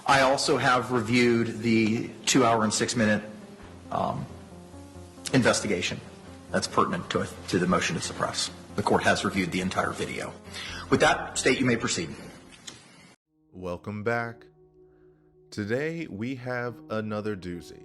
I also have reviewed the 2 hour and 6 minute investigation that's pertinent to the motion to suppress. The court has reviewed the entire video. With that, State, you may proceed. Welcome back. Today we have another doozy.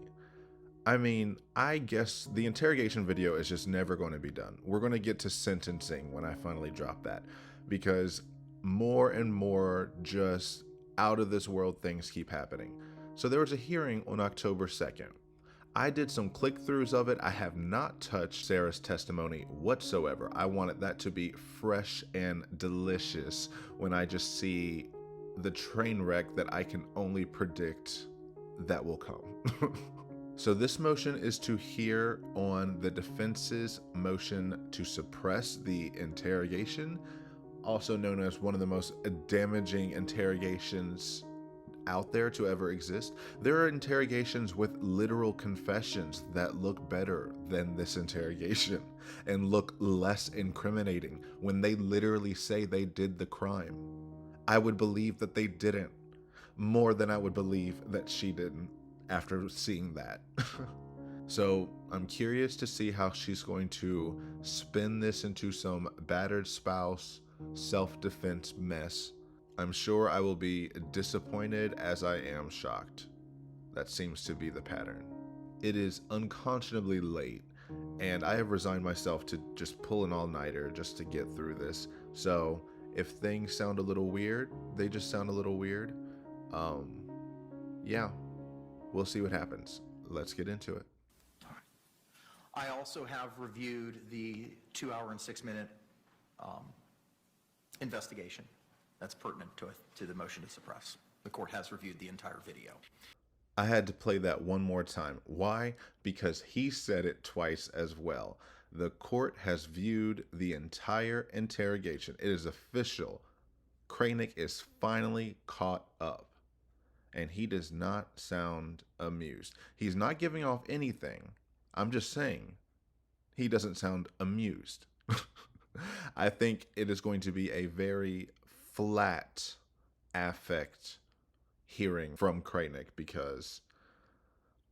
I mean, I guess the interrogation video is just never going to be done. We're going to get to sentencing when I finally drop that, because more and more just out of this world things keep happening. So there was a hearing on October 2nd. I did some click-throughs of it. I have not touched Sarah's testimony whatsoever. I wanted that to be fresh and delicious when I just see the train wreck that I can only predict that will come. So this motion is to hear on the defense's motion to suppress the interrogation, also known as one of the most damaging interrogations out there to ever exist. There are interrogations with literal confessions that look better than this interrogation and look less incriminating when they literally say they did the crime. I would believe that they didn't more than I would believe that she didn't after seeing that. So I'm curious to see how she's going to spin this into some battered spouse self-defense mess. I'm sure I will be disappointed as I am shocked. That seems to be the pattern. It is unconscionably late, and I have resigned myself to just pull an all-nighter just to get through this. So if things sound a little weird, they just sound a little weird. Yeah, we'll see what happens. Let's get into it. All right. I also have reviewed the 2 hour and 6 minute investigation that's pertinent to the motion to suppress. The court has reviewed the entire video. I had to play that one more time. Why? Because he said it twice as well. The court has viewed the entire interrogation. It is official. Kranick is finally caught up, and he does not sound amused. He's not giving off anything. I'm just saying, he doesn't sound amused. I think it is going to be a very flat affect hearing from Kranick because,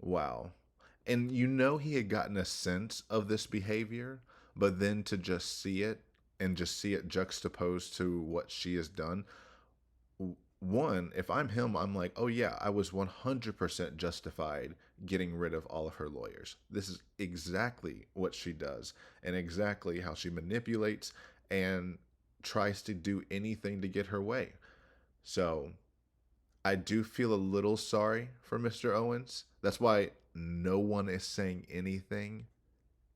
wow. And you know he had gotten a sense of this behavior, but then to just see it and just see it juxtaposed to what she has done. One, if I'm him, I'm like, oh yeah, I was 100% justified getting rid of all of her lawyers. This is exactly what she does and exactly how she manipulates and tries to do anything to get her way. So I do feel a little sorry for Mr. Owens. That's why no one is saying anything.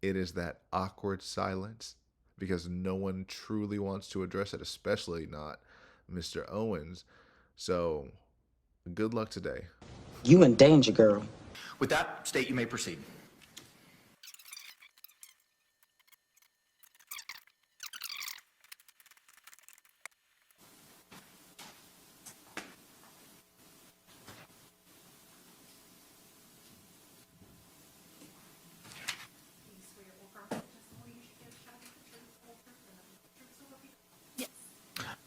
It is that awkward silence because no one truly wants to address it, especially not Mr. Owens. So good luck today. You in danger, girl. With that, State, you may proceed.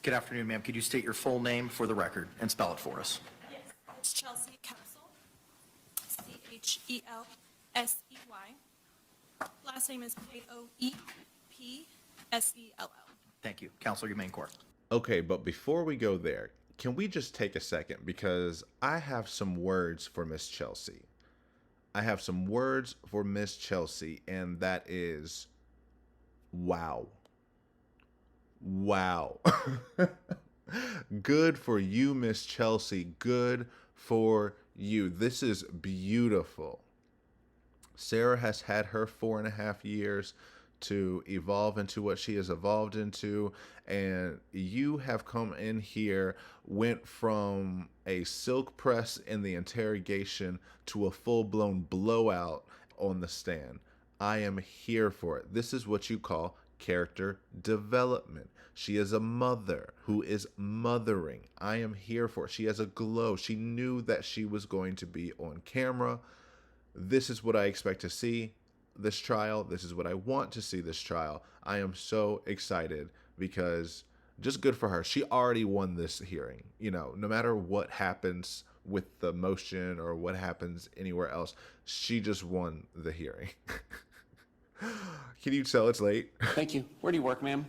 Good afternoon, ma'am. Could you state your full name for the record and spell it for us? Yes, it's Chelsey Capsule, Chelsey. Last name is Koepsell. Thank you. Counselor, you may in court. Okay, but before we go there, can we just take a second because I have some words for Miss Chelsey. I have some words for Miss Chelsey, and that is wow. Wow. Good for you, Miss Chelsey. Good for you. This is beautiful. Sarah has had her 4.5 years to evolve into what she has evolved into, and you have come in here, went from a silk press in the interrogation to a full-blown blowout on the stand. I am here for it. This is what you call character development. She is a mother who is mothering. I am here for it. She has a glow. She knew that she was going to be on camera. This is what I expect to see this trial. This is what I want to see this trial. I am so excited because just good for her. She already won this hearing. You know, no matter what happens with the motion or what happens anywhere else. She just won the hearing. Can you tell it's late? Thank you. Where do you work, ma'am?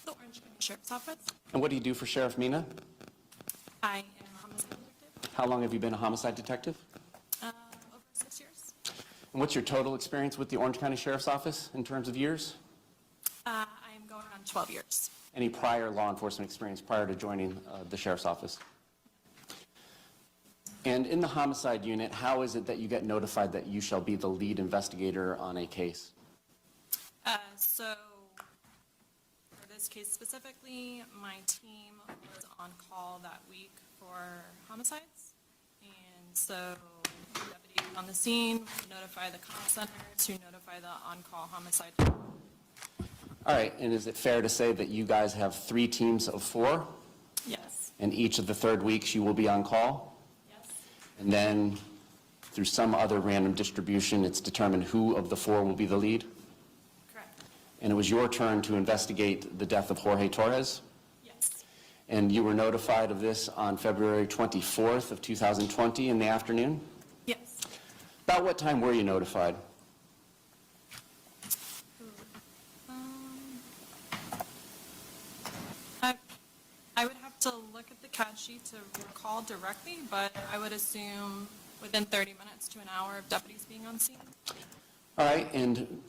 The Orange County Sheriff's Office. And what do you do for Sheriff Mina? I am a homicide detective. How long have you been a homicide detective? Over 6 years. And what's your total experience with the Orange County Sheriff's Office in terms of years? I am going on 12 years. Any prior law enforcement experience prior to joining the Sheriff's Office? And in the homicide unit, how is it that you get notified that you shall be the lead investigator on a case? So for this case specifically, my team was on call that week for homicides. And so the deputy on the scene would notify the call center to notify the on-call homicide. All right, and is it fair to say that you guys have 3 teams of 4? Yes. And each of the third weeks you will be on call? Yes. And then through some other random distribution, it's determined who of the 4 will be the lead? Correct. And it was your turn to investigate the death of Jorge Torres? Yes. And you were notified of this on February 24th of 2020 in the afternoon? Yes. About what time were you notified? I would have to look at the CAD sheet to recall directly, but I would assume within 30 minutes to an hour of deputies being on scene. All right, and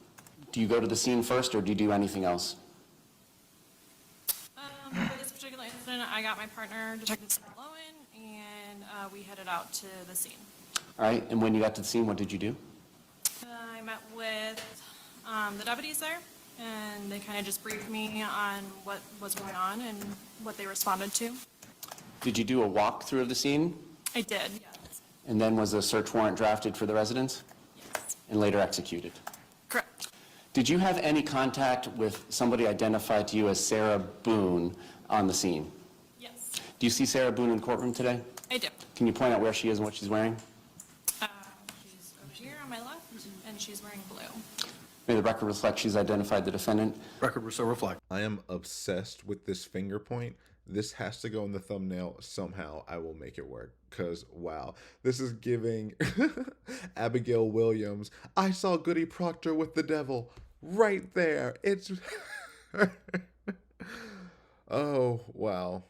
do you go to the scene first, or do you do anything else? For this particular incident, I got my partner, Detective Sarah Boone, and we headed out to the scene. All right, and when you got to the scene, what did you do? I met with the deputies there, and they kind of just briefed me on what was going on and what they responded to. Did you do a walkthrough of the scene? I did, yes. And then was a search warrant drafted for the residence Yes. and later executed? Correct. Did you have any contact with somebody identified to you as Sarah Boone on the scene? Yes, Do you see Sarah Boone in courtroom today? I do. Can you point out where she is and what she's wearing? She's over here on my left, and she's wearing blue. May the record reflect she's identified the defendant. Record will so reflect. I am obsessed with this finger point. This has to go in the thumbnail somehow. I will make it work. Because, wow, this is giving Abigail Williams. I saw Goody Proctor with the devil right there. It's... Oh, wow.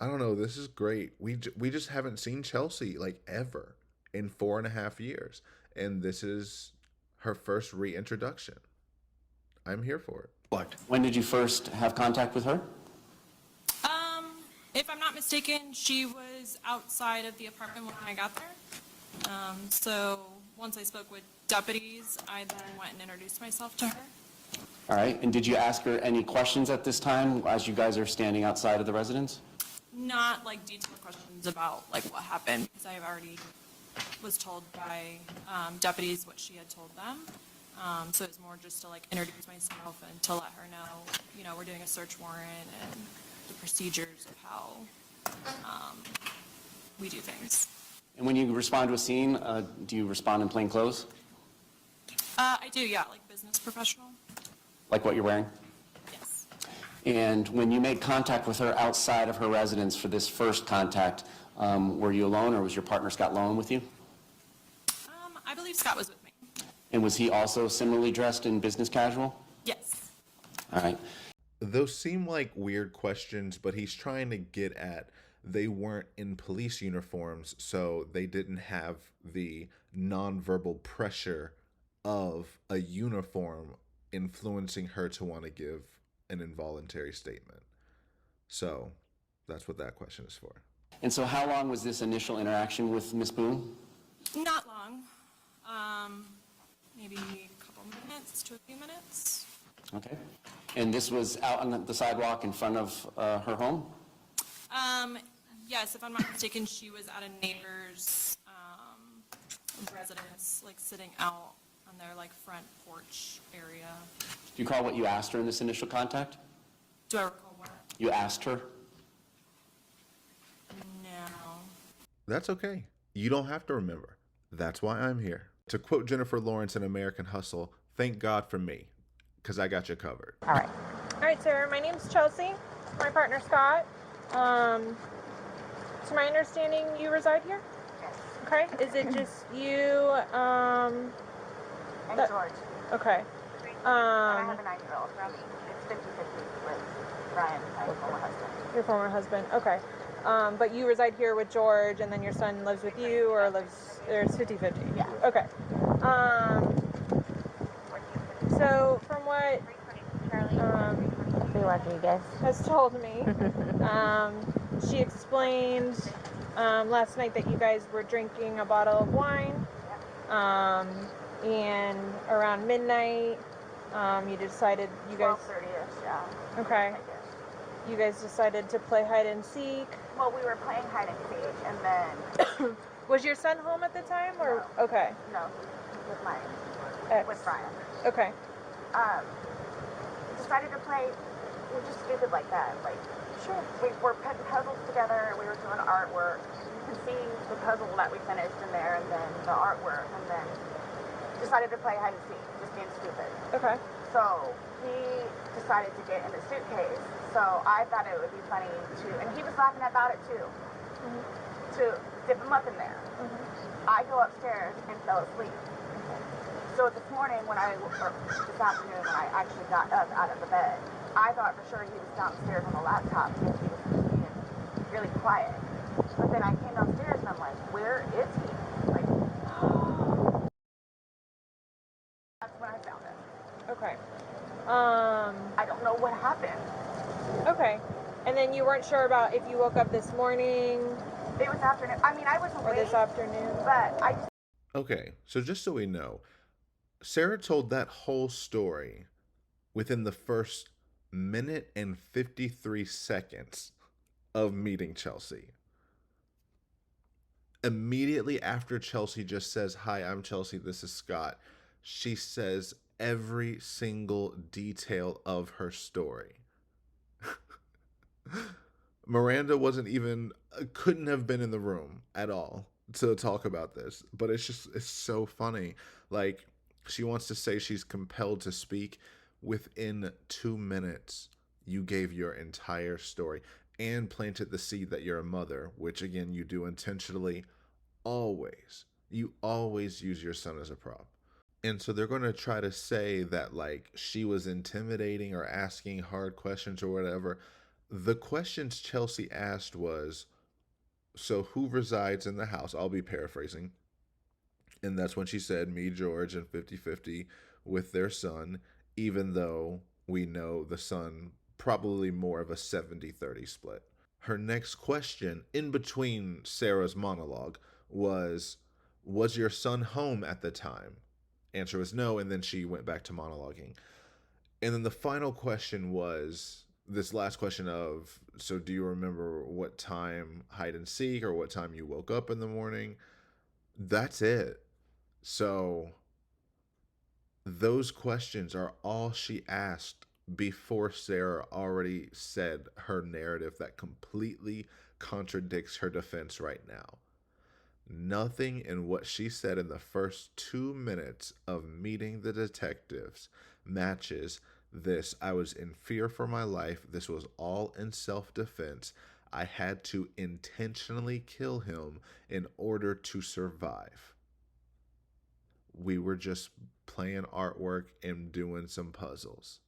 I don't know. This is great. We just haven't seen Chelsey, like, ever in 4.5 years. And this is her first reintroduction. I'm here for it. Reflect. When did you first have contact with her? If I'm not mistaken, she was outside of the apartment when I got there. So once I spoke with deputies, I then went and introduced myself to her. All right, and did you ask her any questions at this time as you guys are standing outside of the residence? Not like detailed questions about like what happened, because I already was told by deputies what she had told them. So it was more just to like introduce myself and to let her know, we're doing a search warrant and the procedures of how we do things. And when you respond to a scene, do you respond in plain clothes? I do, yeah, like business professional. Like what you're wearing? Yes. And when you made contact with her outside of her residence for this first contact, were you alone or was your partner Scott Lowen with you? I believe Scott was with me. And was he also similarly dressed in business casual? Yes. All right. Those seem like weird questions, but he's trying to get at they weren't in police uniforms, so they didn't have the nonverbal pressure of a uniform influencing her to want to give an involuntary statement. So that's what that question is for. And so how long was this initial interaction with Ms. Boone? Not long. Maybe a couple minutes to a few minutes. Okay. And this was out on the sidewalk in front of her home? Yes, if I'm not mistaken, she was at a neighbor's residence, like sitting out on their like front porch area. Do you recall what you asked her in this initial contact? Do I recall what? You asked her? No. That's okay. You don't have to remember. That's why I'm here. To quote Jennifer Lawrence in American Hustle, thank God for me, because I got you covered. All right, sir. My name's Chelsey. My partner, Scott. To my understanding, you reside here? Okay. Is it just you? And that- George. Okay. And I have a 9-year-old. It's 50-50 with Brian, my former husband. Your former husband. Okay. But you reside here with George, and then your son lives with you, or lives there's 50-50? Yeah. Okay. So from what Rodriguez has told me, she explained last night that you guys were drinking a bottle of wine, and around midnight, you decided you guys. 12:30ish, yeah. Okay. You guys decided to play hide and seek. Well, we were playing hide and seek, and then Was your son home at the time, or No. okay? no, with my Ex. with Brian. Okay. Decided to play. We're just stupid like that. Like, Sure. we were putting puzzles together. We were doing artwork. You can see the puzzle that we finished in there, and then the artwork, and then decided to play hide and seek, just being stupid. Okay. So he decided to get in the suitcase. So I thought it would be funny to, and he was laughing about it too, to dip him up in there. I go upstairs and fell asleep. So this morning or this afternoon when I actually got up out of the bed, I thought for sure he was downstairs on the laptop because he was being really quiet. But then I came downstairs and I'm like, where is he? Like, that's when I found him. Okay. I don't know what happened. Okay. And then you weren't sure about if you woke up this morning It was afternoon. I mean, I was or awake, this afternoon. but I just Okay, so just so we know, Sarah told that whole story within the first minute and 53 seconds of meeting Chelsey. Immediately after Chelsey just says, "Hi, I'm Chelsey, this is Scott," she says every single detail of her story. Miranda couldn't have been in the room at all to talk about this, but it's so funny. Like, she wants to say she's compelled to speak. Within 2 minutes, you gave your entire story and planted the seed that you're a mother, which again, you do intentionally. Always. You always use your son as a prop. And so they're going to try to say that, like, she was intimidating or asking hard questions or whatever. The questions Chelsey asked was, so who resides in the house? I'll be paraphrasing. And that's when she said, me, George, and 50-50 with their son, even though we know the son probably more of a 70-30 split. Her next question, in between Sarah's monologue, was your son home at the time? Answer was no, and then she went back to monologuing. And then the final question was this last question of, so do you remember what time hide and seek or what time you woke up in the morning? That's it. So those questions are all she asked before Sarah already said her narrative that completely contradicts her defense right now. Nothing in what she said in the first 2 minutes of meeting the detectives matches this. I was in fear for my life. This was all in self-defense. I had to intentionally kill him in order to survive. We were just playing artwork and doing some puzzles.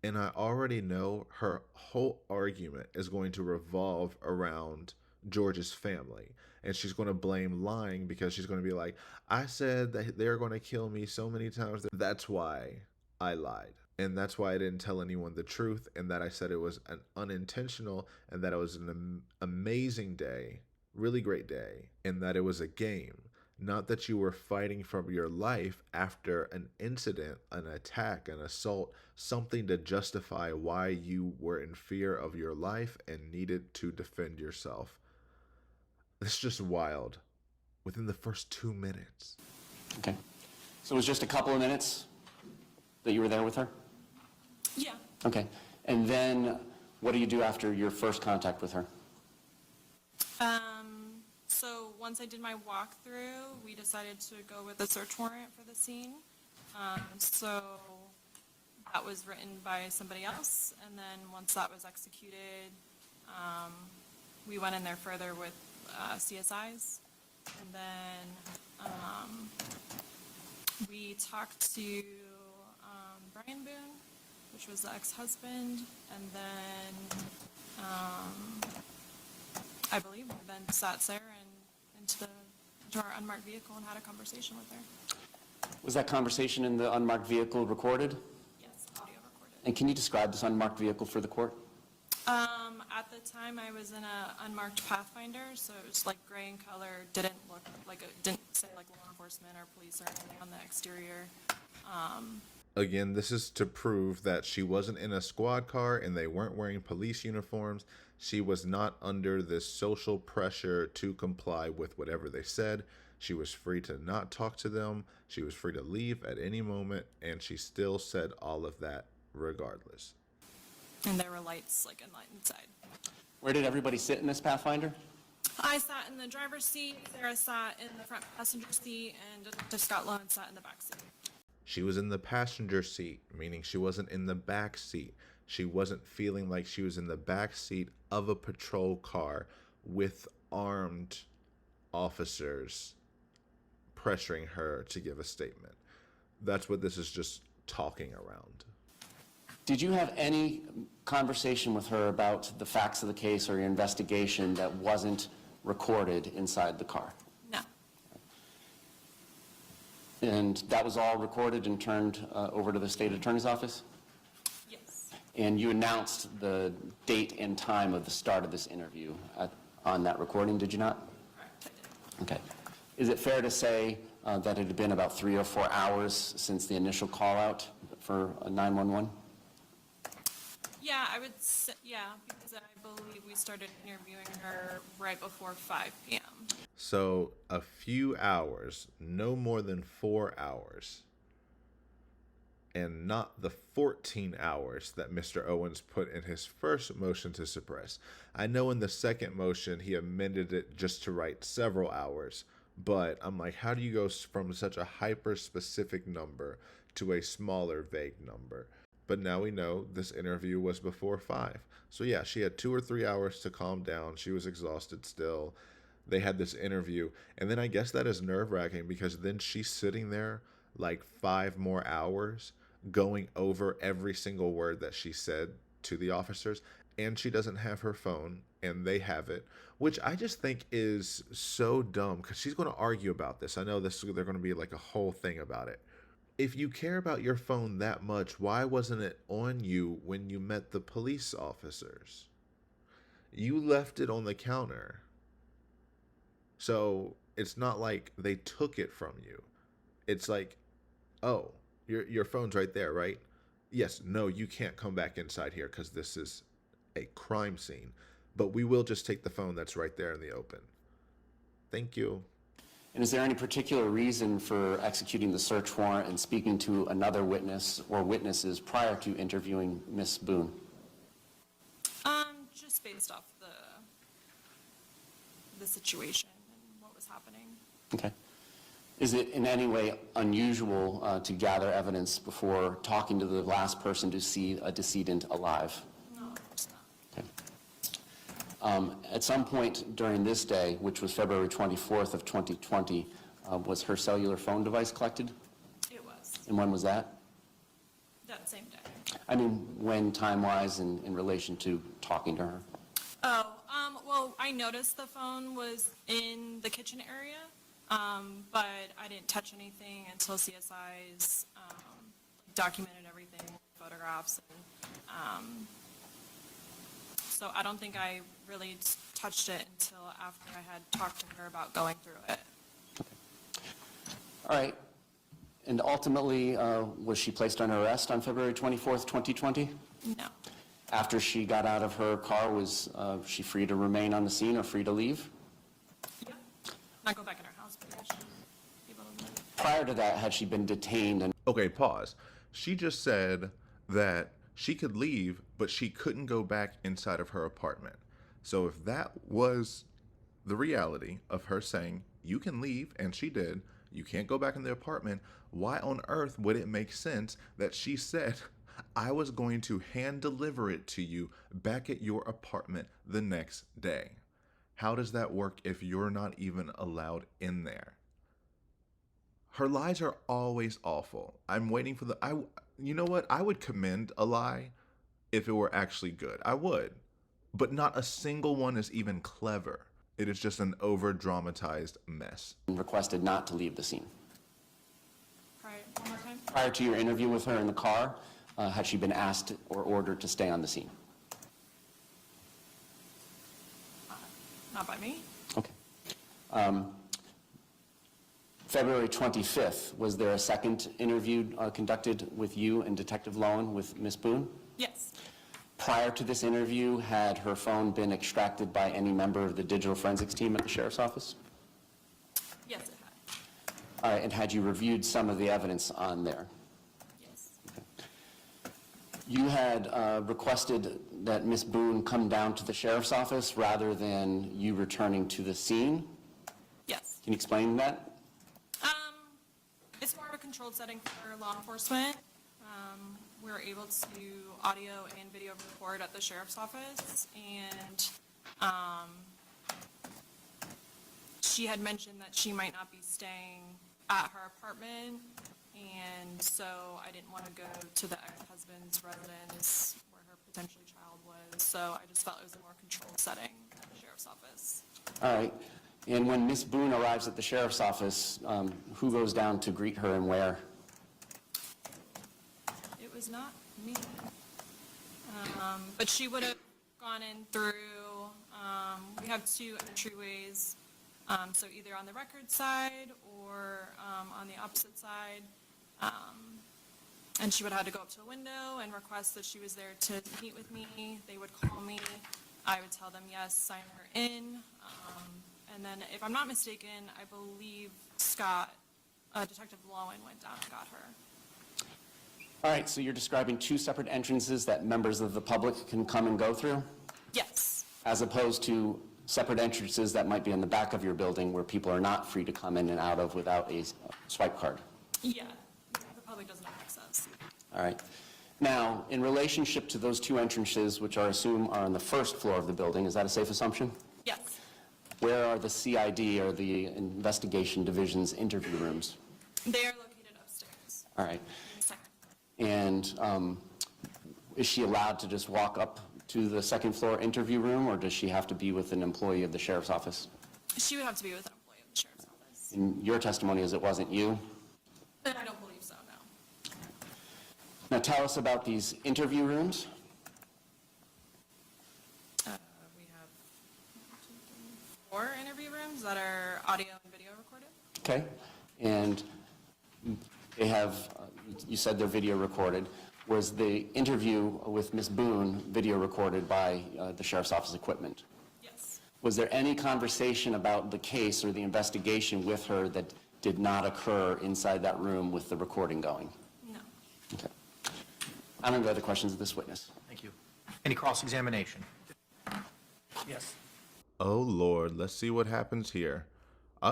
And I already know her whole argument is going to revolve around George's family. And she's going to blame lying because she's going to be like, I said that they're going to kill me so many times. That's why I lied. And that's why I didn't tell anyone the truth. And that I said it was an unintentional and that it was an amazing day, really great day. And that it was a game. Not that you were fighting for your life after an incident, an attack, an assault, something to justify why you were in fear of your life and needed to defend yourself. It's just wild. Within the first 2 minutes. Okay. So it was just a couple of minutes that you were there with her? Yeah. Okay. And then what do you do after your first contact with her? So once I did my walkthrough, we decided to go with a search warrant for the scene. So that was written by somebody else, and then once that was executed, we went in there further with CSIs, And then we talked to Brian Boone, which was the ex-husband, and then I believe we then sat Sarah into our unmarked vehicle and had a conversation with her. Was that conversation in the unmarked vehicle recorded? Yes, audio recorded. And can you describe this unmarked vehicle for the court? At the time, I was in a unmarked Pathfinder, so it was like gray in color, didn't look like it didn't say like law enforcement or police or anything on the exterior. Again, this is to prove that she wasn't in a squad car and they weren't wearing police uniforms. She was not under this social pressure to comply with whatever they said. She was free to not talk to them. She was free to leave at any moment, and she still said all of that regardless. And there were lights like inside. Where did everybody sit in this Pathfinder? I sat in the driver's seat, Sarah sat in the front passenger seat, and Detective Scott Lowen sat in the back seat. She was in the passenger seat, meaning she wasn't in the back seat. She wasn't feeling like she was in the back seat of a patrol car with armed officers pressuring her to give a statement. That's what this is just talking around. Did you have any conversation with her about the facts of the case or your investigation that wasn't recorded inside the car? No. And that was all recorded and turned over to the state attorney's office? Yes. And you announced the date and time of the start of this interview on that recording, did you not? Correct, I did. Okay. Is it fair to say that it had been about 3 or 4 hours since the initial call out for 911? Yeah, I would say, yeah, because I believe we started interviewing her right before 5 p.m. So a few hours, no more than 4 hours, and not the 14 hours that Mr. Owens put in his first motion to suppress. I know in the second motion he amended it just to write several hours, but I'm like, how do you go from such a hyper-specific number to a smaller, vague number? But now we know this interview was before 5. So yeah, she had 2 or 3 hours to calm down. She was exhausted still. They had this interview. And then I guess that is nerve-wracking because then she's sitting there like 5 more hours going over every single word that she said to the officers. And she doesn't have her phone and they have it, which I just think is so dumb because she's going to argue about this. I know they're going to be like a whole thing about it. If you care about your phone that much, why wasn't it on you when you met the police officers? You left it on the counter. So it's not like they took it from you. It's like, oh, your phone's right there, right? Yes, no, you can't come back inside here because this is a crime scene. But we will just take the phone that's right there in the open. Thank you. And is there any particular reason for executing the search warrant and speaking to another witness or witnesses prior to interviewing Ms. Boone? Just based off the situation and what was happening. Okay. Is it in any way unusual to gather evidence before talking to the last person to see a decedent alive? No, it's not. Okay. At some point during this day, which was February 24th of 2020, was her cellular phone device collected? It was. And when was that? That same day. I mean, when time-wise in relation to talking to her? Oh, well, I noticed the phone was in the kitchen area, but I didn't touch anything until CSI's documented everything, photographs, and so I don't think I really touched it until after I had talked to her about going through it. All right. And ultimately, was she placed under arrest on February 24th, 2020? No. After she got out of her car, was she free to remain on the scene or free to leave? Yeah. Not go back in her house, but yeah, she should be able to leave. Prior to that, had she been detained? And Okay, pause. She just said that she could leave, but she couldn't go back inside of her apartment. So if that was the reality of her saying, you can leave, and she did, you can't go back in the apartment, why on earth would it make sense that she said, I was going to hand deliver it to you back at your apartment the next day? How does that work if you're not even allowed in there? Her lies are always awful. I'm waiting for you know what? I would commend a lie if it were actually good. I would. But not a single one is even clever. It is just an over-dramatized mess. Requested not to leave the scene. One more time? Prior to your interview with her in the car, had she been asked or ordered to stay on the scene? Not by me. Okay. February 25th, was there a second interview conducted with you and Detective Lowen with Ms. Boone? Yes. Prior to this interview, had her phone been extracted by any member of the digital forensics team at the sheriff's office? Yes, it had. All right, and had you reviewed some of the evidence on there? Yes. You had requested that Ms. Boone come down to the sheriff's office rather than you returning to the scene? Yes. Can you explain that? It's more of a controlled setting for law enforcement. We're able to audio and video record at the sheriff's office, and she had mentioned that she might not be staying at her apartment, and so I didn't want to go to the ex-husband's residence where her potentially child was, so I just felt it was a more controlled setting at the sheriff's office. All right. And when Ms. Boone arrives at the sheriff's office, who goes down to greet her and where? It was not me. But she would have gone in through, we have two entryways, so either on the record side or on the opposite side. And she would have to go up to the window and request that she was there to meet with me. They would call me. I would tell them yes, sign her in. And then, if I'm not mistaken, I believe Detective Lowen went down and got her. All right, so you're describing two separate entrances that members of the public can come and go through, Yes. as opposed to separate entrances that might be in the back of your building where people are not free to come in and out of without a swipe card. Yeah. The public doesn't have access. All right. Now, in relationship to those two entrances, which I assume are on the first floor of the building, is that a safe assumption? Yes. Where are the CID, or the Investigation Division's interview rooms? They are located upstairs. All right. In the second. And is she allowed to just walk up to the second floor interview room, or does she have to be with an employee of the sheriff's office? She would have to be with an employee of the sheriff's office. And your testimony is it wasn't you? I don't believe so, no. Now tell us about these interview rooms. We have 4 interview rooms that are audio and video recorded. Okay. And they have, you said they're video recorded. Was the interview with Ms. Boone video recorded by the sheriff's office equipment? Yes. Was there any conversation about the case or the investigation with her that did not occur inside that room with the recording going? No. Okay. I don't have other questions of this witness. Thank you. Any cross-examination? Yes. Oh Lord, let's see what happens here.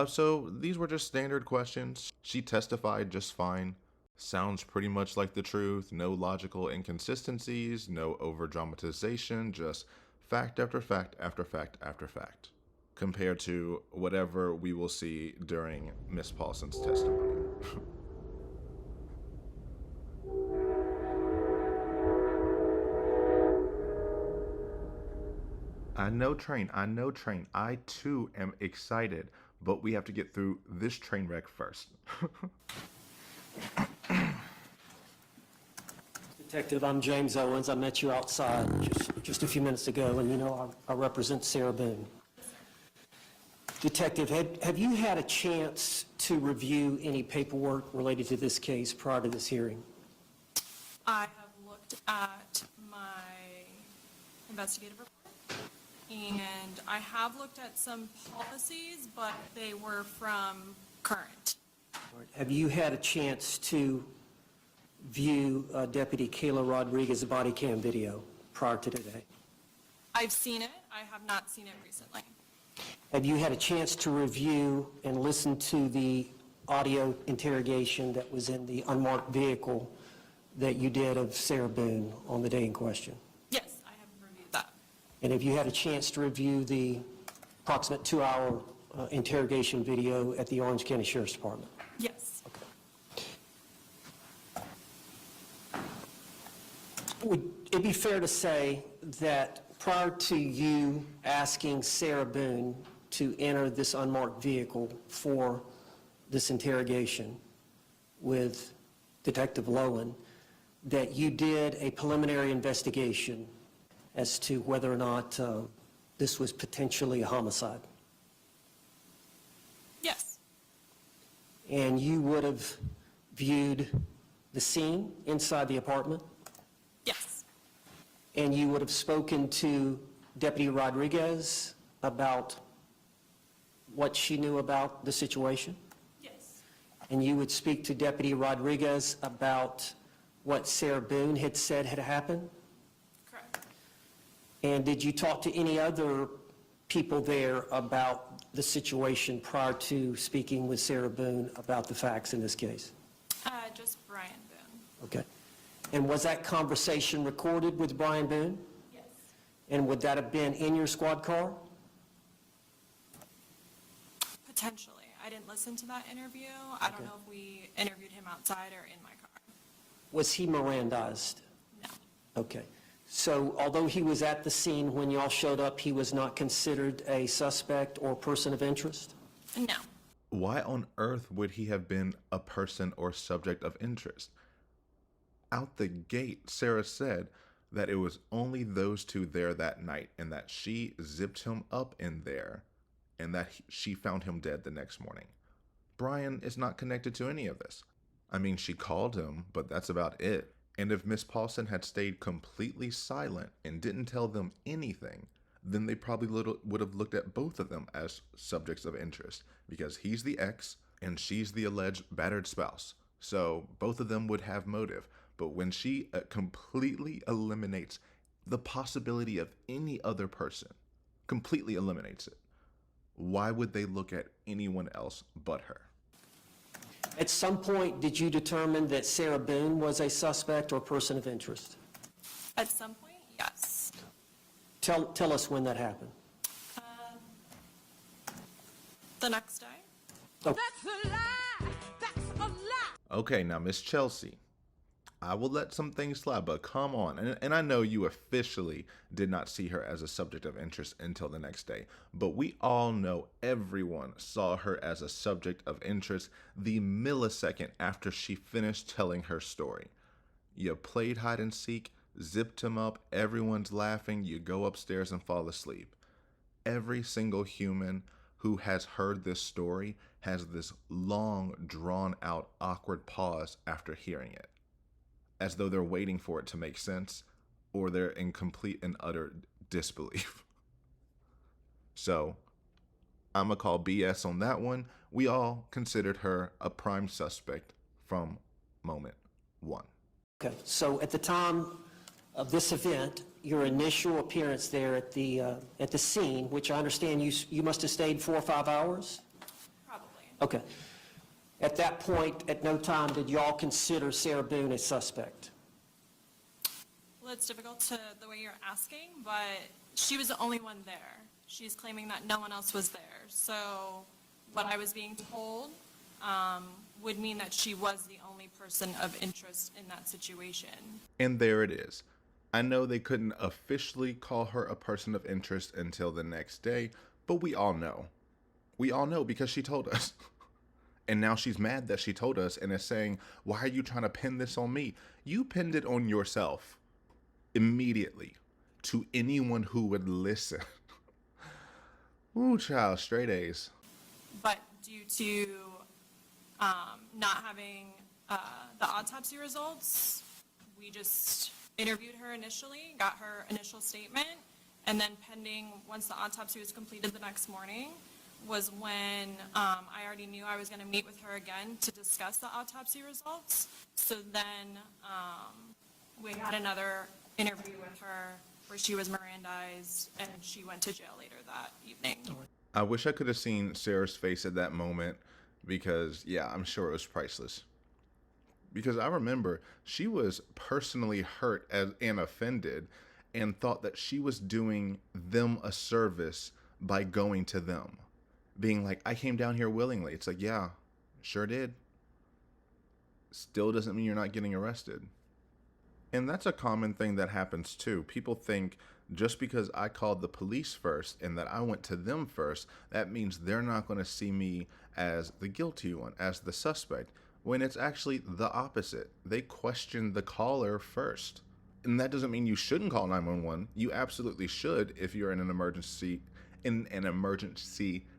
So these were just standard questions. She testified just fine. Sounds pretty much like the truth. No logical inconsistencies, no over-dramatization, just fact after fact after fact after fact, compared to whatever we will see during Miss Paulson's testimony. I know, train. I too am excited, but we have to get through this train wreck first. Detective, I'm James Owens. I met you outside just a few minutes ago, and you know I represent Sarah Boone. Detective, have you had a chance to review any paperwork related to this case prior to this hearing? I have looked at my investigative report, and I have looked at some policies, but they were from current. Have you had a chance to view Deputy Kayla Rodriguez's body cam video prior to today? I've seen it. I have not seen it recently. Have you had a chance to review and listen to the audio interrogation that was in the unmarked vehicle that you did of Sarah Boone on the day in question? Yes, I have reviewed that. And have you had a chance to review the approximate 2-hour interrogation video at the Orange County Sheriff's Department? Yes. Would it be fair to say that prior to you asking Sarah Boone to enter this unmarked vehicle for this interrogation with Detective Lowen, that you did a preliminary investigation as to whether or not this was potentially a homicide? Yes. And you would have viewed the scene inside the apartment? Yes. And you would have spoken to Deputy Rodriguez about what she knew about the situation? Yes. And you would speak to Deputy Rodriguez about what Sarah Boone had said had happened? Correct. And did you talk to any other people there about the situation prior to speaking with Sarah Boone about the facts in this case? Just Brian Boone. Okay. And was that conversation recorded with Brian Boone? Yes. And would that have been in your squad car? Potentially. I didn't listen to that interview. I don't know if we interviewed him outside or in my car. Was he Mirandized? No. Okay. So although he was at the scene when y'all showed up, he was not considered a suspect or person of interest? No. Why on earth would he have been a person or subject of interest? Out the gate, Sarah said that it was only those two there that night and that she zipped him up in there and that she found him dead the next morning. Brian is not connected to any of this. I mean, she called him, but that's about it. And if Miss Paulson had stayed completely silent and didn't tell them anything, then they probably would have looked at both of them as subjects of interest because he's the ex and she's the alleged battered spouse. So both of them would have motive. But when she completely eliminates the possibility of any other person, completely eliminates it, why would they look at anyone else but her? At some point, did you determine that Sarah Boone was a suspect or person of interest? At some point, yes. Tell us when that happened. The next day. Oh, That's a lie! That's a lie! Okay, now Miss Chelsey, I will let some things slide, but come on. And I know you officially did not see her as a subject of interest until the next day, but we all know everyone saw her as a subject of interest the millisecond after she finished telling her story. You played hide and seek, zipped him up, everyone's laughing, you go upstairs and fall asleep. Every single human who has heard this story has this long, drawn-out, awkward pause after hearing it, as though they're waiting for it to make sense, or they're in complete and utter disbelief. So, I'm gonna call BS on that one. We all considered her a prime suspect from moment one. okay. So at the time of this event, your initial appearance there at the scene, which I understand you must have stayed 4 or 5 hours? Probably. Okay. At that point, at no time did y'all consider Sarah Boone a suspect? Well, it's difficult to the way you're asking, but she was the only one there. She's claiming that no one else was there. So what I was being told would mean that she was the only person of interest in that situation. And there it is. I know they couldn't officially call her a person of interest until the next day, but we all know. We all know because she told us. And now she's mad that she told us and is saying, why are you trying to pin this on me? You pinned it on yourself immediately to anyone who would listen. Ooh, child, straight A's. But due to not having the autopsy results, we just interviewed her initially, got her initial statement, and then once the autopsy was completed the next morning, was when I already knew I was going to meet with her again to discuss the autopsy results. So then we had another interview with her where she was Mirandized and she went to jail later that evening. I wish I could have seen Sarah's face at that moment because, yeah, I'm sure it was priceless. Because I remember she was personally hurt and offended and thought that she was doing them a service by going to them, being like, I came down here willingly. It's like, yeah, sure did. Still doesn't mean you're not getting arrested. And that's a common thing that happens too. People think just because I called the police first and that I went to them first, that means they're not going to see me as the guilty one, as the suspect, when it's actually the opposite. They question the caller first. And that doesn't mean you shouldn't call 911. You absolutely should if you're in an emergency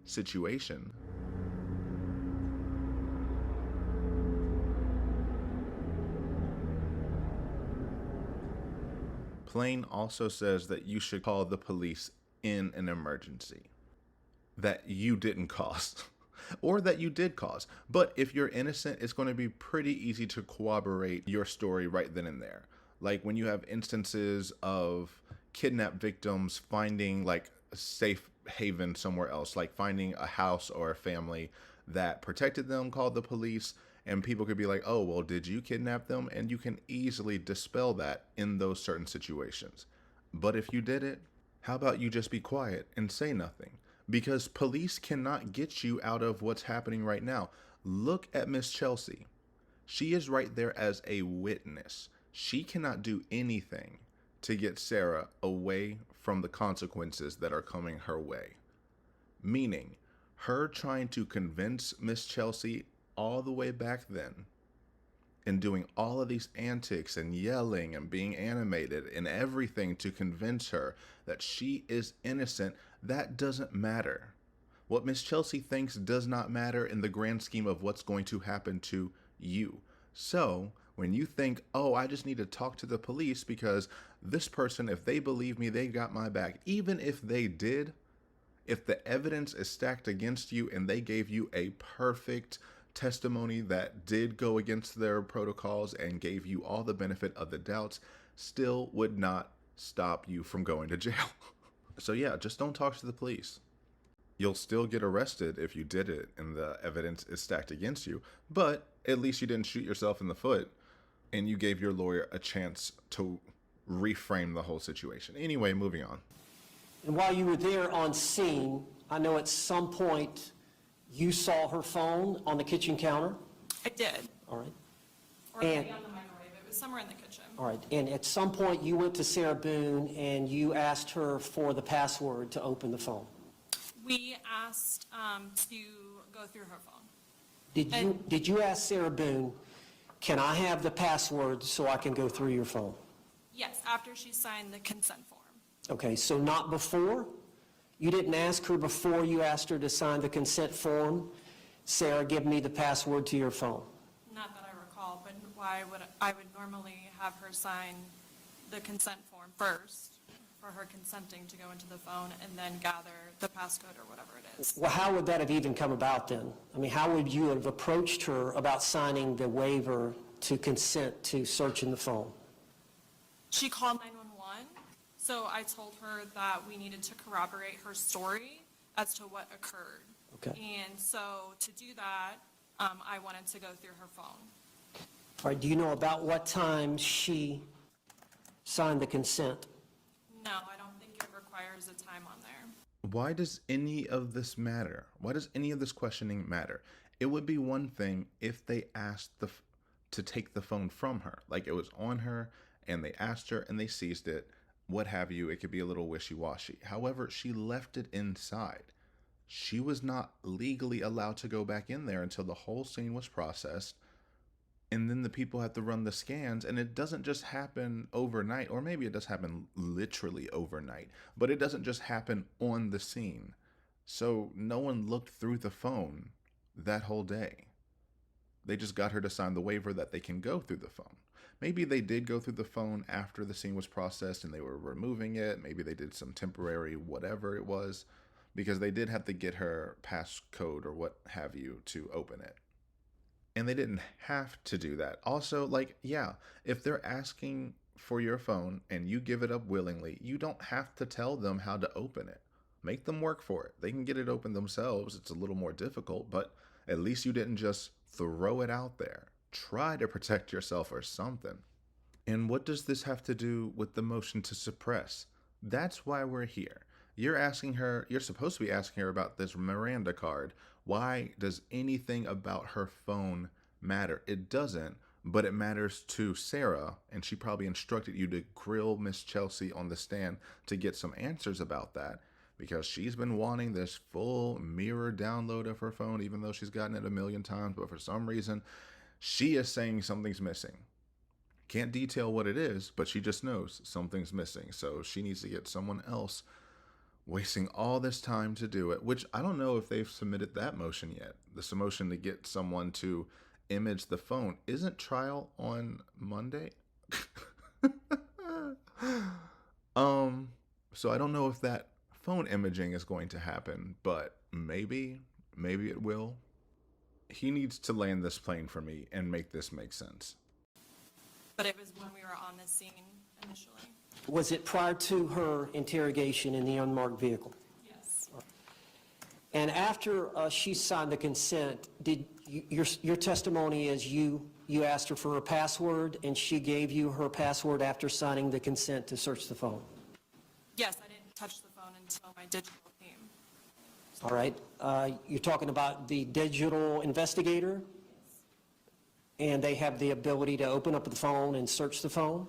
situation. Plain also says that you should call the police in an emergency that you didn't cause or that you did cause. But if you're innocent, it's going to be pretty easy to corroborate your story right then and there. Like when you have instances of kidnapped victims finding like a safe haven somewhere else, like finding a house or a family that protected them, called the police, and people could be like, oh, well, did you kidnap them? And you can easily dispel that in those certain situations. But if you did it, how about you just be quiet and say nothing? Because police cannot get you out of what's happening right now. Look at Miss Chelsey. She is right there as a witness. She cannot do anything to get Sarah away from the consequences that are coming her way. Meaning, her trying to convince Miss Chelsey all the way back then and doing all of these antics and yelling and being animated and everything to convince her that she is innocent, that doesn't matter. What Miss Chelsey thinks does not matter in the grand scheme of what's going to happen to you. So when you think, oh, I just need to talk to the police because this person, if they believe me, they got my back. Even if they did, if the evidence is stacked against you and they gave you a perfect testimony that did go against their protocols and gave you all the benefit of the doubts, still would not stop you from going to jail. So yeah, just don't talk to the police. You'll still get arrested if you did it and the evidence is stacked against you, but at least you didn't shoot yourself in the foot and you gave your lawyer a chance to reframe the whole situation. Anyway, moving on. And while you were there on scene, I know at some point you saw her phone on the kitchen counter? I did. All right. Or maybe on the microwave. It was somewhere in the kitchen. All right. And at some point you went to Sarah Boone and you asked her for the password to open the phone. We asked to go through her phone. Did you ask Sarah Boone, can I have the password so I can go through your phone? Yes, after she signed the consent form. Okay, so not before? You didn't ask her before you asked her to sign the consent form, Sarah, give me the password to your phone? Not that I recall, but why would I would normally have her sign the consent form first for her consenting to go into the phone and then gather the passcode or whatever it is. Well, how would that have even come about then? I mean, how would you have approached her about signing the waiver to consent to searching the phone? She called 911, so I told her that we needed to corroborate her story as to what occurred. Okay. And so to do that, I wanted to go through her phone. All right, do you know about what time she signed the consent? No, I don't think it requires a time on there. Why does any of this matter? Why does any of this questioning matter? It would be one thing if they asked to take the phone from her, like it was on her and they asked her and they seized it, what have you. It could be a little wishy-washy. However, she left it inside. She was not legally allowed to go back in there until the whole scene was processed. And then the people have to run the scans, and it doesn't just happen overnight, or maybe it does happen literally overnight, but it doesn't just happen on the scene. So no one looked through the phone that whole day. They just got her to sign the waiver that they can go through the phone. Maybe they did go through the phone after the scene was processed and they were removing it. Maybe they did some temporary whatever it was, because they did have to get her passcode or what have you to open it. And they didn't have to do that. Also, like, yeah, if they're asking for your phone and you give it up willingly, you don't have to tell them how to open it. Make them work for it. They can get it open themselves. It's a little more difficult, but at least you didn't just throw it out there. Try to protect yourself or something. And what does this have to do with the motion to suppress? That's why we're here. you're supposed to be asking her about this Miranda card. Why does anything about her phone matter? It doesn't, but it matters to Sarah, and she probably instructed you to grill Miss Chelsey on the stand to get some answers about that, because she's been wanting this full mirror download of her phone, even though she's gotten it a million times, but for some reason, she is saying something's missing. Can't detail what it is, but she just knows something's missing, so she needs to get someone else wasting all this time to do it, which I don't know if they've submitted that motion yet. This motion to get someone to image the phone. Isn't trial on Monday? So I don't know if that phone imaging is going to happen, but maybe it will. He needs to land this plane for me and make this make sense. But it was when we were on the scene initially. Was it prior to her interrogation in the unmarked vehicle? Yes. And after she signed the consent, did your testimony is you asked her for her password and she gave you her password after signing the consent to search the phone? Yes, I didn't touch the phone until my digital came. All right. You're talking about the digital investigator? And they have the ability to open up the phone and search the phone?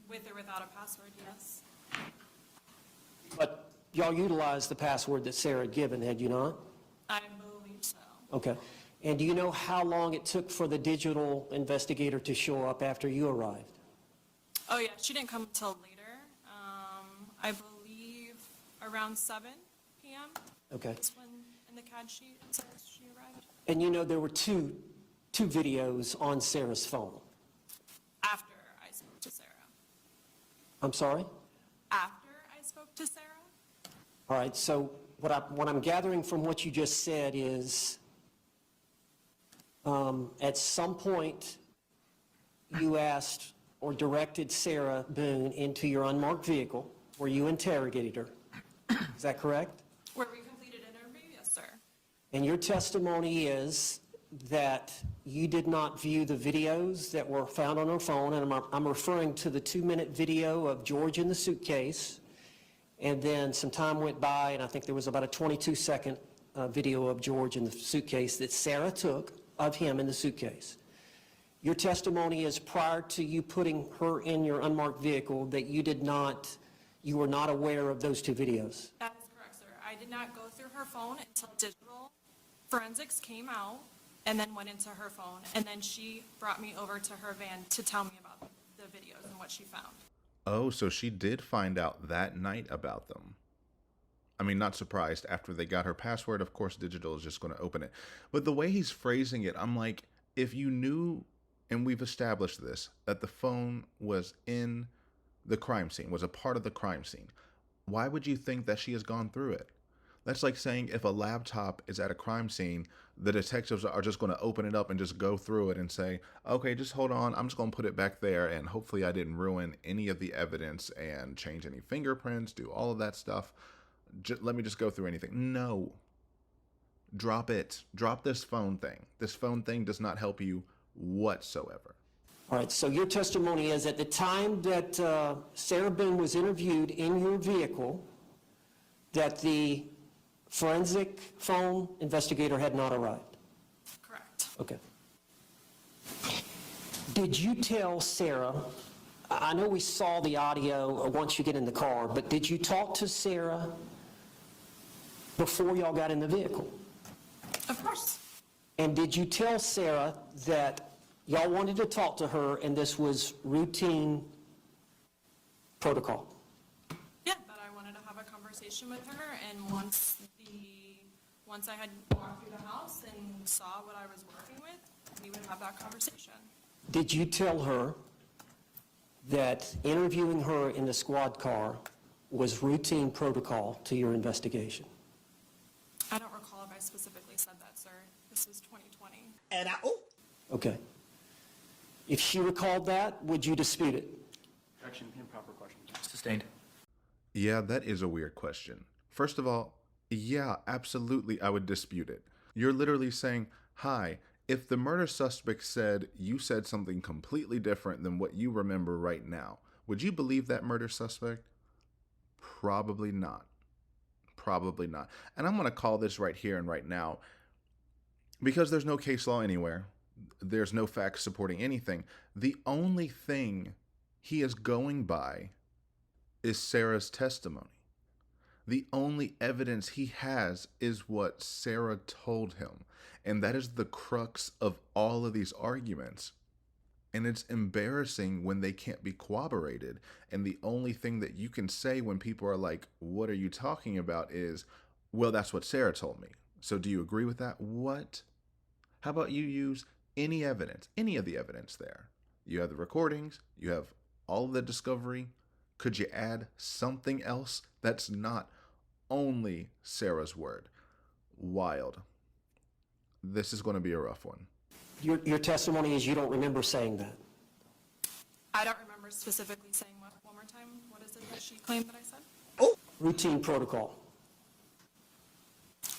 With or without a password, yes. But y'all utilized the password that Sarah had given, had you not? I believe so. Okay. And do you know how long it took for the digital investigator to show up after you arrived? Oh, yeah, she didn't come until later. I believe around 7 p.m. Okay. That's when in the CAD sheet it says she arrived. And you know there were two videos on Sarah's phone. After I spoke to Sarah. I'm sorry? After I spoke to Sarah? All right, so what I'm gathering from what you just said is at some point you asked or directed Sarah Boone into your unmarked vehicle where you interrogated her. Is that correct? Where we completed an interview? Yes, sir. And your testimony is that you did not view the videos that were found on her phone, and I'm referring to the 2-minute video of George in the suitcase, and then some time went by, and I think there was about a 22-second video of George in the suitcase that Sarah took of him in the suitcase. Your testimony is prior to you putting her in your unmarked vehicle that you were not aware of those 2 videos. That is correct, sir. I did not go through her phone until digital forensics came out and then went into her phone. And then she brought me over to her van to tell me about the videos and what she found. Oh, so she did find out that night about them. I mean, not surprised. After they got her password, of course, digital is just going to open it. But the way he's phrasing it, I'm like, if you knew, and we've established this, that the phone was in the crime scene, was a part of the crime scene, why would you think that she has gone through it? That's like saying if a laptop is at a crime scene, the detectives are just going to open it up and just go through it and say, okay, just hold on, I'm just going to put it back there, and hopefully I didn't ruin any of the evidence and change any fingerprints, do all of that stuff. Let me just go through anything. No. Drop it. Drop this phone thing. This phone thing does not help you whatsoever. All right, so your testimony is at the time that Sarah Boone was interviewed in your vehicle, that the forensic phone investigator had not arrived. Correct. Okay. Did you tell Sarah, I know we saw the audio once you get in the car, but did you talk to Sarah before y'all got in the vehicle? Of course. And did you tell Sarah that y'all wanted to talk to her and this was routine protocol? Yeah, that I wanted to have a conversation with her, and once I had walked through the house and saw what I was working with, we would have that conversation. Did you tell her that interviewing her in the squad car was routine protocol to your investigation? I don't recall if I specifically said that, sir. This was 2020. Okay. If she recalled that, would you dispute it? Objection, improper question. Sustained. Yeah, that is a weird question. First of all, yeah, absolutely, I would dispute it. You're literally saying, hi, if the murder suspect said you said something completely different than what you remember right now, would you believe that murder suspect? Probably not. Probably not. And I'm going to call this right here and right now, because there's no case law anywhere. There's no facts supporting anything. The only thing he is going by is Sarah's testimony. The only evidence he has is what Sarah told him. And that is the crux of all of these arguments. And it's embarrassing when they can't be corroborated. And the only thing that you can say when people are like, what are you talking about, is, well, that's what Sarah told me. So do you agree with that? What? How about you use any evidence, any of the evidence there? You have the recordings, you have all of the discovery. Could you add something else that's not only Sarah's word? Wild. This is going to be a rough one. Your testimony is you don't remember saying that. I don't remember specifically saying what, one more time. What is it that she claimed that I said? Routine protocol.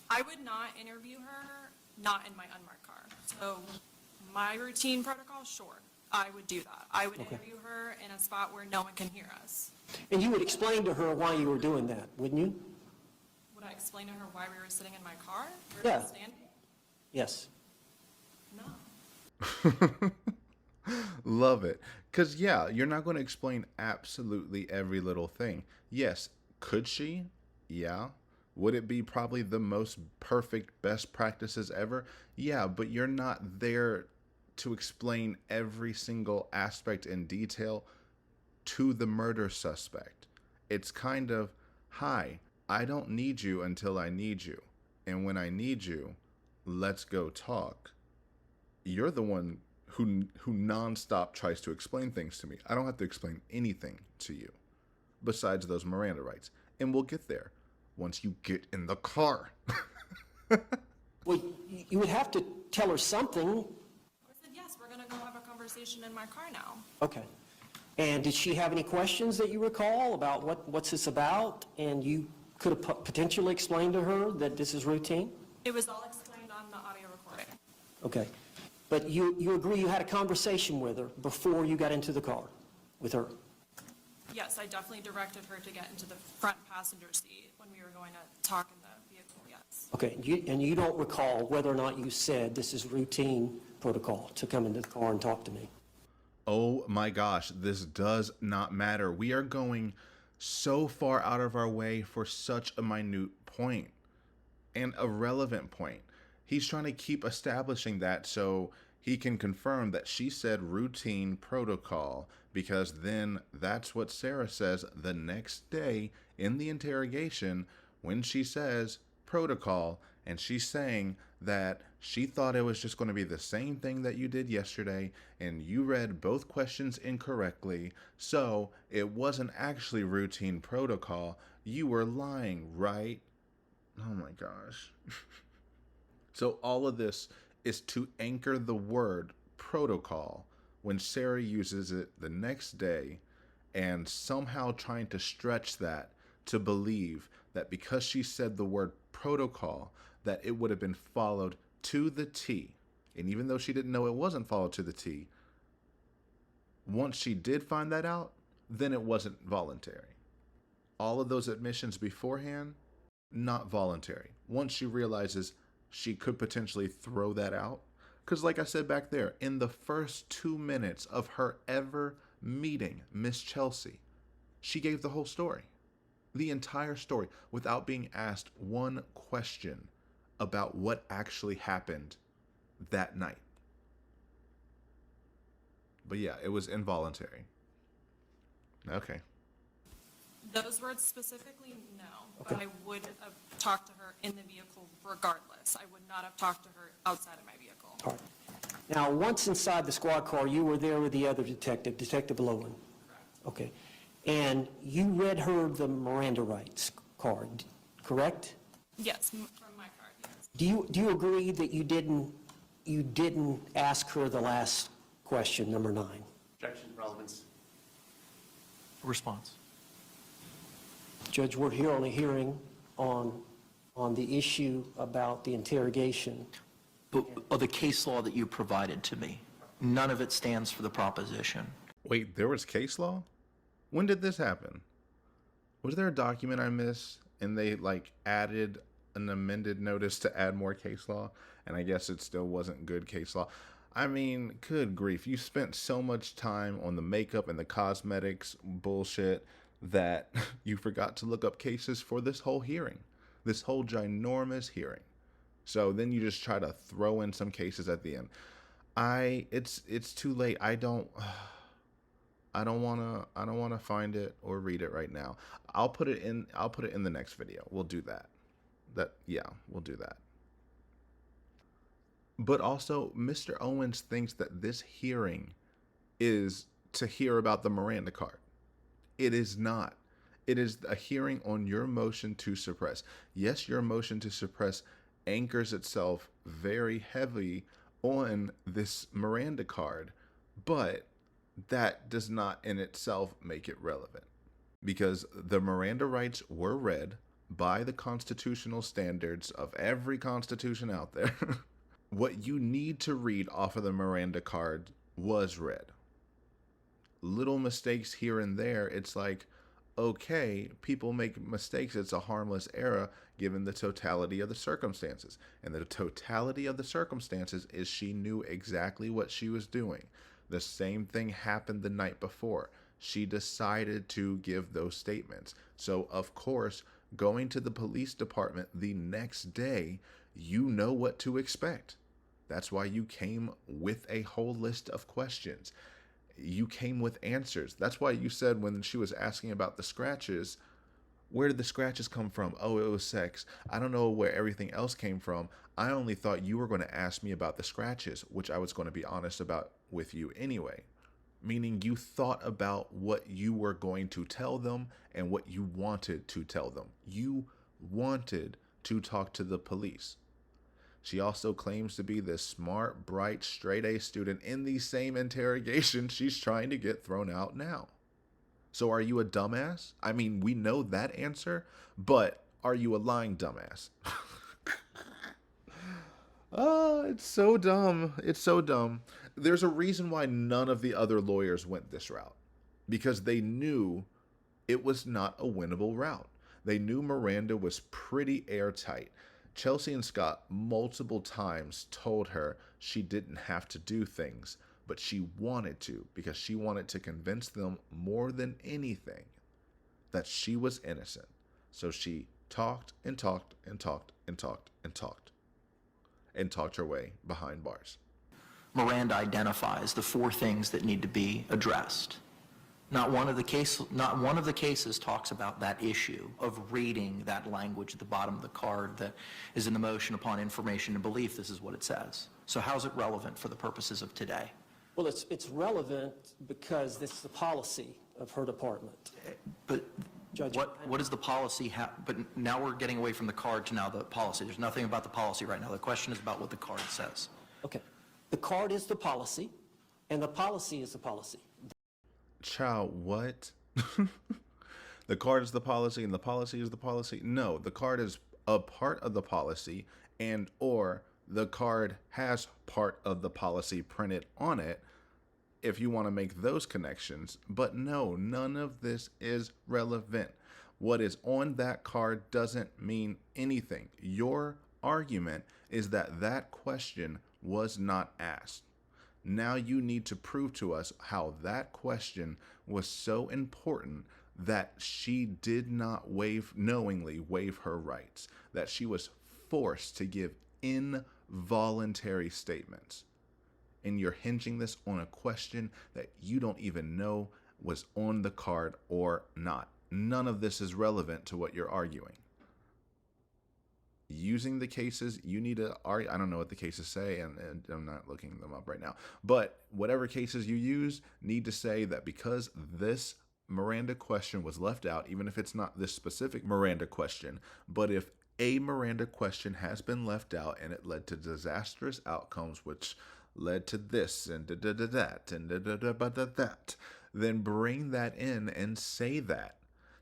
I would not interview her, not in my unmarked car. So my routine protocol, sure, I would do that. I would interview her in a spot where no one can hear us. And you would explain to her why you were doing that, wouldn't you? Would I explain to her why we were sitting in my car? Or Yeah. standing? Yes. No. Love it. Because, yeah, you're not going to explain absolutely every little thing. Yes, could she? Yeah. Would it be probably the most perfect best practices ever? Yeah, but you're not there to explain every single aspect in detail to the murder suspect. It's kind of, hi, I don't need you until I need you. And when I need you, let's go talk. You're the one who nonstop tries to explain things to me. I don't have to explain anything to you besides those Miranda rights. And we'll get there once you get in the car. Well, you would have to tell her something. I said, yes, we're going to go have a conversation in my car now. Okay. And did she have any questions that you recall about what's this about? And you could have potentially explained to her that this is routine? It was all explained on the audio recording. Okay. But you agree you had a conversation with her before you got into the car with her? Yes, I definitely directed her to get into the front passenger seat when we were going to talk in the vehicle, yes. Okay. And you don't recall whether or not you said this is routine protocol to come into the car and talk to me? Oh my gosh, this does not matter. We are going so far out of our way for such a minute point and a relevant point. He's trying to keep establishing that so he can confirm that she said routine protocol, because then that's what Sarah says the next day in the interrogation when she says protocol, and she's saying that she thought it was just going to be the same thing that you did yesterday, and you read both questions incorrectly, so it wasn't actually routine protocol. You were lying, right? Oh my gosh. So all of this is to anchor the word protocol when Sarah uses it the next day, and somehow trying to stretch that to believe that because she said the word protocol, that it would have been followed to the T. And even though she didn't know it wasn't followed to the T, once she did find that out, then it wasn't voluntary. All of those admissions beforehand, not voluntary. Once she realizes she could potentially throw that out, because like I said back there, in the first 2 minutes of her ever meeting Miss Chelsey, she gave the whole story. The entire story, without being asked one question about what actually happened that night. But yeah, it was involuntary. Okay. Those words specifically, no. But I would have talked to her in the vehicle regardless. I would not have talked to her outside of my vehicle. All right. Now, once inside the squad car, you were there with the other detective, Detective Lowen. Correct. Okay. And you read her the Miranda Rights card, correct? Yes, from my card, yes. Do you agree that you didn't ask her the last question, number 9? Objection, relevance. Response. Judge, we're here on a hearing on the issue about the interrogation. But of the case law that you provided to me, none of it stands for the proposition. Wait, there was case law? When did this happen? Was there a document I missed and they like added an amended notice to add more case law? And I guess it still wasn't good case law. I mean, good grief. You spent so much time on the makeup and the cosmetics bullshit that you forgot to look up cases for this whole hearing, this whole ginormous hearing. So then you just try to throw in some cases at the end. It's too late. I don't wanna find it or read it right now. I'll put it in the next video. We'll do that. We'll do that. But also, Mr. Owens thinks that this hearing is to hear about the Miranda card. It is not. It is a hearing on your motion to suppress. Yes, your motion to suppress anchors itself very heavy on this Miranda card, but that does not in itself make it relevant, because the Miranda rights were read by the constitutional standards of every constitution out there. What you need to read off of the Miranda card was read. Little mistakes here and there, it's like, okay, people make mistakes. It's a harmless error given the totality of the circumstances. And the totality of the circumstances is she knew exactly what she was doing. The same thing happened the night before. She decided to give those statements. So, of course, going to the police department the next day, you know what to expect. That's why you came with a whole list of questions. You came with answers. That's why you said when she was asking about the scratches, where did the scratches come from? Oh, it was sex. I don't know where everything else came from. I only thought you were going to ask me about the scratches, which I was going to be honest about with you anyway. Meaning you thought about what you were going to tell them and what you wanted to tell them. You wanted to talk to the police. She also claims to be this smart, bright, straight-A student in the same interrogation she's trying to get thrown out now. So are you a dumbass? I mean, we know that answer, but are you a lying dumbass? Oh, it's so dumb. It's so dumb. There's a reason why none of the other lawyers went this route, because they knew it was not a winnable route. They knew Miranda was pretty airtight. Chelsey and Scott multiple times told her she didn't have to do things, but she wanted to, because she wanted to convince them more than anything that she was innocent. So she talked and talked and talked and talked and talked and talked her way behind bars. Miranda identifies the 4 things that need to be addressed. Not one of the cases talks about that issue of reading that language at the bottom of the card that is in the motion upon information and belief. This is what it says. So how's it relevant for the purposes of today? Well, it's relevant because this is the policy of her department. But Judge, what is the policy? But now we're getting away from the card to now the policy. There's nothing about the policy right now. The question is about what the card says. Okay. The card is the policy, and the policy is the policy. Child, what? The card is the policy and the policy is the policy? No, the card is a part of the policy, and or the card has part of the policy printed on it if you want to make those connections. But no, none of this is relevant. What is on that card doesn't mean anything. Your argument is that that question was not asked. Now you need to prove to us how that question was so important that she did not knowingly waive her rights, that she was forced to give involuntary statements. And you're hinging this on a question that you don't even know was on the card or not. None of this is relevant to what you're arguing. Using the cases, you need to argue. I don't know what the cases say, and I'm not looking them up right now. But whatever cases you use need to say that because this Miranda question was left out, even if it's not this specific Miranda question, but if a Miranda question has been left out and it led to disastrous outcomes, which led to this and that and that, then bring that in and say that.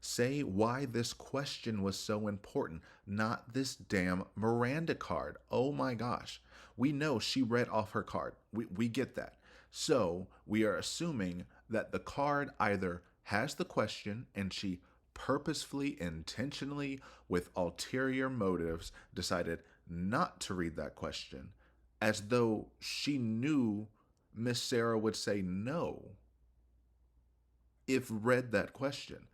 Say why this question was so important, not this damn Miranda card. Oh my gosh. We know she read off her card. We get that. So we are assuming that the card either has the question and she purposefully, intentionally, with ulterior motives, decided not to read that question, as though she knew Miss Sarah would say no if read that question.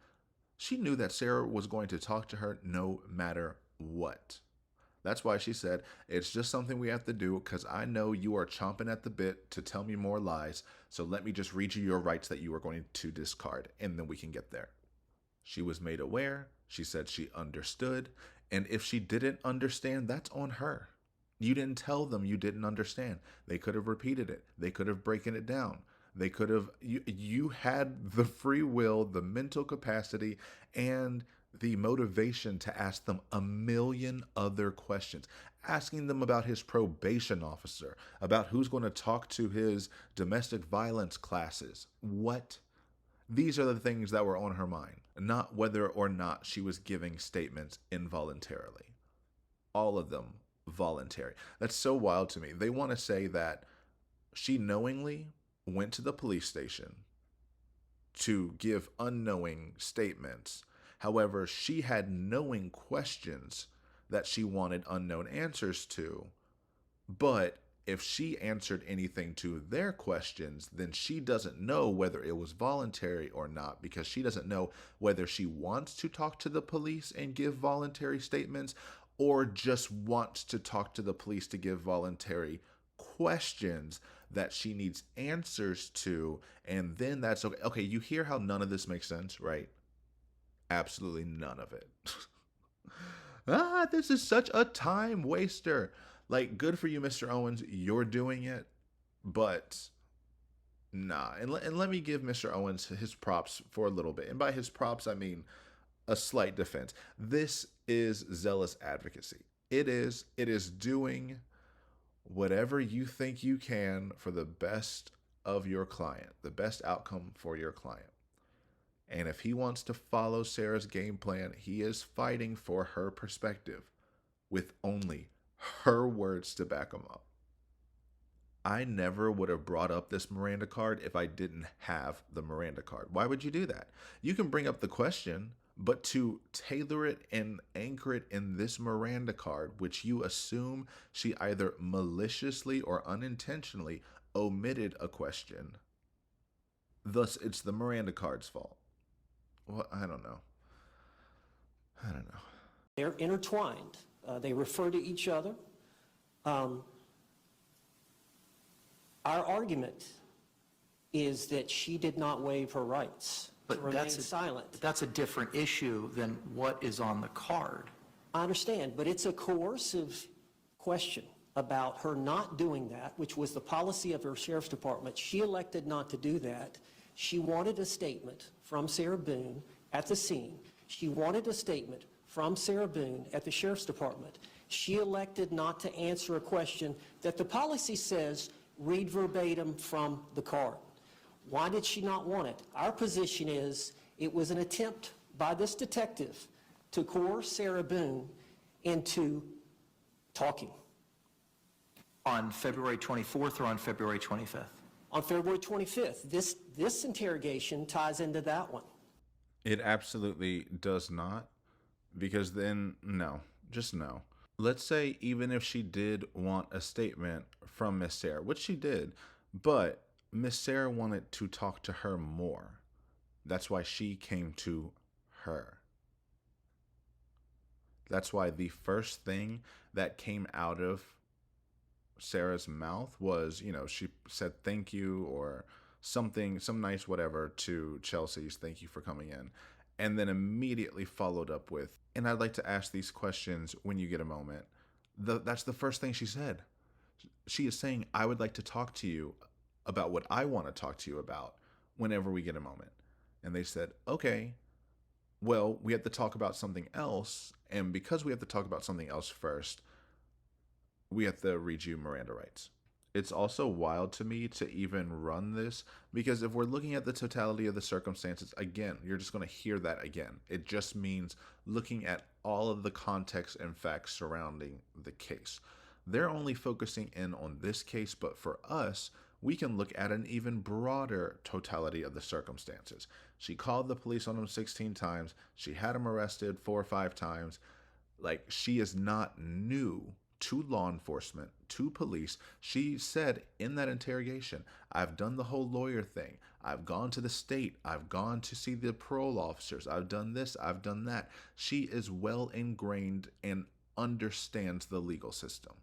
She knew that Sarah was going to talk to her no matter what. That's why she said, it's just something we have to do because I know you are chomping at the bit to tell me more lies, so let me just read you your rights that you are going to discard, and then we can get there. She was made aware. She said she understood. And if she didn't understand, that's on her. You didn't tell them you didn't understand. They could have repeated it. They could have broken it down. They could have, you had the free will, the mental capacity, and the motivation to ask them a million other questions. Asking them about his probation officer, about who's going to talk to his domestic violence classes. What? These are the things that were on her mind, not whether or not she was giving statements involuntarily. All of them voluntary. That's so wild to me. They want to say that she knowingly went to the police station to give unknowing statements. However, she had knowing questions that she wanted unknown answers to. But if she answered anything to their questions, then she doesn't know whether it was voluntary or not, because she doesn't know whether she wants to talk to the police and give voluntary statements or just wants to talk to the police to give voluntary questions that she needs answers to. And then that's okay. Okay, you hear how none of this makes sense, right? Absolutely none of it. This is such a time waster. Like, good for you, Mr. Owens. You're doing it. But nah. And let me give Mr. Owens his props for a little bit. And by his props, I mean a slight defense. This is zealous advocacy. It is doing whatever you think you can for the best of your client, the best outcome for your client. And if he wants to follow Sarah's game plan, he is fighting for her perspective with only her words to back him up. I never would have brought up this Miranda card if I didn't have the Miranda card. Why would you do that? You can bring up the question, but to tailor it and anchor it in this Miranda card, which you assume she either maliciously or unintentionally omitted a question. Thus, it's the Miranda card's fault. Well, I don't know. They're intertwined. They refer to each other. Our argument is that she did not waive her rights to remain silent. That's a different issue than what is on the card. I understand, but it's a coercive question about her not doing that, which was the policy of her sheriff's department. She elected not to do that. She wanted a statement from Sarah Boone at the scene. She wanted a statement from Sarah Boone at the sheriff's department. She elected not to answer a question that the policy says read verbatim from the card. Why did she not want it? Our position is it was an attempt by this detective to coerce Sarah Boone into talking. On February 24th or on February 25th? On February 25th. This interrogation ties into that one. It absolutely does not, because then, no, just no. Let's say even if she did want a statement from Miss Sarah, which she did, but Miss Sarah wanted to talk to her more. That's why she came to her. That's why the first thing that came out of Sarah's mouth was, she said thank you or something, some nice whatever to Chelsey's thank you for coming in. And then immediately followed up with, and I'd like to ask these questions when you get a moment. That's the first thing she said. She is saying, I would like to talk to you about what I want to talk to you about whenever we get a moment. And they said, okay, well, we have to talk about something else. And because we have to talk about something else first, we have to read you Miranda Rights. It's also wild to me to even run this, because if we're looking at the totality of the circumstances, again, you're just going to hear that again. It just means looking at all of the context and facts surrounding the case. They're only focusing in on this case, but for us, we can look at an even broader totality of the circumstances. She called the police on him 16 times. She had him arrested 4 or 5 times. Like, she is not new to law enforcement, to police. She said in that interrogation, I've done the whole lawyer thing. I've gone to the state. I've gone to see the parole officers. I've done this. I've done that. She is well ingrained and understands the legal system.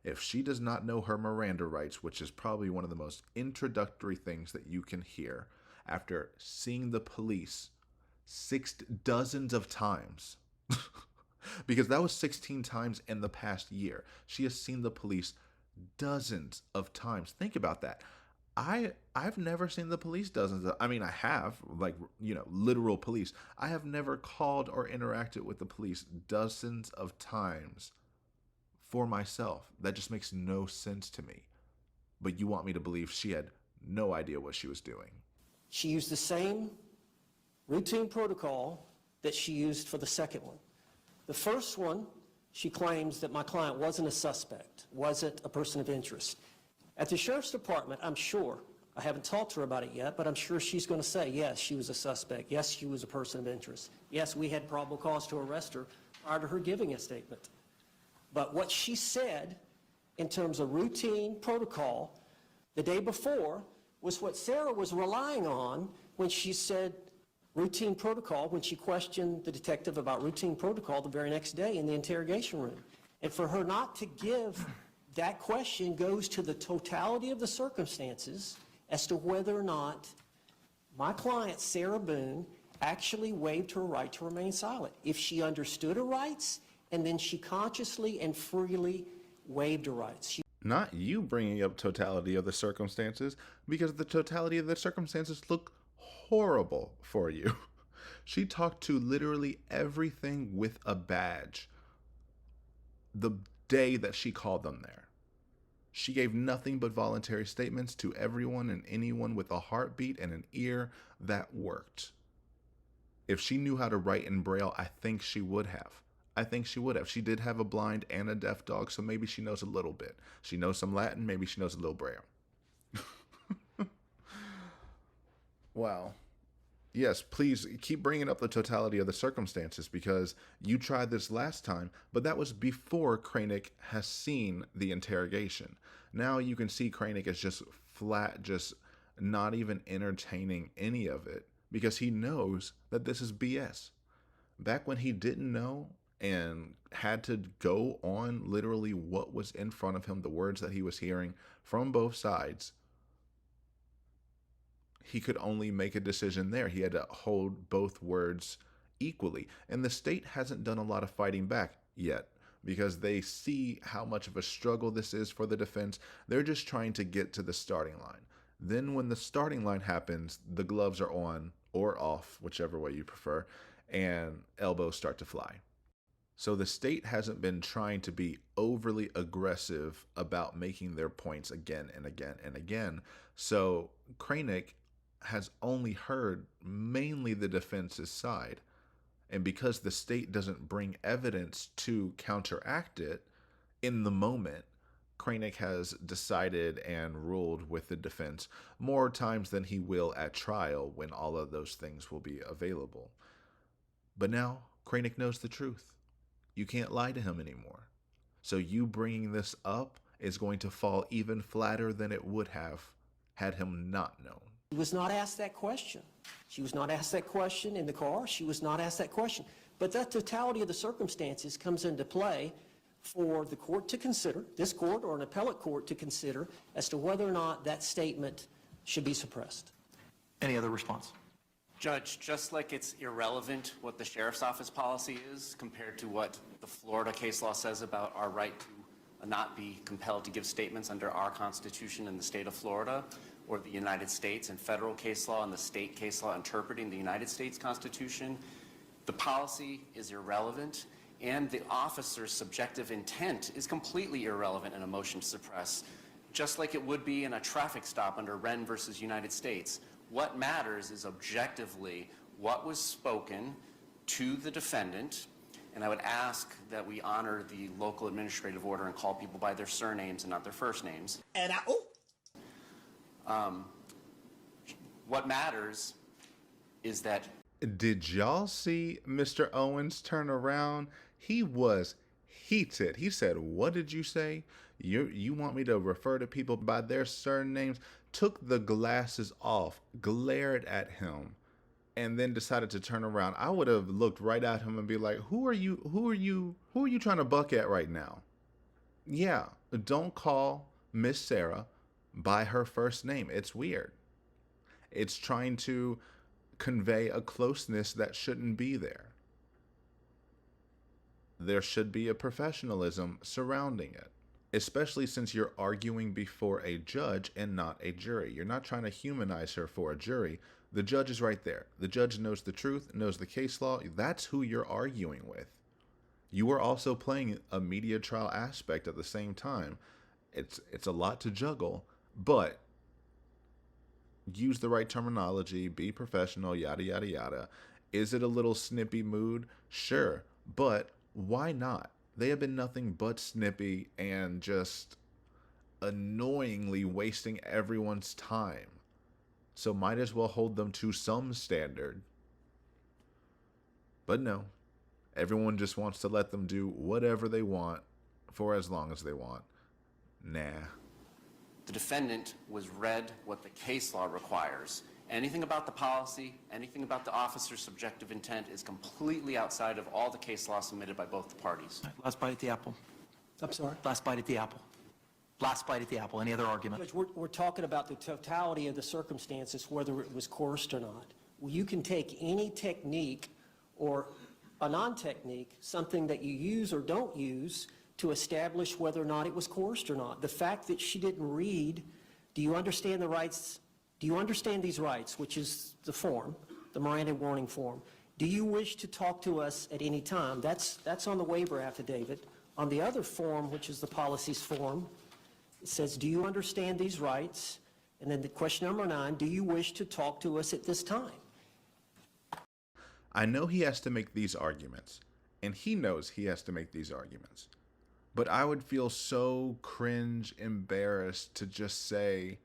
If she does not know her Miranda rights, which is probably one of the most introductory things that you can hear after seeing the police dozens of times, because that was 16 times in the past year. She has seen the police dozens of times. Think about that. I've never seen the police dozens of, I mean, I have, like, literal police. I have never called or interacted with the police dozens of times for myself. That just makes no sense to me. But you want me to believe she had no idea what she was doing. She used the same routine protocol that she used for the second one. The first one, she claims that my client wasn't a suspect, wasn't a person of interest. At the sheriff's department, I'm sure, I haven't talked to her about it yet, but I'm sure she's going to say, yes, she was a suspect. Yes, she was a person of interest. Yes, we had probable cause to arrest her prior to her giving a statement. But what she said in terms of routine protocol the day before was what Sarah was relying on when she said routine protocol, when she questioned the detective about routine protocol the very next day in the interrogation room. And for her not to give that question goes to the totality of the circumstances as to whether or not my client, Sarah Boone, actually waived her right to remain silent. If she understood her rights, and then she consciously and freely waived her rights. Not you bringing up totality of the circumstances, because the totality of the circumstances look horrible for you. She talked to literally everything with a badge the day that she called them there. She gave nothing but voluntary statements to everyone and anyone with a heartbeat and an ear that worked. If she knew how to write in Braille, I think she would have. She did have a blind and a deaf dog, so maybe she knows a little bit. She knows some Latin, maybe she knows a little Braille. Wow. Yes, please keep bringing up the totality of the circumstances, because you tried this last time, but that was before Kranick has seen the interrogation. Now you can see Kranick is just flat, just not even entertaining any of it, because he knows that this is BS. Back when he didn't know and had to go on literally what was in front of him, the words that he was hearing from both sides, he could only make a decision there. He had to hold both words equally. And the state hasn't done a lot of fighting back yet, because they see how much of a struggle this is for the defense. They're just trying to get to the starting line. Then when the starting line happens, the gloves are on or off, whichever way you prefer, and elbows start to fly. So the state hasn't been trying to be overly aggressive about making their points again and again and again. So Kranick has only heard mainly the defense's side. And because the state doesn't bring evidence to counteract it in the moment, Kranick has decided and ruled with the defense more times than he will at trial, when all of those things will be available. But now Kranick knows the truth. You can't lie to him anymore. So you bringing this up is going to fall even flatter than it would have had him not known. She was not asked that question. She was not asked that question in the car. She was not asked that question. But that totality of the circumstances comes into play for the court to consider, this court or an appellate court to consider, as to whether or not that statement should be suppressed. Any other response? Judge, just like it's irrelevant what the sheriff's office policy is compared to what the Florida case law says about our right to not be compelled to give statements under our Constitution in the state of Florida, or the United States and federal case law and the state case law interpreting the United States Constitution, the policy is irrelevant, and the officer's subjective intent is completely irrelevant in a motion to suppress, just like it would be in a traffic stop under Wren versus United States. What matters is objectively what was spoken to the defendant, and I would ask that we honor the local administrative order and call people by their surnames and not their first names. What matters is that Did y'all see Mr. Owens turn around? He was heated. He said, "What did you say? You want me to refer to people by their surnames?" Took the glasses off, glared at him, and then decided to turn around. I would have looked right at him and be like, who are you trying to buck at right now? Yeah, don't call Miss Sarah by her first name. It's weird. It's trying to convey a closeness that shouldn't be there. There should be a professionalism surrounding it, especially since you're arguing before a judge and not a jury. You're not trying to humanize her for a jury. The judge is right there. The judge knows the truth, knows the case law. That's who you're arguing with. You are also playing a media trial aspect at the same time. It's a lot to juggle, but use the right terminology, be professional, yada, yada, yada. Is it a little snippy mood? Sure, but why not? They have been nothing but snippy and just annoyingly wasting everyone's time. So might as well hold them to some standard. But no, everyone just wants to let them do whatever they want for as long as they want. Nah. the defendant was read what the case law requires. Anything about the policy, anything about the officer's subjective intent is completely outside of all the case law submitted by both the parties. Last bite at the apple. I'm sorry? Last bite at the apple. Last bite at the apple. Any other argument? Judge, we're talking about the totality of the circumstances, whether it was coerced or not. Well, you can take any technique or a non-technique, something that you use or don't use, to establish whether or not it was coerced or not. The fact that she didn't read, do you understand the rights? Do you understand these rights, which is the form, the Miranda warning form? Do you wish to talk to us at any time? That's on the waiver affidavit. On the other form, which is the policies form, it says, do you understand these rights? And then the question number 9, do you wish to talk to us at this time? I know he has to make these arguments, and he knows he has to make these arguments. But I would feel so cringe, embarrassed to just say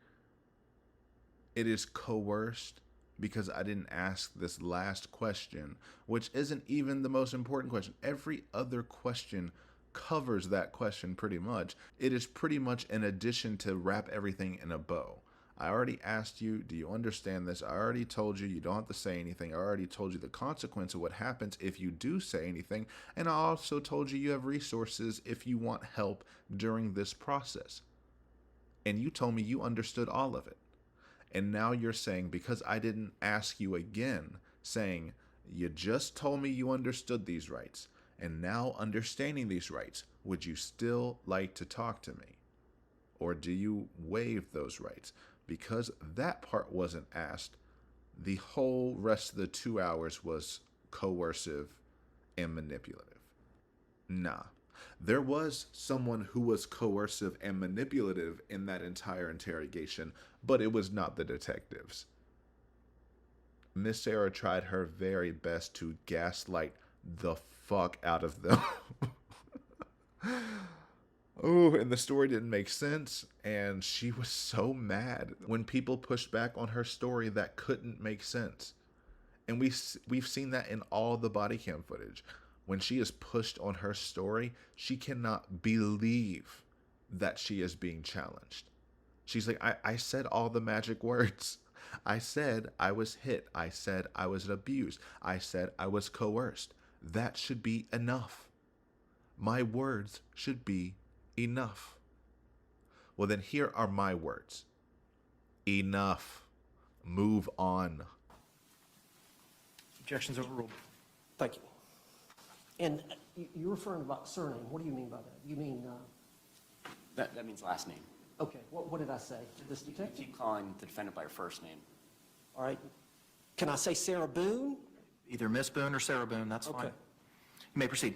it is coerced because I didn't ask this last question, which isn't even the most important question. Every other question covers that question pretty much. It is pretty much an addition to wrap everything in a bow. I already asked you, do you understand this? I already told you don't have to say anything. I already told you the consequence of what happens if you do say anything. And I also told you have resources if you want help during this process. And you told me you understood all of it. And now you're saying, because I didn't ask you again, saying, you just told me you understood these rights. And now understanding these rights, would you still like to talk to me? Or do you waive those rights? Because that part wasn't asked, the whole rest of the 2 hours was coercive and manipulative. Nah. There was someone who was coercive and manipulative in that entire interrogation, but it was not the detectives. Miss Sarah tried her very best to gaslight the fuck out of them. Oh, and the story didn't make sense, and she was so mad when people pushed back on her story that couldn't make sense. And we've seen that in all the body cam footage. When she is pushed on her story, she cannot believe that she is being challenged. She's like, I said all the magic words. I said I was hit. I said I was abused. I said I was coerced. That should be enough. My words should be enough. Well, then here are my words. Enough. Move on. Objections overruled. Thank you. And you're referring about surname. What do you mean by that? You mean, That means last name. okay, what did I say? This You detective? keep calling the defendant by her first name. All right. Can I say Sarah Boone? Either Miss Boone or Sarah Boone, that's fine. Okay. You may proceed.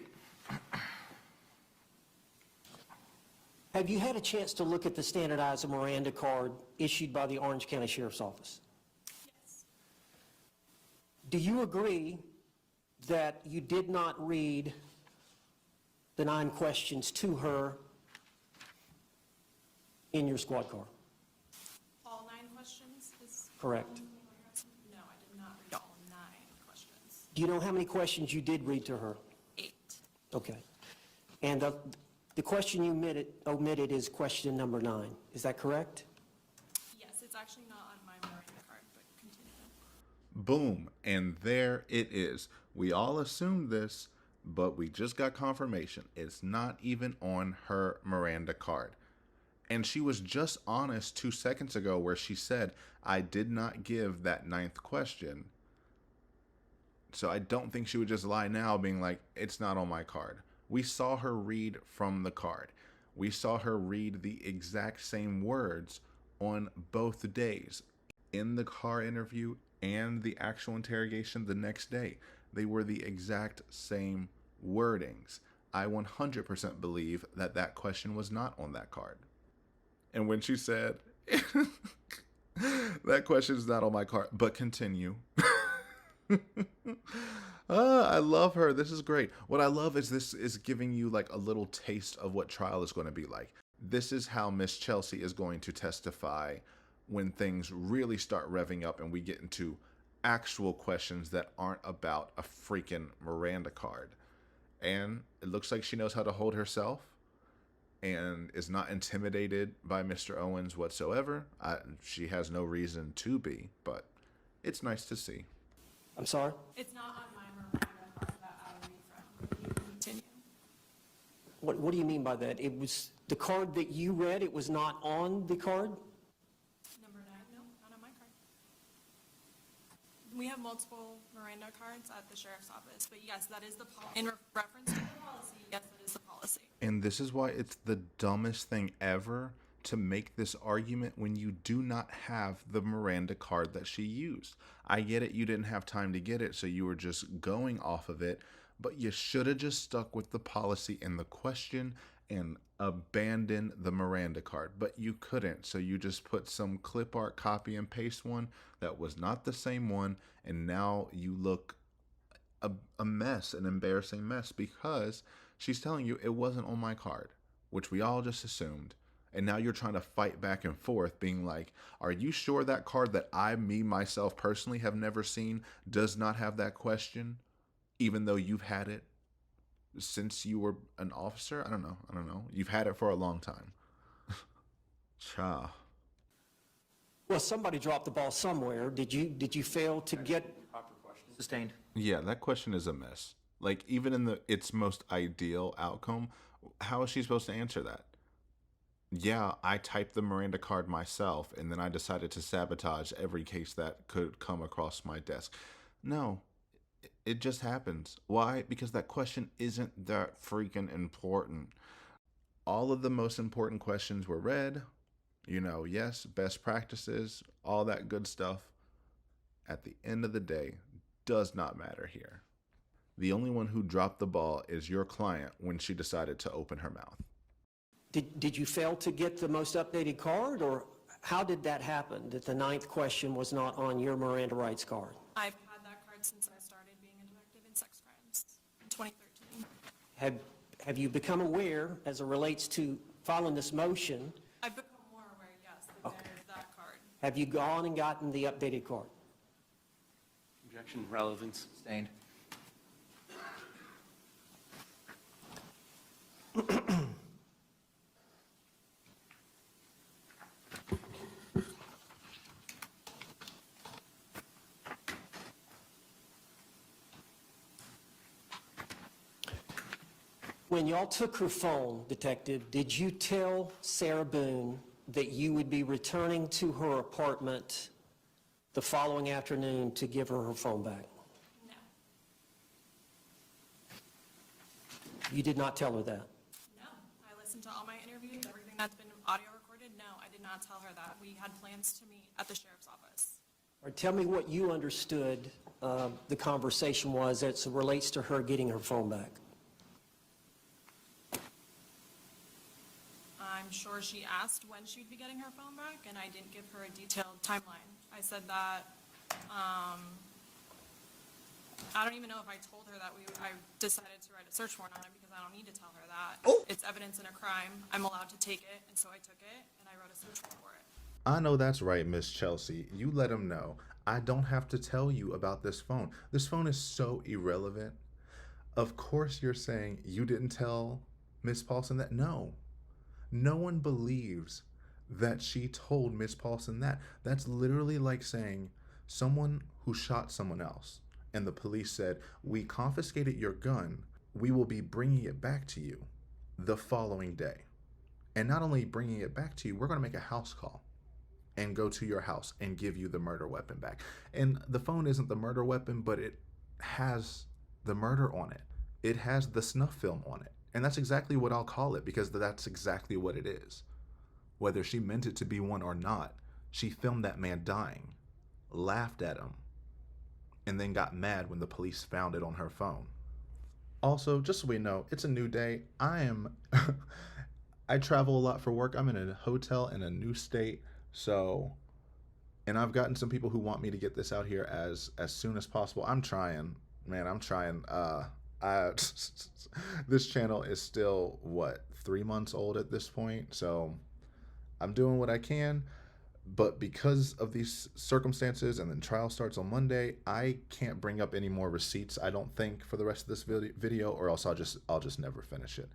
Have you had a chance to look at the standardized Miranda card issued by the Orange County Sheriff's Office? Yes. Do you agree that you did not read the 9 questions to her in your squad car? All 9 questions? correct? No, I did not read all 9 questions. Do you know how many questions you did read to her? 8. Okay. And the question you omitted is question number 9. Is that correct? Yes, it's actually not on my Miranda card, but continue. Boom. And there it is. We all assumed this, but we just got confirmation. It's not even on her Miranda card. And she was just honest 2 seconds ago where she said, I did not give that 9th question. So I don't think she would just lie now being like, it's not on my card. We saw her read from the card. We saw her read the exact same words on both days. In the car interview and the actual interrogation the next day, they were the exact same wordings. I 100% believe that that question was not on that card. And when she said, that question is not on my card, but continue. I love her. This is great. What I love is this is giving you like a little taste of what trial is going to be like. This is how Miss Chelsey is going to testify when things really start revving up and we get into actual questions that aren't about a freaking Miranda card. And it looks like she knows how to hold herself and is not intimidated by Mr. Owens whatsoever. She has no reason to be, but it's nice to see. I'm sorry? It's not on my Miranda card that I read from. You can continue. What do you mean by that? It was the card that you read, it was not on the card? Number 9, no, not on my card. We have multiple Miranda cards at the sheriff's office, but yes, that is the policy. In reference to the policy, yes, that is the policy. And this is why it's the dumbest thing ever to make this argument when you do not have the Miranda card that she used. I get it, you didn't have time to get it, so you were just going off of it, but you should have just stuck with the policy and the question and abandoned the Miranda card. But you couldn't, so you just put some clip art copy and paste one that was not the same one, and now you look a mess, an embarrassing mess, because she's telling you it wasn't on my card, which we all just assumed. And now you're trying to fight back and forth being like, are you sure that card that myself personally have never seen does not have that question, even though you've had it since you were an officer? I don't know. You've had it for a long time. Cha. Well, somebody dropped the ball somewhere. Did you fail to get... Sustained. Yeah, that question is a mess. Like, even in its most ideal outcome, how is she supposed to answer that? Yeah, I typed the Miranda card myself, and then I decided to sabotage every case that could come across my desk. No, it just happens. Why? Because that question isn't that freaking important. All of the most important questions were read. Yes, best practices, all that good stuff. At the end of the day, does not matter here. The only one who dropped the ball is your client when she decided to open her mouth. Did you fail to get the most updated card, or how did that happen, that the 9th question was not on your Miranda Rights card? I've had that card since I started being a detective in sex crimes in 2013. Have you become aware, as it relates to filing this motion, I've become more aware, yes, that there's that card. have you gone and gotten the updated card? Objection, relevance. Sustained. When y'all took her phone, Detective, did you tell Sarah Boone that you would be returning to her apartment the following afternoon to give her phone back? No. You did not tell her that? No. I listened to all my interviews, everything that's been audio recorded. No, I did not tell her that. We had plans to meet at the sheriff's office. All right, tell me what you understood the conversation was as it relates to her getting her phone back. I'm sure she asked when she'd be getting her phone back, and I didn't give her a detailed timeline. I said that, I don't even know if I told her that I decided to write a search warrant on it, because I don't need to tell her that. Oh. It's evidence in a crime. I'm allowed to take it, and so I took it, and I wrote a search warrant for it. I know that's right, Miss Chelsey. You let him know. I don't have to tell you about this phone. This phone is so irrelevant. Of course you're saying you didn't tell Miss Paulson that. No. No one believes that she told Miss Paulson that. That's literally like saying someone who shot someone else and the police said, "We confiscated your gun. We will be bringing it back to you the following day. And not only bringing it back to you, we're going to make a house call and go to your house and give you the murder weapon back." And the phone isn't the murder weapon, but it has the murder on it. It has the snuff film on it. And that's exactly what I'll call it, because that's exactly what it is. Whether she meant it to be one or not, she filmed that man dying, laughed at him, and then got mad when the police found it on her phone. Also, just so we know, it's a new day. I travel a lot for work. I'm in a hotel in a new state, and I've gotten some people who want me to get this out here as soon as possible. I'm trying, man. I'm trying. This channel is still 3 months old at this point, so I'm doing what I can. But because of these circumstances, and then trial starts on Monday, I can't bring up any more receipts, I don't think, for the rest of this video, or else I'll just never finish it.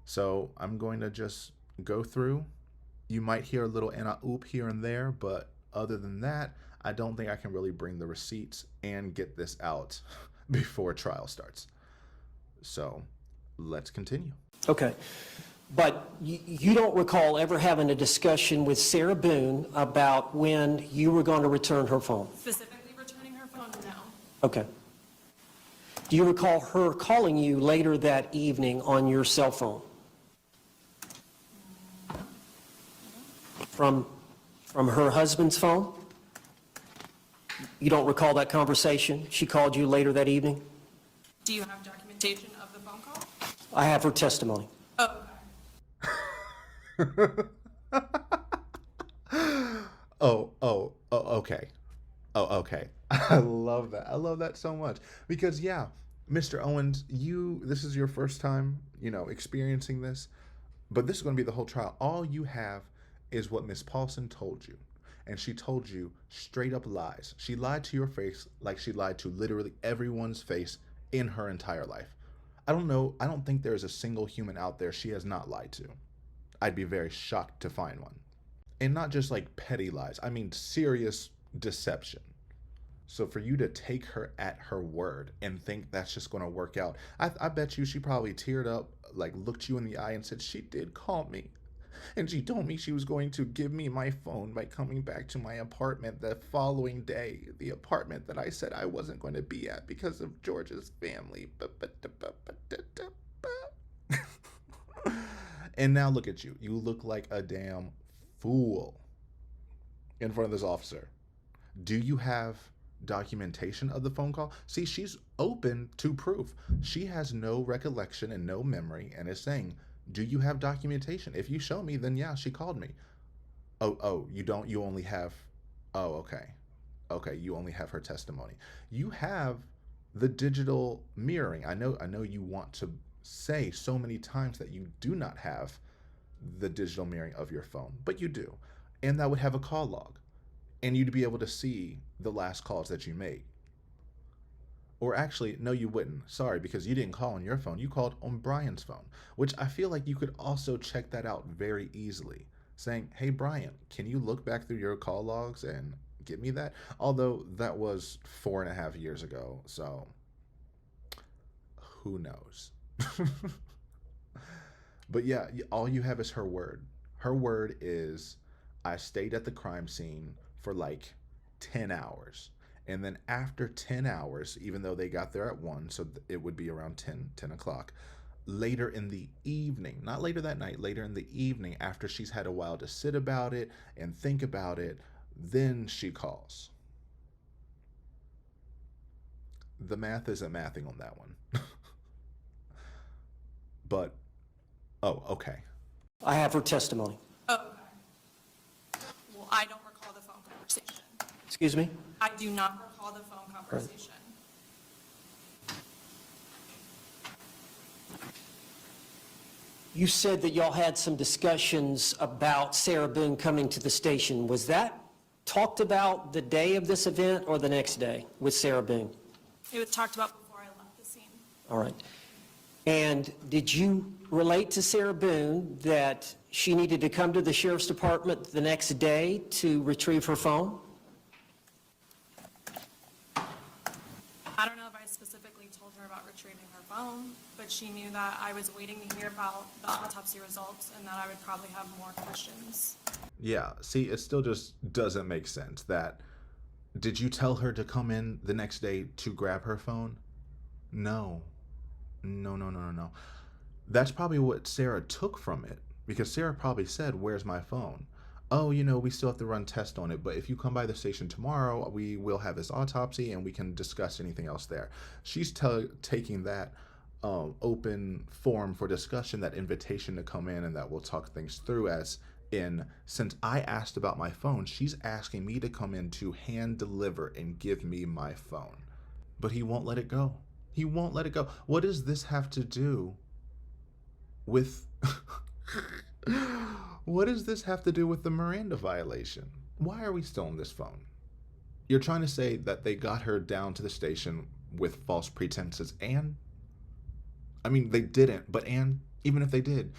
So I'm going to just go through. You might hear a little oop here and there, but other than that, I don't think I can really bring the receipts and get this out before trial starts. So let's continue. Okay. But you don't recall ever having a discussion with Sarah Boone about when you were going to return her phone? Specifically returning her phone, no. Okay. Do you recall her calling you later that evening on your cell phone? From her husband's phone? You don't recall that conversation? She called you later that evening? Do you have documentation of the phone call? I have her testimony. Oh, okay. Okay. Oh, okay. I love that. I love that so much. Because, yeah, Mr. Owens, this is your first time, experiencing this. But this is going to be the whole trial. All you have is what Miss Paulson told you. And she told you straight up lies. She lied to your face like she lied to literally everyone's face in her entire life. I don't think there's a single human out there she has not lied to. I'd be very shocked to find one. And not just like petty lies, I mean serious deception. So for you to take her at her word and think that's just going to work out, I bet you she probably teared up, like looked you in the eye and said, "She did call me. And she told me she was going to give me my phone by coming back to my apartment the following day, the apartment that I said I wasn't going to be at because of George's family." And now look at you. You look like a damn fool in front of this officer. Do you have documentation of the phone call? See, she's open to proof. She has no recollection and no memory and is saying, "Do you have documentation? If you show me, then yeah, she called me." Oh, you don't? You only have, okay. Okay, you only have her testimony. You have the digital mirroring. I know you want to say so many times that you do not have the digital mirroring of your phone, but you do. And that would have a call log. And you'd be able to see the last calls that you made. Or actually, no, you wouldn't. Sorry, because you didn't call on your phone. You called on Brian's phone, which I feel like you could also check that out very easily. Saying, "Hey, Brian, can you look back through your call logs and get me that?" Although that was 4.5 years ago, so who knows? But yeah, all you have is her word. Her word is, "I stayed at the crime scene for like 10 hours. And then after 10 hours, even though they got there at 1, so it would be around 10 o'clock, later in the evening, not later that night, later in the evening, after she's had a while to sit about it and think about it, then she calls." The math isn't mathing on that one. But, okay. I have her testimony. Oh, okay. Well, I don't recall the phone conversation. Excuse me? I do not recall the phone conversation. You said that y'all had some discussions about Sarah Boone coming to the station. Was that talked about the day of this event or the next day with Sarah Boone? It was talked about before I left the scene. All right. And did you relate to Sarah Boone that she needed to come to the sheriff's department the next day to retrieve her phone? I don't know if I specifically told her about retrieving her phone, but she knew that I was waiting to hear about the autopsy results and that I would probably have more questions. Yeah, see, it still just doesn't make sense that, did you tell her to come in the next day to grab her phone? No. No. That's probably what Sarah took from it, because Sarah probably said, where's my phone? Oh, we still have to run tests on it, but if you come by the station tomorrow, we will have this autopsy and we can discuss anything else there. She's taking that open forum for discussion, that invitation to come in and that we'll talk things through, as in, since I asked about my phone, she's asking me to come in to hand deliver and give me my phone. But he won't let it go. He won't let it go. What does this have to do with... What does this have to do with the Miranda violation? Why are we still on this phone? You're trying to say that they got her down to the station with false pretenses, and? I mean, they didn't, but even if they did,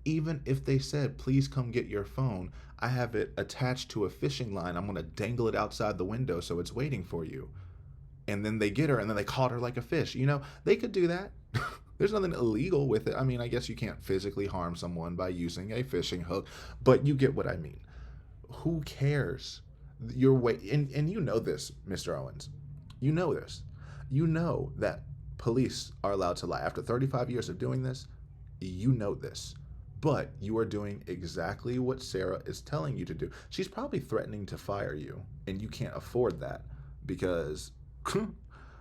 even if they said, please come get your phone, I have it attached to a fishing line, I'm going to dangle it outside the window so it's waiting for you. And then they get her, and then they caught her like a fish. They could do that. There's nothing illegal with it. I mean, I guess you can't physically harm someone by using a fishing hook, but you get what I mean. Who cares? You're and you know this, Mr. Owens. You know this. You know that police are allowed to lie. After 35 years of doing this, you know this. But you are doing exactly what Sarah is telling you to do. She's probably threatening to fire you, and you can't afford that, because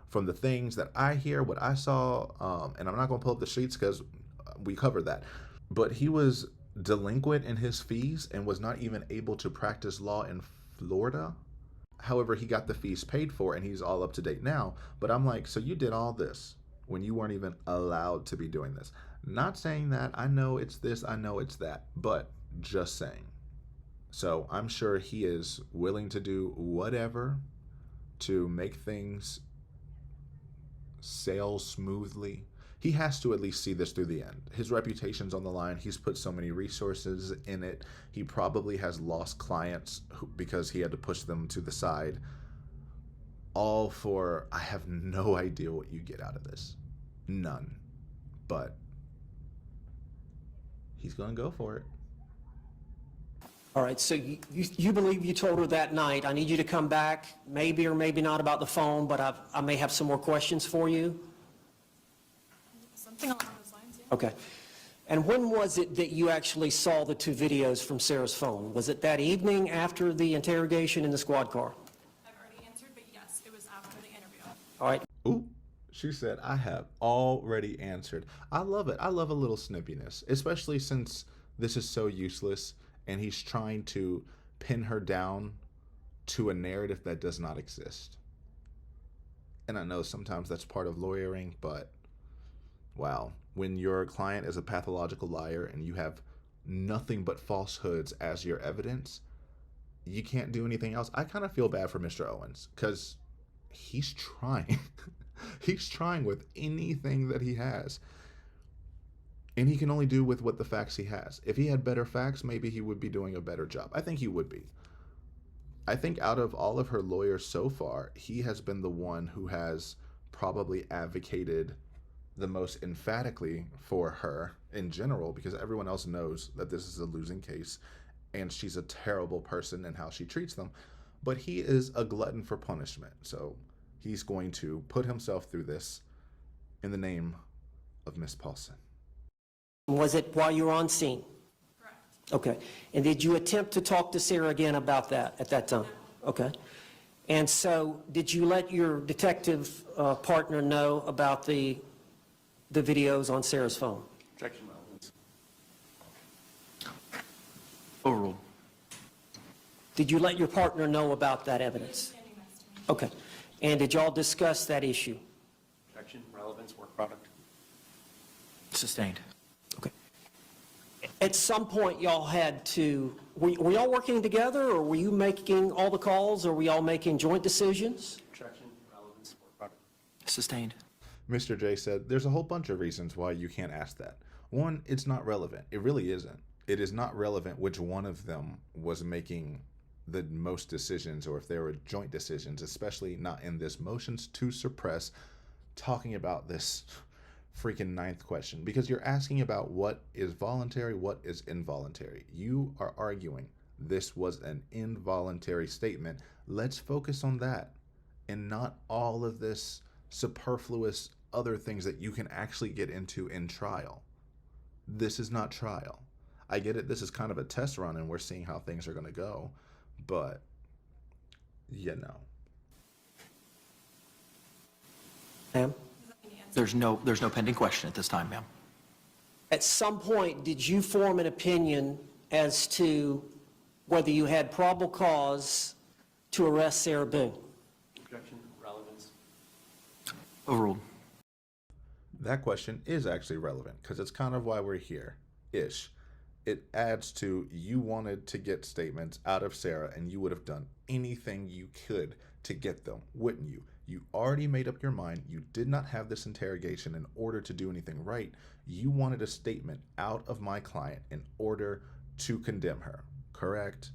from the things that I hear, what I saw, and I'm not going to pull up the sheets because we covered that, but he was delinquent in his fees and was not even able to practice law in Florida. However, he got the fees paid for and he's all up to date now. But I'm like, so you did all this when you weren't even allowed to be doing this. Not saying that. I know it's this, I know it's that, but just saying. So I'm sure he is willing to do whatever to make things sail smoothly. He has to at least see this through the end. His reputation's on the line. He's put so many resources in it. He probably has lost clients because he had to push them to the side. All for, I have no idea what you get out of this. None. But he's going to go for it. All right, so you believe you told her that night, I need you to come back, maybe or maybe not about the phone, but I may have some more questions for you? Something along those lines, yeah. Okay. And when was it that you actually saw the two videos from Sarah's phone? Was it that evening after the interrogation in the squad car? I've already answered, but yes, it was after the interview. All right. Ooh, she said, I have already answered. I love it. I love a little snippiness, especially since this is so useless and he's trying to pin her down to a narrative that does not exist. And I know sometimes that's part of lawyering, but wow, when your client is a pathological liar and you have nothing but falsehoods as your evidence, you can't do anything else. I kind of feel bad for Mr. Owens because he's trying. He's trying with anything that he has. And he can only do with what the facts he has. If he had better facts, maybe he would be doing a better job. I think he would be. I think out of all of her lawyers so far, he has been the one who has probably advocated the most emphatically for her in general, because everyone else knows that this is a losing case and she's a terrible person in how she treats them. But he is a glutton for punishment. So he's going to put himself through this in the name of Miss Paulson. Was it while you were on scene? Correct. Okay. And did you attempt to talk to Sarah again about that at that time? Okay. And so did you let your detective partner know about the videos on Sarah's phone? Objection, relevance. Overruled. Did you let your partner know about that evidence? Standing next to me. Okay. And did y'all discuss that issue? Objection, relevance, work product. Sustained. Okay. At some point, y'all had to, were y'all working together, or were you making all the calls, or were y'all making joint decisions? Objection, relevance, support product. Sustained. Mr. J said there's a whole bunch of reasons why you can't ask that. One, it's not relevant. It really isn't. It is not relevant which one of them was making the most decisions, or if there were joint decisions, especially not in this motions to suppress talking about this freaking ninth question, because you're asking about what is voluntary, what is involuntary. You are arguing this was an involuntary statement. Let's focus on that and not all of this superfluous other things that you can actually get into in trial. This is not trial. I get it. This is kind of a test run and we're seeing how things are going to go, but you know. Ma'am? There's no pending question at this time, ma'am. At some point, did you form an opinion as to whether you had probable cause to arrest Sarah Boone? Objection, relevance. Overruled. That question is actually relevant because it's kind of why we're here-ish. It adds to you wanted to get statements out of Sarah and you would have done anything you could to get them, wouldn't you? You already made up your mind. You did not have this interrogation in order to do anything right. You wanted a statement out of my client in order to condemn her, correct?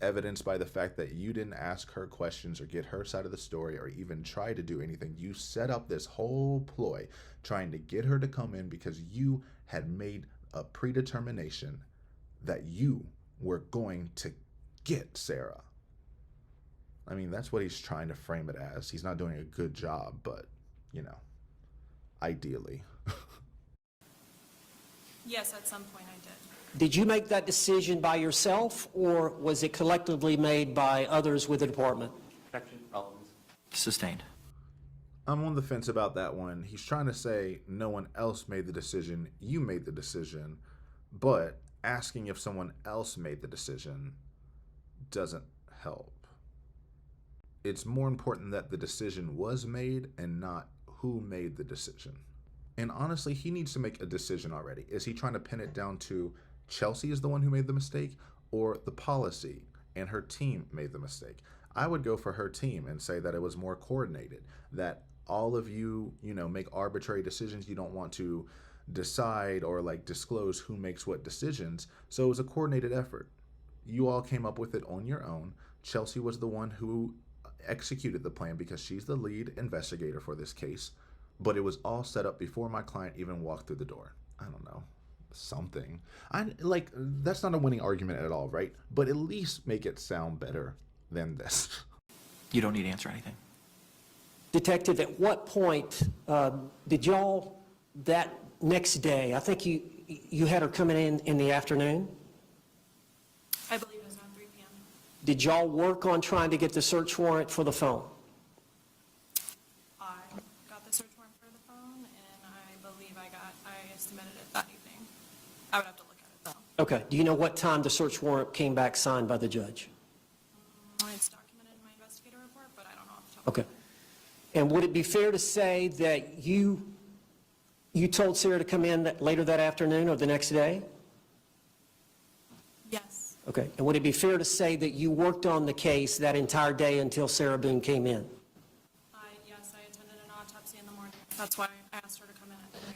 Evidenced by the fact that you didn't ask her questions or get her side of the story or even try to do anything. You set up this whole ploy trying to get her to come in because you had made a predetermination that you were going to get Sarah. I mean, that's what he's trying to frame it as. He's not doing a good job, but, you know, ideally. Yes, at some point I did. Did you make that decision by yourself, or was it collectively made by others with the department? Objection, relevance. Sustained. I'm on the fence about that one. He's trying to say no one else made the decision, you made the decision, but asking if someone else made the decision doesn't help. It's more important that the decision was made and not who made the decision. And honestly, he needs to make a decision already. Is he trying to pin it down to Chelsey is the one who made the mistake, or the policy and her team made the mistake? I would go for her team and say that it was more coordinated, that all of you, make arbitrary decisions. You don't want to decide or disclose who makes what decisions. So it was a coordinated effort. You all came up with it on your own. Chelsey was the one who executed the plan because she's the lead investigator for this case, but it was all set up before my client even walked through the door. I don't know, something. That's not a winning argument at all, right? But at least make it sound better than this. You don't need to answer anything. Detective, at what point did y'all, that next day, I think you had her coming in the afternoon? I believe it was around 3 p.m. Did y'all work on trying to get the search warrant for the phone? I got the search warrant for the phone, and I believe I submitted it that evening. I would have to look at it though. Okay. Do you know what time the search warrant came back signed by the judge? It's documented in my investigator report, but I don't know off the top of my Okay. head. And would it be fair to say that you told Sarah to come in later that afternoon or the next day? Yes. Okay. And would it be fair to say that you worked on the case that entire day until Sarah Boone came in? Yes, I attended an autopsy in the morning. That's why I asked her to come in at 3.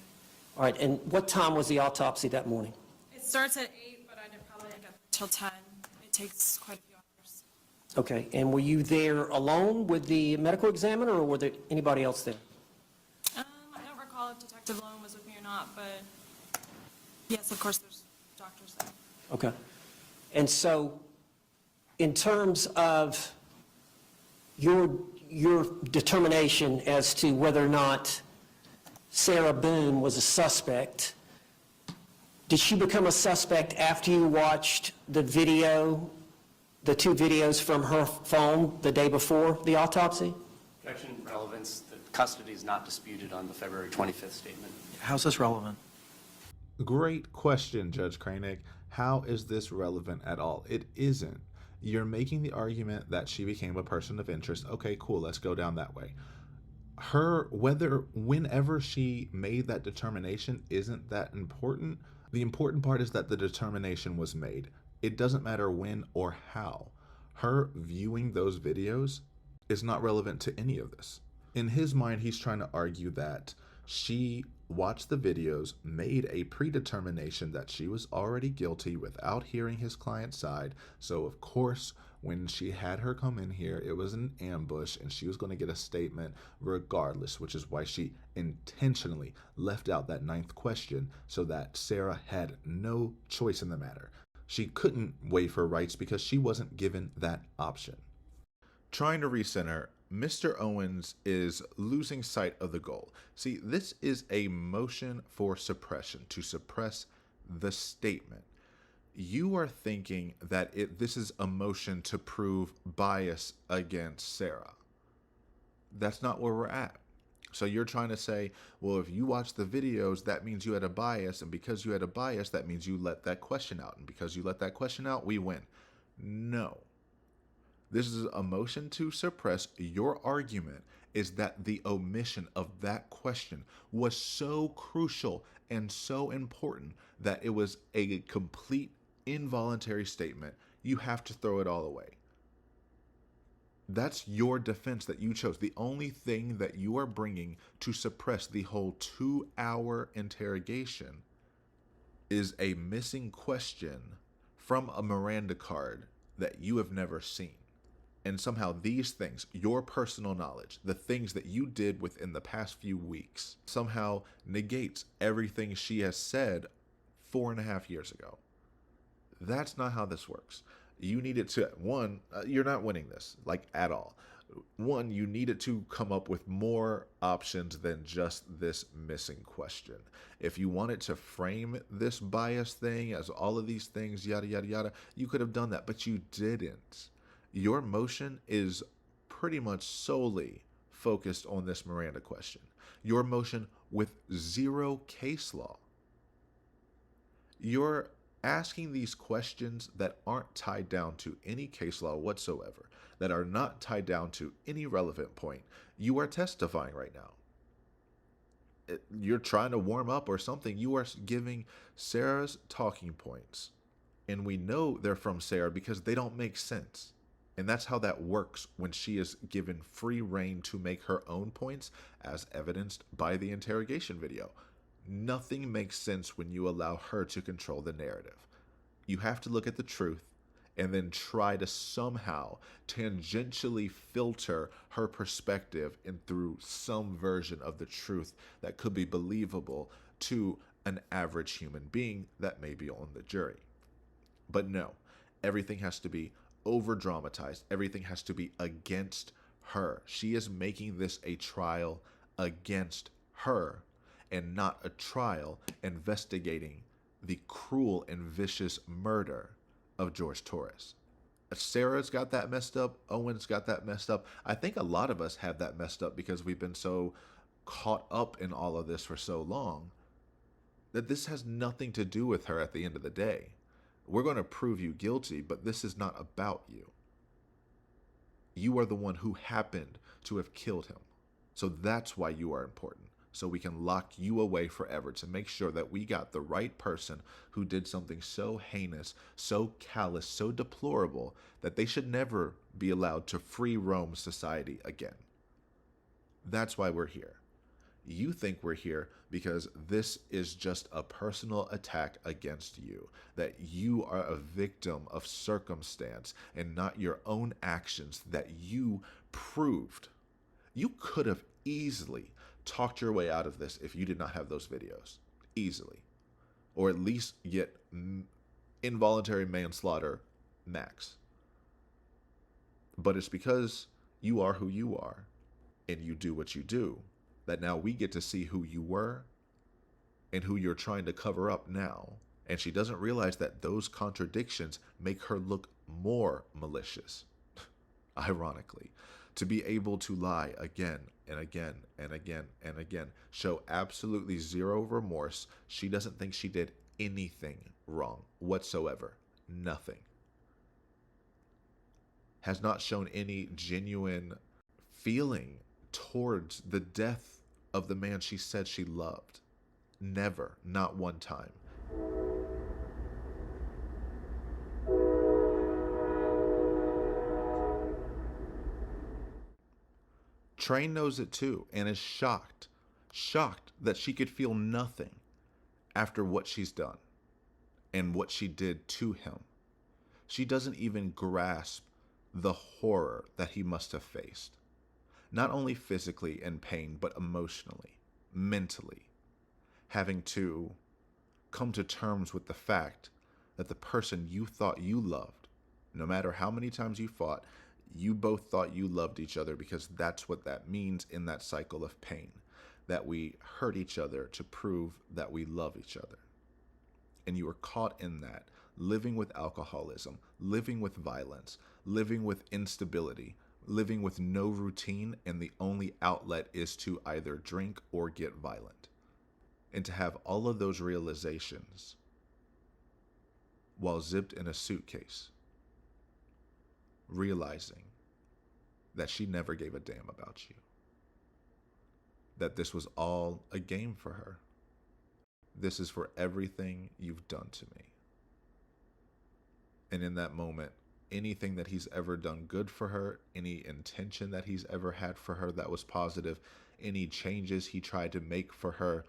All right. And what time was the autopsy that morning? It starts at 8, but I did probably get till 10. It takes quite a few hours. Okay. And were you there alone with the medical examiner, or were there anybody else there? I don't recall if Detective Lowe was with me or not, but yes, of course, there's doctors there. Okay. And so in terms of your determination as to whether or not Sarah Boone was a suspect, did she become a suspect after you watched the video, the 2 videos from her phone the day before the autopsy? Objection, relevance. The custody is not disputed on the February 25th statement. How's this relevant? Great question, Judge Kranek. How is this relevant at all? It isn't. You're making the argument that she became a person of interest. Okay, cool, let's go down that way. Whenever she made that determination isn't that important. The important part is that the determination was made. It doesn't matter when or how. Her viewing those videos is not relevant to any of this. In his mind, he's trying to argue that she watched the videos, made a predetermination that she was already guilty without hearing his client's side. So, of course, when she had her come in here, it was an ambush and she was going to get a statement regardless, which is why she intentionally left out that 9th question so that Sarah had no choice in the matter. She couldn't waive her rights because she wasn't given that option. Trying to recenter, Mr. Owens is losing sight of the goal. See, this is a motion for suppression, to suppress the statement. You are thinking that this is a motion to prove bias against Sarah. That's not where we're at. So you're trying to say, well, if you watch the videos, that means you had a bias, and because you had a bias, that means you let that question out, and because you let that question out, we win. No. This is a motion to suppress. Your argument is that the omission of that question was so crucial and so important that it was a complete involuntary statement. You have to throw it all away. That's your defense that you chose. The only thing that you are bringing to suppress the whole 2-hour interrogation is a missing question from a Miranda card that you have never seen. And somehow these things, your personal knowledge, the things that you did within the past few weeks, somehow negates everything she has said 4.5 years ago. That's not how this works. You needed to, one, you're not winning this, like at all. One, you needed to come up with more options than just this missing question. If you wanted to frame this bias thing as all of these things, yada, yada, yada, you could have done that, but you didn't. Your motion is pretty much solely focused on this Miranda question. Your motion with zero case law. You're asking these questions that aren't tied down to any case law whatsoever, that are not tied down to any relevant point. You are testifying right now. You're trying to warm up or something. You are giving Sarah's talking points. And we know they're from Sarah because they don't make sense. And that's how that works when she is given free rein to make her own points, as evidenced by the interrogation video. Nothing makes sense when you allow her to control the narrative. You have to look at the truth and then try to somehow tangentially filter her perspective and through some version of the truth that could be believable to an average human being that may be on the jury. But no, everything has to be over-dramatized. Everything has to be against her. She is making this a trial against her and not a trial investigating the cruel and vicious murder of George Torres. Sarah's got that messed up. Owen's got that messed up. I think a lot of us have that messed up because we've been so caught up in all of this for so long that this has nothing to do with her at the end of the day. We're going to prove you guilty, but this is not about you. You are the one who happened to have killed him. So that's why you are important. So we can lock you away forever to make sure that we got the right person who did something so heinous, so callous, so deplorable that they should never be allowed to free roam society again. That's why we're here. You think we're here because this is just a personal attack against you, that you are a victim of circumstance and not your own actions that you proved. You could have easily talked your way out of this if you did not have those videos. Easily. Or at least get involuntary manslaughter max. But it's because you are who you are and you do what you do that now we get to see who you were and who you're trying to cover up now. And she doesn't realize that those contradictions make her look more malicious, ironically. To be able to lie again and again and again and again, show absolutely zero remorse. She doesn't think she did anything wrong whatsoever. Nothing. Has not shown any genuine feeling towards the death of the man she said she loved. Never, not one time. Train knows it too and is shocked that she could feel nothing after what she's done and what she did to him. She doesn't even grasp the horror that he must have faced, not only physically in pain, but emotionally, mentally, having to come to terms with the fact that the person you thought you loved, no matter how many times you fought, you both thought you loved each other, because that's what that means in that cycle of pain, that we hurt each other to prove that we love each other. And you were caught in that, living with alcoholism, living with violence, living with instability, living with no routine, and the only outlet is to either drink or get violent. And to have all of those realizations while zipped in a suitcase, realizing that she never gave a damn about you, that this was all a game for her. This is for everything you've done to me. And in that moment, anything that he's ever done good for her, any intention that he's ever had for her that was positive, any changes he tried to make for her,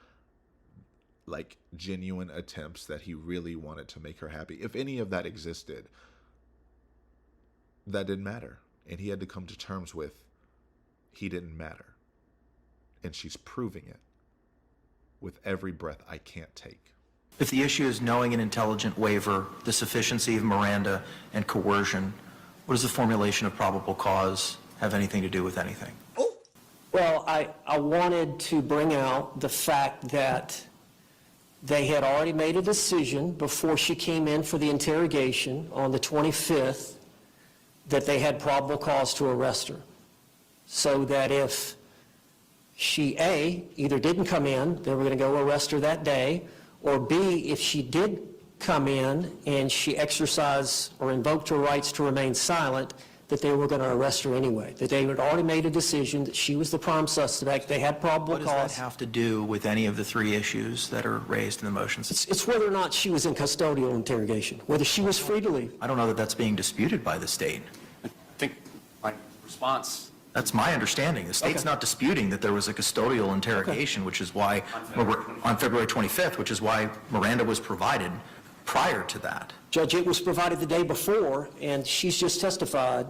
like genuine attempts that he really wanted to make her happy, if any of that existed, that didn't matter. And he had to come to terms with, he didn't matter. And she's proving it with every breath I can't take. If the issue is knowing an intelligent waiver, the sufficiency of Miranda, and coercion, what does the formulation of probable cause have anything to do with anything? Well, I wanted to bring out the fact that they had already made a decision before she came in for the interrogation on the 25th that they had probable cause to arrest her. So that if she, A, either didn't come in, they were going to go arrest her that day, or B, if she did come in and she exercised or invoked her rights to remain silent, that they were going to arrest her anyway. That they had already made a decision that she was the prime suspect. They had probable cause. What does that have to do with any of the three issues that are raised in the motions? It's whether or not she was in custodial interrogation, whether she was free to leave. I don't know that that's being disputed by the state. I think my response... That's my understanding. The state's not disputing that there was a custodial interrogation, which is why, on February 25th, which is why Miranda was provided prior to that. Judge, it was provided the day before, and she's just testified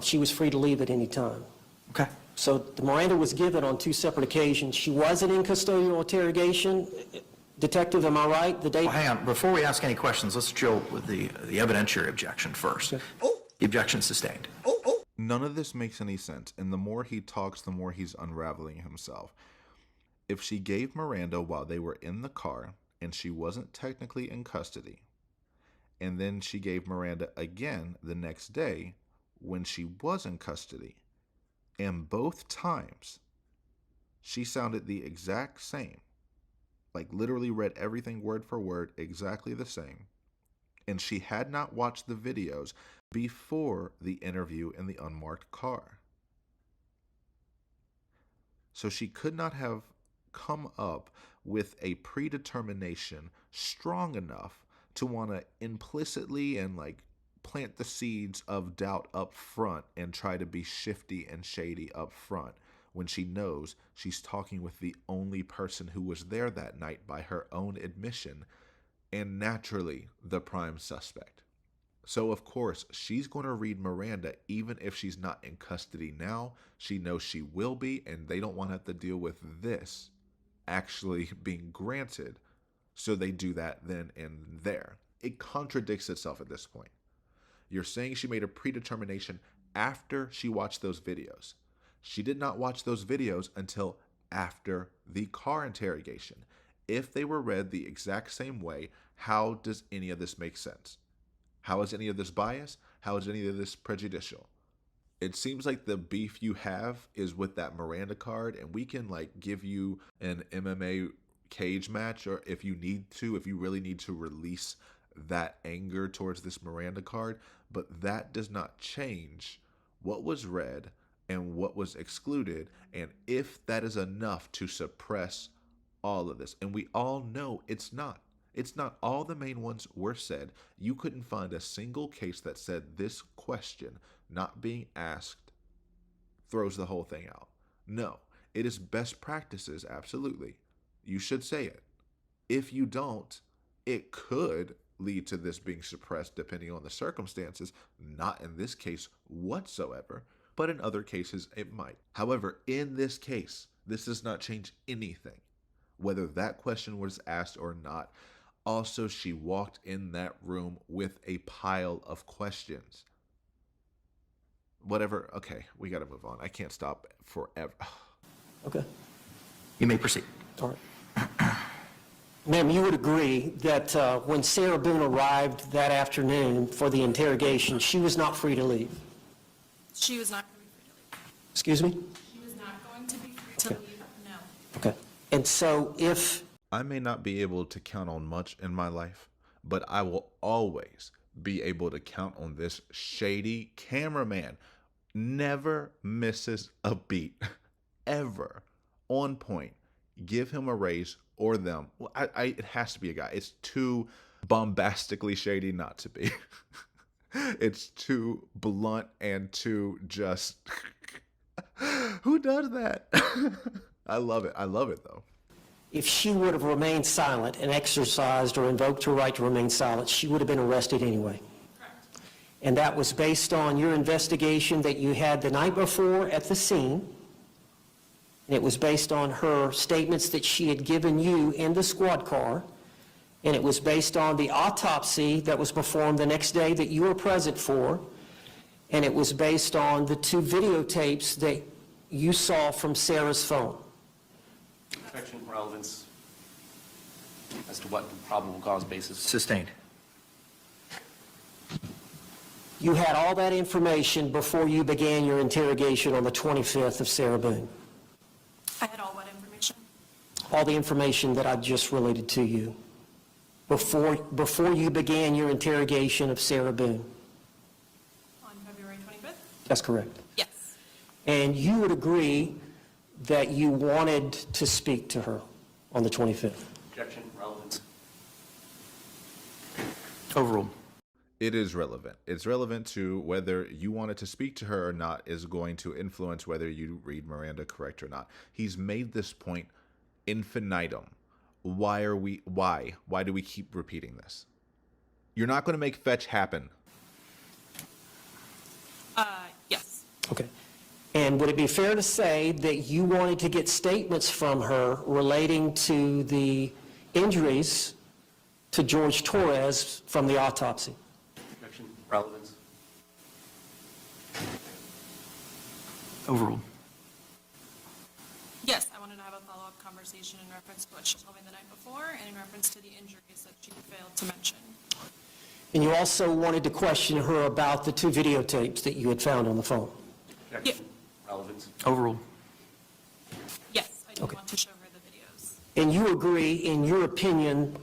she was free to leave at any time. Okay. So the Miranda was given on two separate occasions. She wasn't in custodial interrogation. Detective, am I right? The day. Well, hang on. Before we ask any questions, let's deal with the evidentiary objection first. Okay. The objection sustained. None of this makes any sense, and the more he talks, the more he's unraveling himself. If she gave Miranda while they were in the car, and she wasn't technically in custody, and then she gave Miranda again the next day when she was in custody, and both times she sounded the exact same, like literally read everything word for word exactly the same, and she had not watched the videos before the interview in the unmarked car. So she could not have come up with a predetermination strong enough to want to implicitly and like plant the seeds of doubt up front and try to be shifty and shady up front when she knows she's talking with the only person who was there that night by her own admission, and naturally the prime suspect. So of course she's going to read Miranda even if she's not in custody now. She knows she will be, and they don't want to have to deal with this actually being granted. So they do that then and there. It contradicts itself at this point. You're saying she made a predetermination after she watched those videos. She did not watch those videos until after the car interrogation. If they were read the exact same way, how does any of this make sense? How is any of this biased? How is any of this prejudicial? It seems like the beef you have is with that Miranda card, and we can like give you an MMA cage match, or if you really need to release that anger towards this Miranda card, but that does not change what was read and what was excluded, and if that is enough to suppress all of this. And we all know it's not. It's not. All the main ones were said. You couldn't find a single case that said this question not being asked throws the whole thing out. No, it is best practices, absolutely. You should say it. If you don't, it could lead to this being suppressed depending on the circumstances, not in this case whatsoever, but in other cases it might. However, in this case, this does not change anything, whether that question was asked or not. Also, she walked in that room with a pile of questions. Whatever. Okay, we got to move on. I can't stop forever. Okay. You may proceed. All right. Ma'am, you would agree that when Sarah Boone arrived that afternoon for the interrogation, she was not free to leave? She was not going to be free to leave. Excuse me? She was not going to be free to leave, no. Okay. And so if... I may not be able to count on much in my life, but I will always be able to count on this shady cameraman. Never misses a beat. Ever. On point. Give him a raise, or them. Well, it has to be a guy. It's too bombastically shady not to be. It's too blunt and too just... Who does that? I love it. I love it, though. If she would have remained silent and exercised or invoked her right to remain silent, she would have been arrested anyway. Correct. And that was based on your investigation that you had the night before at the scene. And it was based on her statements that she had given you in the squad car. And it was based on the autopsy that was performed the next day that you were present for. And it was based on the 2 videotapes that you saw from Sarah's phone. Objection, relevance as to what the probable cause basis. Sustained. You had all that information before you began your interrogation on the 25th of Sarah Boone. I had all what information? All the information that I just related to you before you began your interrogation of Sarah Boone. On February 25th? That's correct. Yes. And you would agree that you wanted to speak to her on the 25th? Objection, relevance. Overruled. It is relevant. It's relevant to whether you wanted to speak to her or not is going to influence whether you read Miranda correct or not. He's made this point infinitum. Why do we keep repeating this? You're not going to make fetch happen. Yes. Okay. And would it be fair to say that you wanted to get statements from her relating to the injuries to George Torres from the autopsy? Objection, relevance. Overruled. Yes, I wanted to have a follow-up conversation in reference to what she told me the night before and in reference to the injuries that she failed to mention. And you also wanted to question her about the 2 videotapes that you had found on the phone? Objection, relevance. Overruled. Yes, I do Okay. want to show her the videos. And you agree, in your opinion,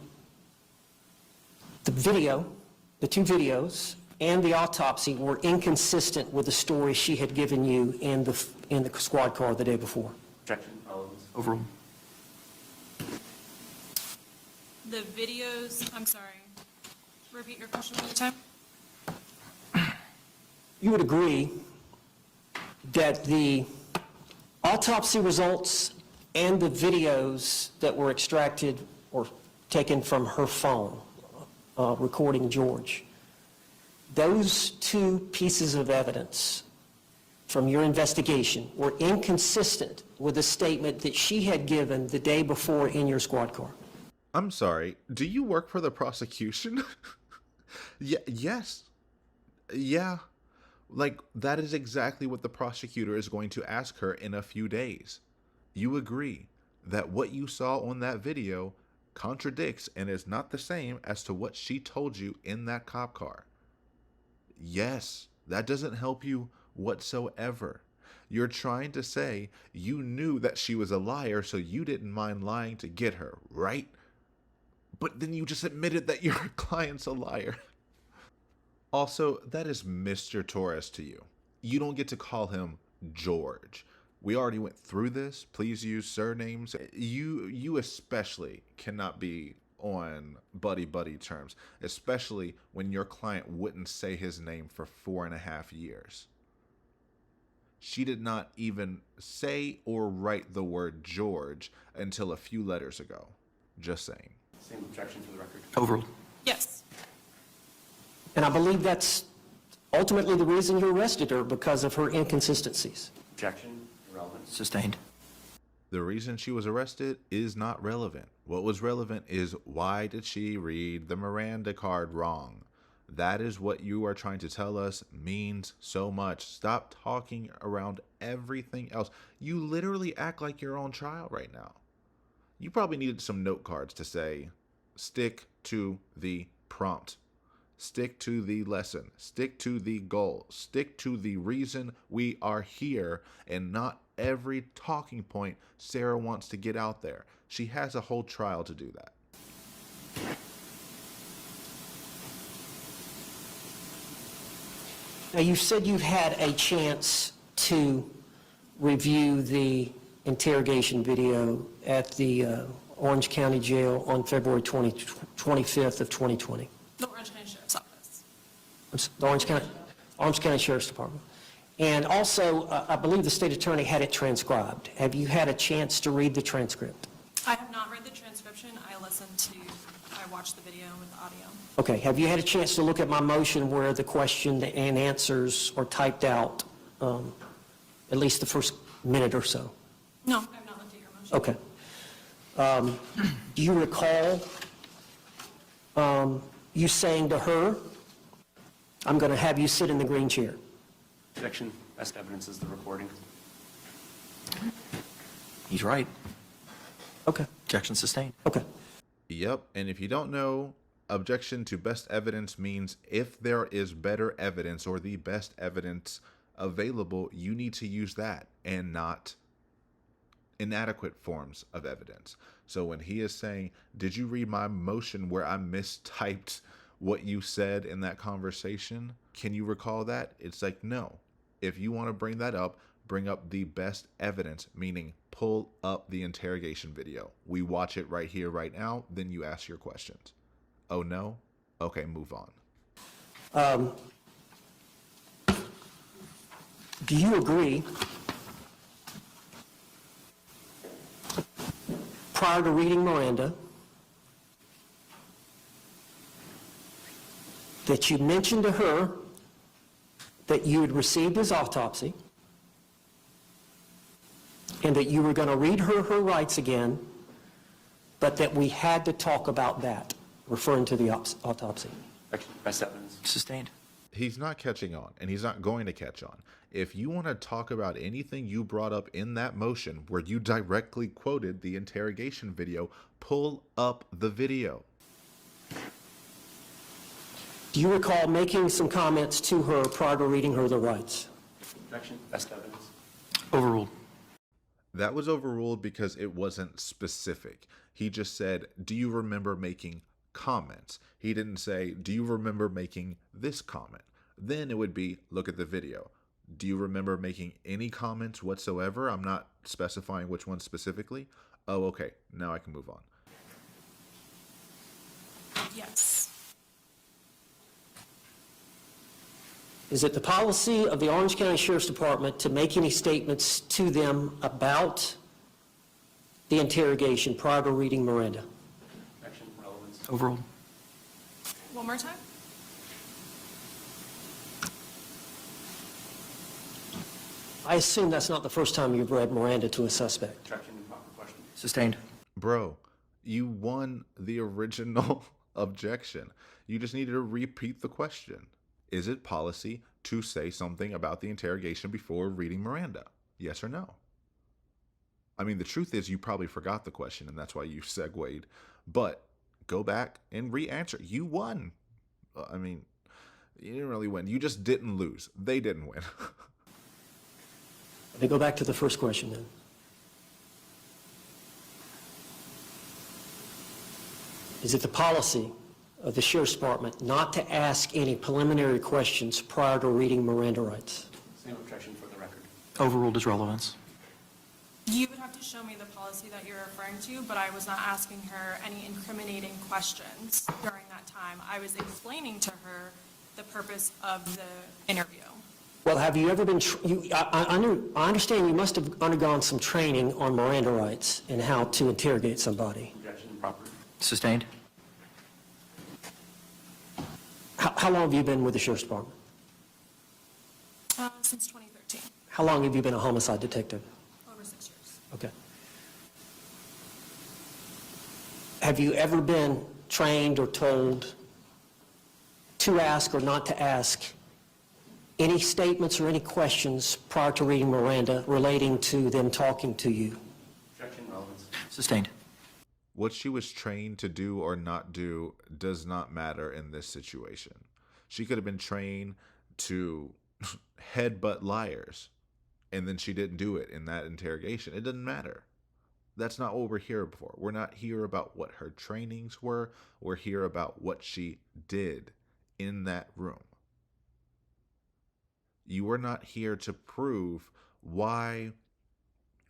the 2 videos, and the autopsy were inconsistent with the story she had given you in the squad car the day before? Objection, relevance. Overruled. The videos, I'm sorry, repeat your question one more time? You would agree that the autopsy results and the videos that were extracted or taken from her phone recording George, those 2 pieces of evidence from your investigation were inconsistent with the statement that she had given the day before in your squad car? I'm sorry. Do you work for the prosecution? Yes. Yeah. Like, that is exactly what the prosecutor is going to ask her in a few days. You agree that what you saw on that video contradicts and is not the same as to what she told you in that cop car. Yes, that doesn't help you whatsoever. You're trying to say you knew that she was a liar, so you didn't mind lying to get her, right? But then you just admitted that your client's a liar. Also, that is Mr. Torres to you. You don't get to call him George. We already went through this. Please use surnames. You especially cannot be on buddy-buddy terms, especially when your client wouldn't say his name for 4.5 years. She did not even say or write the word George until a few letters ago. Just saying. Same objection for the record. Overruled. Yes. And I believe that's ultimately the reason you arrested her, because of her inconsistencies. Objection, irrelevant. Sustained. The reason she was arrested is not relevant. What was relevant is, why did she read the Miranda card wrong? That is what you are trying to tell us means so much. Stop talking around everything else. You literally act like your own child right now. You probably needed some note cards to say, stick to the prompt. Stick to the lesson. Stick to the goal. Stick to the reason we are here, and not every talking point Sarah wants to get out there. She has a whole trial to do that. Now, you said you've had a chance to review the interrogation video at the Orange County Jail on February 25th of 2020. The Orange County Sheriff's Office. The Orange County Sheriff's Department. And also, I believe the state attorney had it transcribed. Have you had a chance to read the transcript? I have not read the transcription. I watched the video with the audio. Okay, have you had a chance to look at my motion where the question and answers are typed out, at least the first minute or so? No, I have not looked at your motion. Okay. Do you recall you saying to her, I'm going to have you sit in the green chair? Objection, best evidence is the recording. He's right. Okay. Objection sustained. Okay. Yep, and if you don't know, objection to best evidence means if there is better evidence or the best evidence available, you need to use that and not inadequate forms of evidence. So when he is saying, did you read my motion where I mistyped what you said in that conversation? Can you recall that? It's like, no. If you want to bring that up, bring up the best evidence, meaning pull up the interrogation video. We watch it right here, right now, then you ask your questions. Oh, no? Okay, move on. Do you agree, prior to reading Miranda, that you mentioned to her that you had received his autopsy and that you were going to read her rights again, but that we had to talk about that, referring to the autopsy? Objection, best evidence. Sustained. He's not catching on, and he's not going to catch on. If you want to talk about anything you brought up in that motion where you directly quoted the interrogation video, pull up the video. Do you recall making some comments to her prior to reading her the rights? Objection, best evidence. Overruled. That was overruled because it wasn't specific. He just said, do you remember making comments? He didn't say, do you remember making this comment? Then it would be, look at the video. Do you remember making any comments whatsoever? I'm not specifying which one specifically. Oh, okay. Now I can move on. Yes. Is it the policy of the Orange County Sheriff's Department to make any statements to them about the interrogation prior to reading Miranda? Objection, relevance. Overruled. One more time? I assume that's not the first time you've read Miranda to a suspect. Objection, improper question. Sustained. Bro, you won the original objection. You just needed to repeat the question. Is it policy to say something about the interrogation before reading Miranda? Yes or no? I mean, the truth is you probably forgot the question, and that's why you segued. But go back and re-answer. You won. I mean, you didn't really win. You just didn't lose. They didn't win. Let me go back to the first question then. Is it the policy of the Sheriff's Department not to ask any preliminary questions prior to reading Miranda rights? Same objection for the record. Overruled as relevance. You would have to show me the policy that you're referring to, but I was not asking her any incriminating questions during that time. I was explaining to her the purpose of the interview. Well, have you ever been, I understand you must have undergone some training on Miranda rights and how to interrogate somebody. Objection, proper. Sustained? How long have you been with the Sheriff's Department? Since 2013, How long have you been a homicide detective? over 6 years. Okay. Have you ever been trained or told to ask or not to ask any statements or any questions prior to reading Miranda relating to them talking to you? Objection, relevance. Sustained. What she was trained to do or not do does not matter in this situation. She could have been trained to headbutt liars, and then she didn't do it in that interrogation. It doesn't matter. That's not what we're here for. We're not here about what her trainings were. We're here about what she did in that room. You are not here to prove why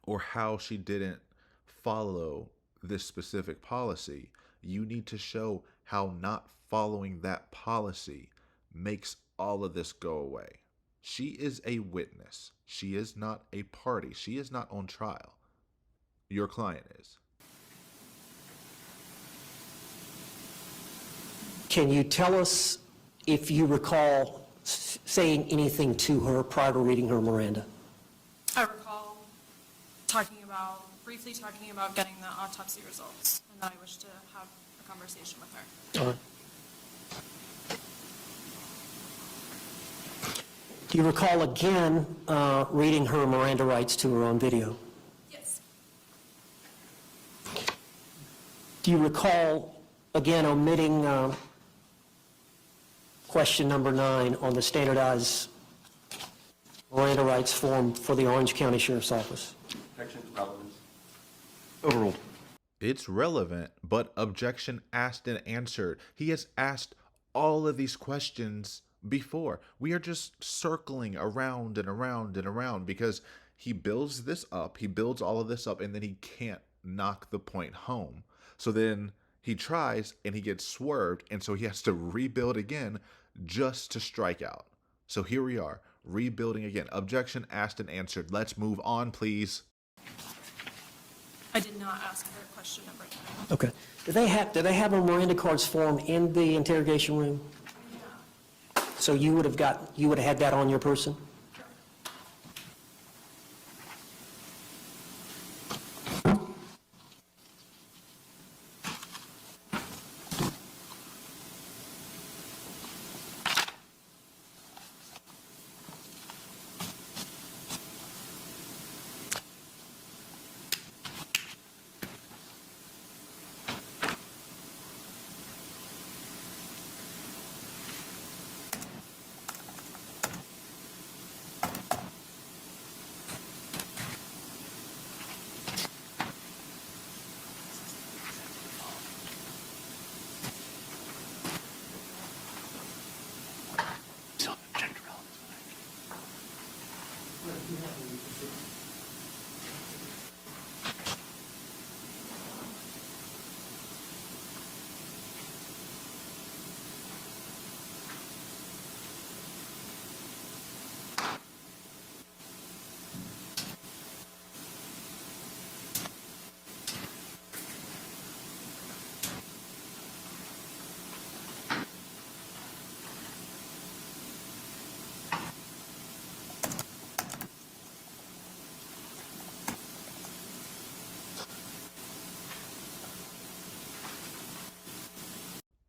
or how she didn't follow this specific policy. You need to show how not following that policy makes all of this go away. She is a witness. She is not a party. She is not on trial. Your client is. Can you tell us if you recall saying anything to her prior to reading her Miranda? I recall briefly talking about getting the autopsy results, and that I wish to have a conversation with her. All right. Do you recall again reading her Miranda rights to her on video? Yes. Do you recall again omitting question number 9 on the standardized Miranda rights form for the Orange County Sheriff's Office? Objection, relevance. Overruled. It's relevant, but objection asked and answered. He has asked all of these questions before. We are just circling around and around and around because he builds this up, he builds all of this up, and then he can't knock the point home. So then he tries and he gets swerved, and so he has to rebuild again just to strike out. So here we are, rebuilding again. Objection asked and answered. Let's move on, please. I did not ask her question number 9. Okay. Do they have a Miranda cards form in the interrogation room? So you would have had that on your person?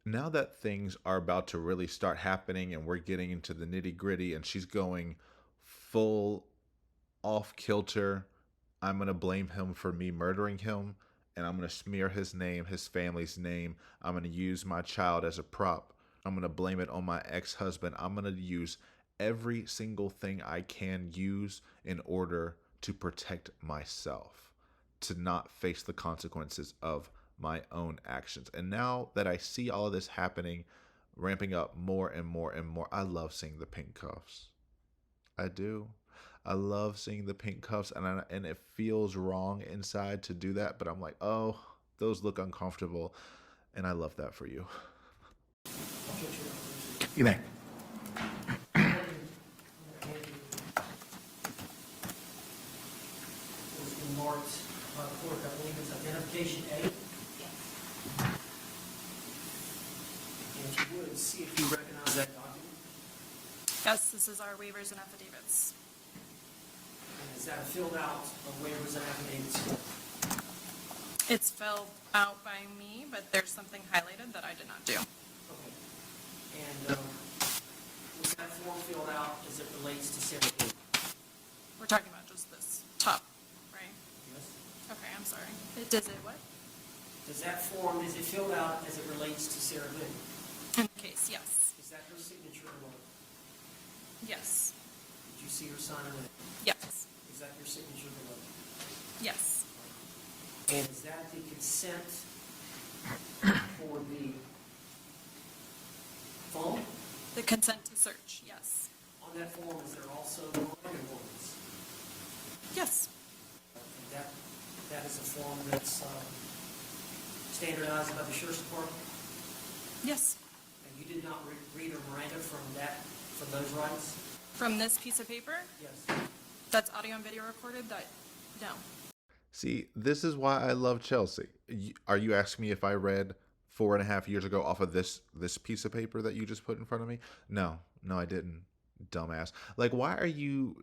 Now that things are about to really start happening and we're getting into the nitty gritty and she's going full off kilter, I'm going to blame him for me murdering him, and I'm going to smear his name, his family's name. I'm going to use my child as a prop. I'm going to blame it on my ex-husband. I'm going to use every single thing I can use in order to protect myself, to not face the consequences of my own actions. And now that I see all of this happening, ramping up more and more and more, I love seeing the pink cuffs. I do. I love seeing the pink cuffs, and it feels wrong inside to do that, but I'm like, oh, those look uncomfortable, and I love that for you. You may. Citation A? Yes. And if you would, see if you recognize that document. Yes, this is our waivers and affidavits. And is that a filled out of waivers and affidavits? It's filled out by me, but there's something highlighted that I did not do. Okay. And was that form filled out as it relates to Sarah Boone? We're talking about just this top, right? Yes. Okay, I'm sorry. Does it what? Does that form, is it filled out as it relates to Sarah Boone? In the case, yes. Is that her signature below? Yes. Did you see her sign it? Yes. Is that your signature below? Yes. And is that the consent for the phone? The consent to search, yes. On that form, is there also Miranda Rights? Yes. And that is a form that's standardized by the Sheriff's Department? Yes. And you did not read a Miranda from those rights? From this piece of paper, Yes. that's audio and video recorded, no. See, this is why I love Chelsey. Are you asking me if I read 4.5 years ago off of this piece of paper that you just put in front of me? No, I didn't. Dumbass. Like, why are you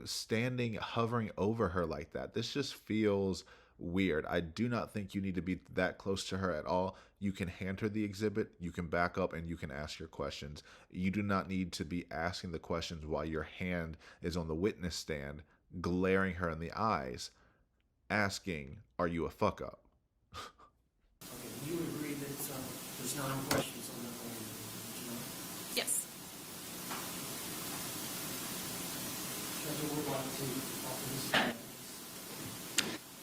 hovering over her like that? This just feels weird. I do not think you need to be that close to her at all. You can hand her the exhibit, you can back up, and you can ask your questions. You do not need to be asking the questions while your hand is on the witness stand, glaring her in the eyes, asking, are you a fuck up? Okay, you would agree that there's 9 questions on that form, would you not? Yes. Judge, I would like to offer this.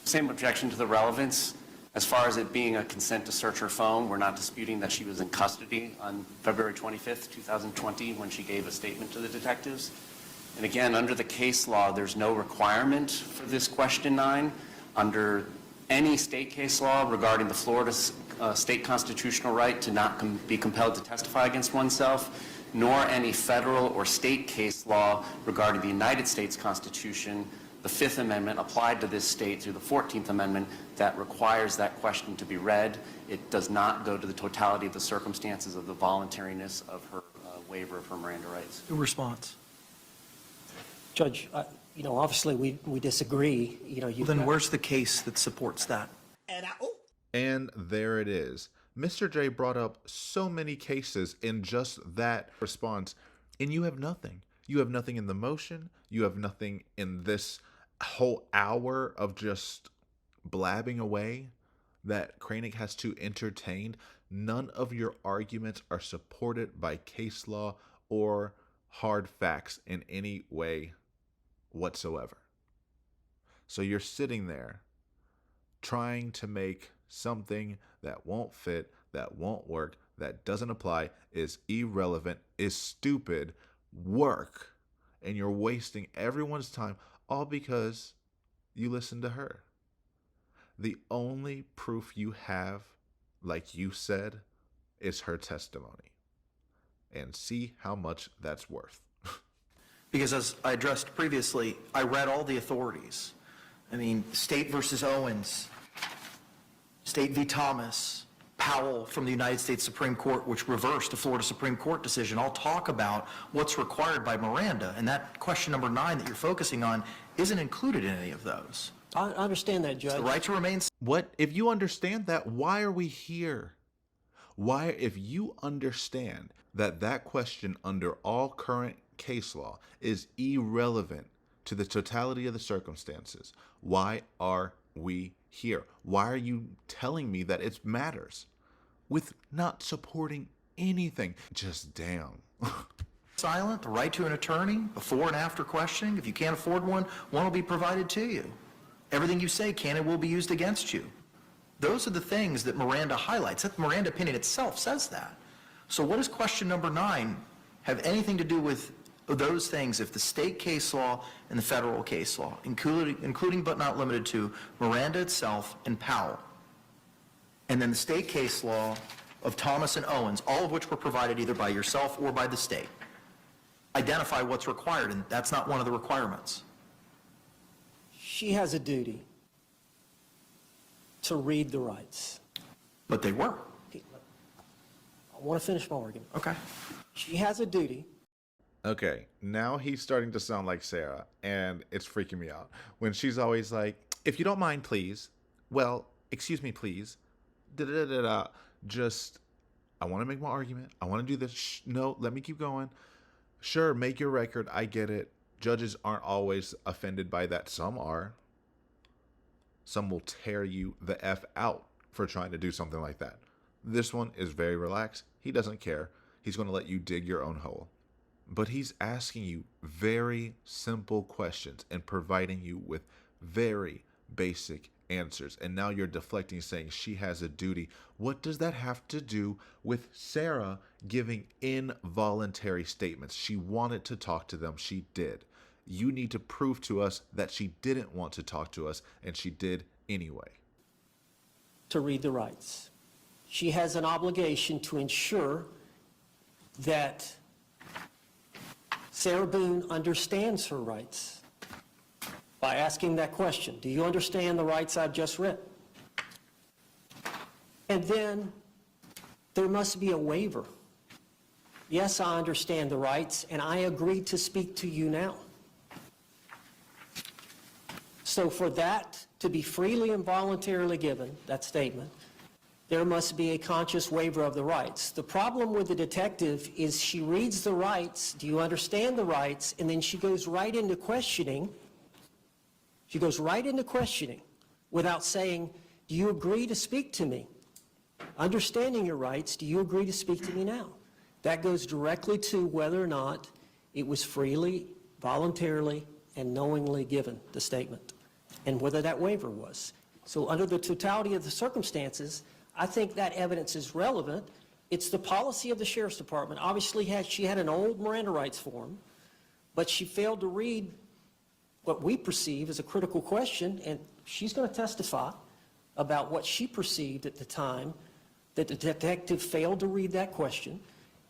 Same objection to the relevance. As far as it being a consent to search her phone, we're not disputing that she was in custody on February 25th, 2020, when she gave a statement to the detectives. And again, under the case law, there's no requirement for this question 9. Under any state case law regarding the Florida state constitutional right to not be compelled to testify against oneself, nor any federal or state case law regarding the United States Constitution, the Fifth Amendment applied to this state through the 14th Amendment that requires that question to be read. It does not go to the totality of the circumstances of the voluntariness of her waiver of her Miranda rights. Your response? Judge, obviously we disagree. Then where's the case that supports that? And there it is. Mr. J brought up so many cases in just that response, and you have nothing. You have nothing in the motion. You have nothing in this whole hour of just blabbing away that Cranick has to entertain. None of your arguments are supported by case law or hard facts in any way whatsoever. So you're sitting there trying to make something that won't fit, that won't work, that doesn't apply, is irrelevant, is stupid work, and you're wasting everyone's time, all because you listened to her. The only proof you have, like you said, is her testimony. And see how much that's worth. Because as I addressed previously, I read all the authorities. I mean, State versus Owens, State v. Thomas, Powell from the United States Supreme Court, which reversed a Florida Supreme Court decision, all talk about what's required by Miranda. And that question number 9 that you're focusing on isn't included in any of those. I understand that, Judge. The right to remain. What? If you understand that, why are we here? Why, if you understand that that question under all current case law is irrelevant to the totality of the circumstances, why are we here? Why are you telling me that it matters with not supporting anything? Just damn. Silent, the right to an attorney, before and after questioning. If you can't afford one, one will be provided to you. Everything you say can and will be used against you. Those are the things that Miranda highlights. That Miranda opinion itself says that. So what does question number 9 have anything to do with those things if the state case law and the federal case law, including but not limited to Miranda itself and Powell, and then the state case law of Thomas and Owens, all of which were provided either by yourself or by the state, identify what's required, and that's not one of the requirements. She has a duty to read the rights. But they were. I want to finish my argument. Okay. She has a duty. Okay, now he's starting to sound like Sarah, and it's freaking me out. When she's always like, if you don't mind, please. Well, excuse me, please. Da-da-da-da-da. Just, I want to make my argument. I want to do this. Shh, no, let me keep going. Sure, make your record. I get it. Judges aren't always offended by that. Some are. Some will tear you the F out for trying to do something like that. This one is very relaxed. He doesn't care. He's going to let you dig your own hole. But he's asking you very simple questions and providing you with very basic answers. And now you're deflecting, saying she has a duty. What does that have to do with Sarah giving involuntary statements? She wanted to talk to them. She did. You need to prove to us that she didn't want to talk to us, and she did anyway. To read the rights. She has an obligation to ensure that Sarah Boone understands her rights by asking that question. Do you understand the rights I've just read? And then there must be a waiver. Yes, I understand the rights, and I agree to speak to you now. So for that to be freely and voluntarily given, that statement, there must be a conscious waiver of the rights. The problem with the detective is she reads the rights, do you understand the rights, and then she goes right into questioning. She goes right into questioning without saying, do you agree to speak to me? Understanding your rights, do you agree to speak to me now? That goes directly to whether or not it was freely, voluntarily, and knowingly given, the statement, and whether that waiver was. So under the totality of the circumstances, I think that evidence is relevant. It's the policy of the Sheriff's Department. Obviously, she had an old Miranda Rights form, but she failed to read what we perceive as a critical question, and she's going to testify about what she perceived at the time that the detective failed to read that question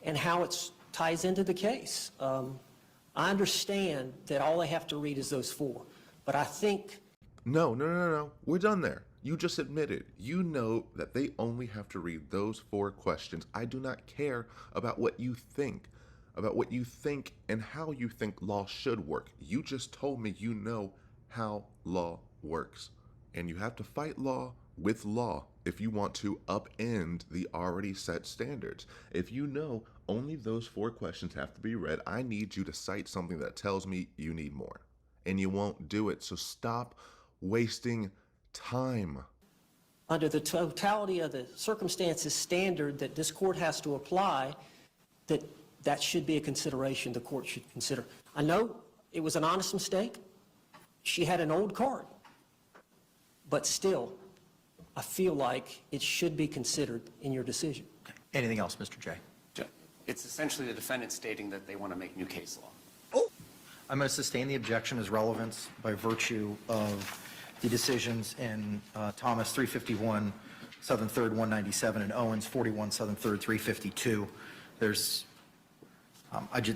and how it ties into the case. I understand that all they have to read is those four, but I think... No. We're done there. You just admitted. You know that they only have to read those four questions. I do not care about what you think, and how you think law should work. You just told me you know how law works. And you have to fight law with law if you want to upend the already set standards. If you know only those four questions have to be read, I need you to cite something that tells me you need more. And you won't do it, so stop wasting time. Under the totality of the circumstances standard that this court has to apply, that should be a consideration the court should consider. I know it was an honest mistake. She had an old card. But still, I feel like it should be considered in your decision. Anything else, Mr. J? It's essentially the defendant stating that they want to make new case law. I'm going to sustain the objection as relevance by virtue of the decisions in Thomas 351, Southern 3rd 197, and Owens 41, Southern 3rd 352. There's,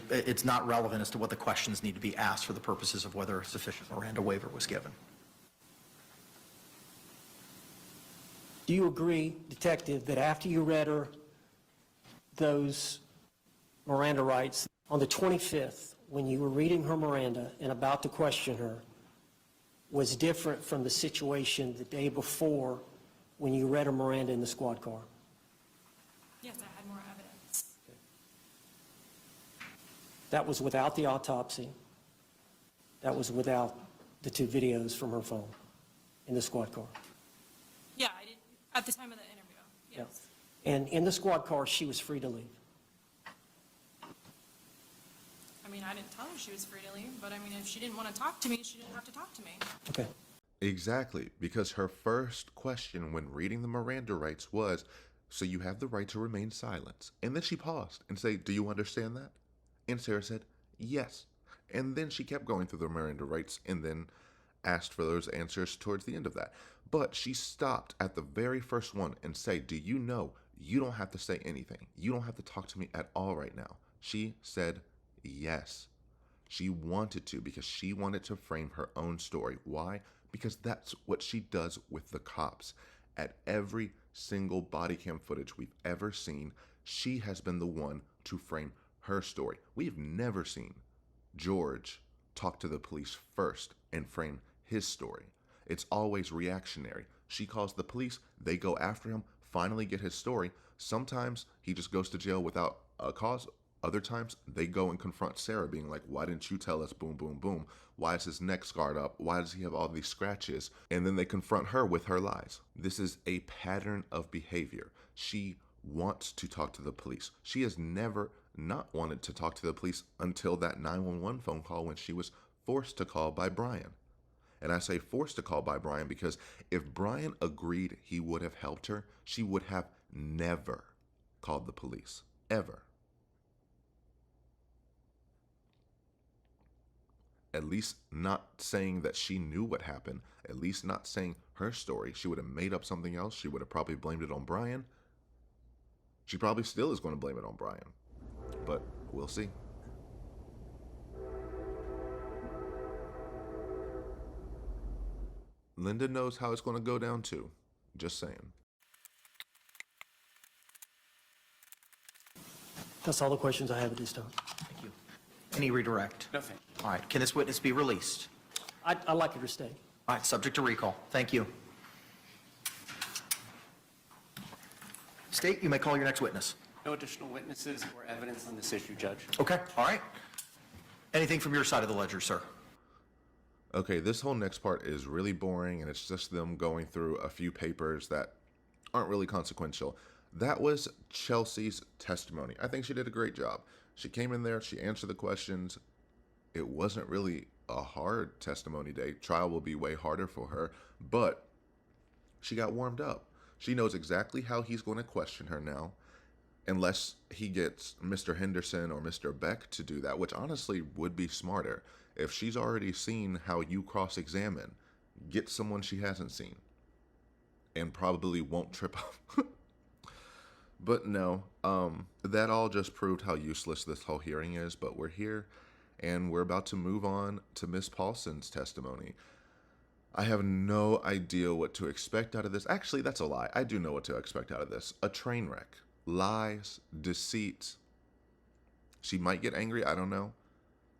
it's not relevant as to what the questions need to be asked for the purposes of whether a sufficient Miranda waiver was given. Do you agree, Detective, that after you read her those Miranda rights on the 25th, when you were reading her Miranda and about to question her, was different from the situation the day before when you read her Miranda in the squad car? Yes, I had more evidence. That was without the autopsy. That was without the two videos from her phone in the squad car. Yeah, I did, at the time of the interview, yes. And in the squad car, she was free to leave. I mean, I didn't tell her she was free to leave, but I mean, if she didn't want to talk to me, she didn't have to talk to me. Okay. Exactly, because her first question when reading the Miranda rights was, so you have the right to remain silent. And then she paused and said, do you understand that? And Sarah said, yes. And then she kept going through the Miranda rights and then asked for those answers towards the end of that. But she stopped at the very first one and said, do you know you don't have to say anything? You don't have to talk to me at all right now. She said yes. She wanted to because she wanted to frame her own story. Why? Because that's what she does with the cops. At every single body cam footage we've ever seen, she has been the one to frame her story. We have never seen George talk to the police first and frame his story. It's always reactionary. She calls the police, they go after him, finally get his story. Sometimes he just goes to jail without a cause. Other times they go and confront Sarah, being like, why didn't you tell us? Boom, boom, boom. Why is his neck scarred up? Why does he have all these scratches? And then they confront her with her lies. This is a pattern of behavior. She wants to talk to the police. She has never not wanted to talk to the police until that 911 phone call when she was forced to call by Brian. And I say forced to call by Brian because if Brian agreed he would have helped her, she would have never called the police, ever. At least not saying that she knew what happened, at least not saying her story. She would have made up something else. She would have probably blamed it on Brian. She probably still is going to blame it on Brian, but we'll see. Linda knows how it's going to go down too. Just saying. That's all the questions I have at this time. Thank you. Any redirect? No, thank you. All right, can this witness be released? I'd like her to stay. All right, subject to recall. Thank you. State, you may call your next witness. No additional witnesses or evidence on this issue, Judge. Okay, all right. Anything from your side of the ledger, sir? Okay, this whole next part is really boring, and it's just them going through a few papers that aren't really consequential. That was Chelsey's testimony. I think she did a great job. She came in there, she answered the questions. It wasn't really a hard testimony day. Trial will be way harder for her, but she got warmed up. She knows exactly how he's going to question her now, unless he gets Mr. Henderson or Mr. Beck to do that, which honestly would be smarter. If she's already seen how you cross-examine, get someone she hasn't seen and probably won't trip up. But no, that all just proved how useless this whole hearing is, but we're here and we're about to move on to Miss Paulson's testimony. I have no idea what to expect out of this. Actually, that's a lie. I do know what to expect out of this. A train wreck. Lies, deceit. She might get angry, I don't know.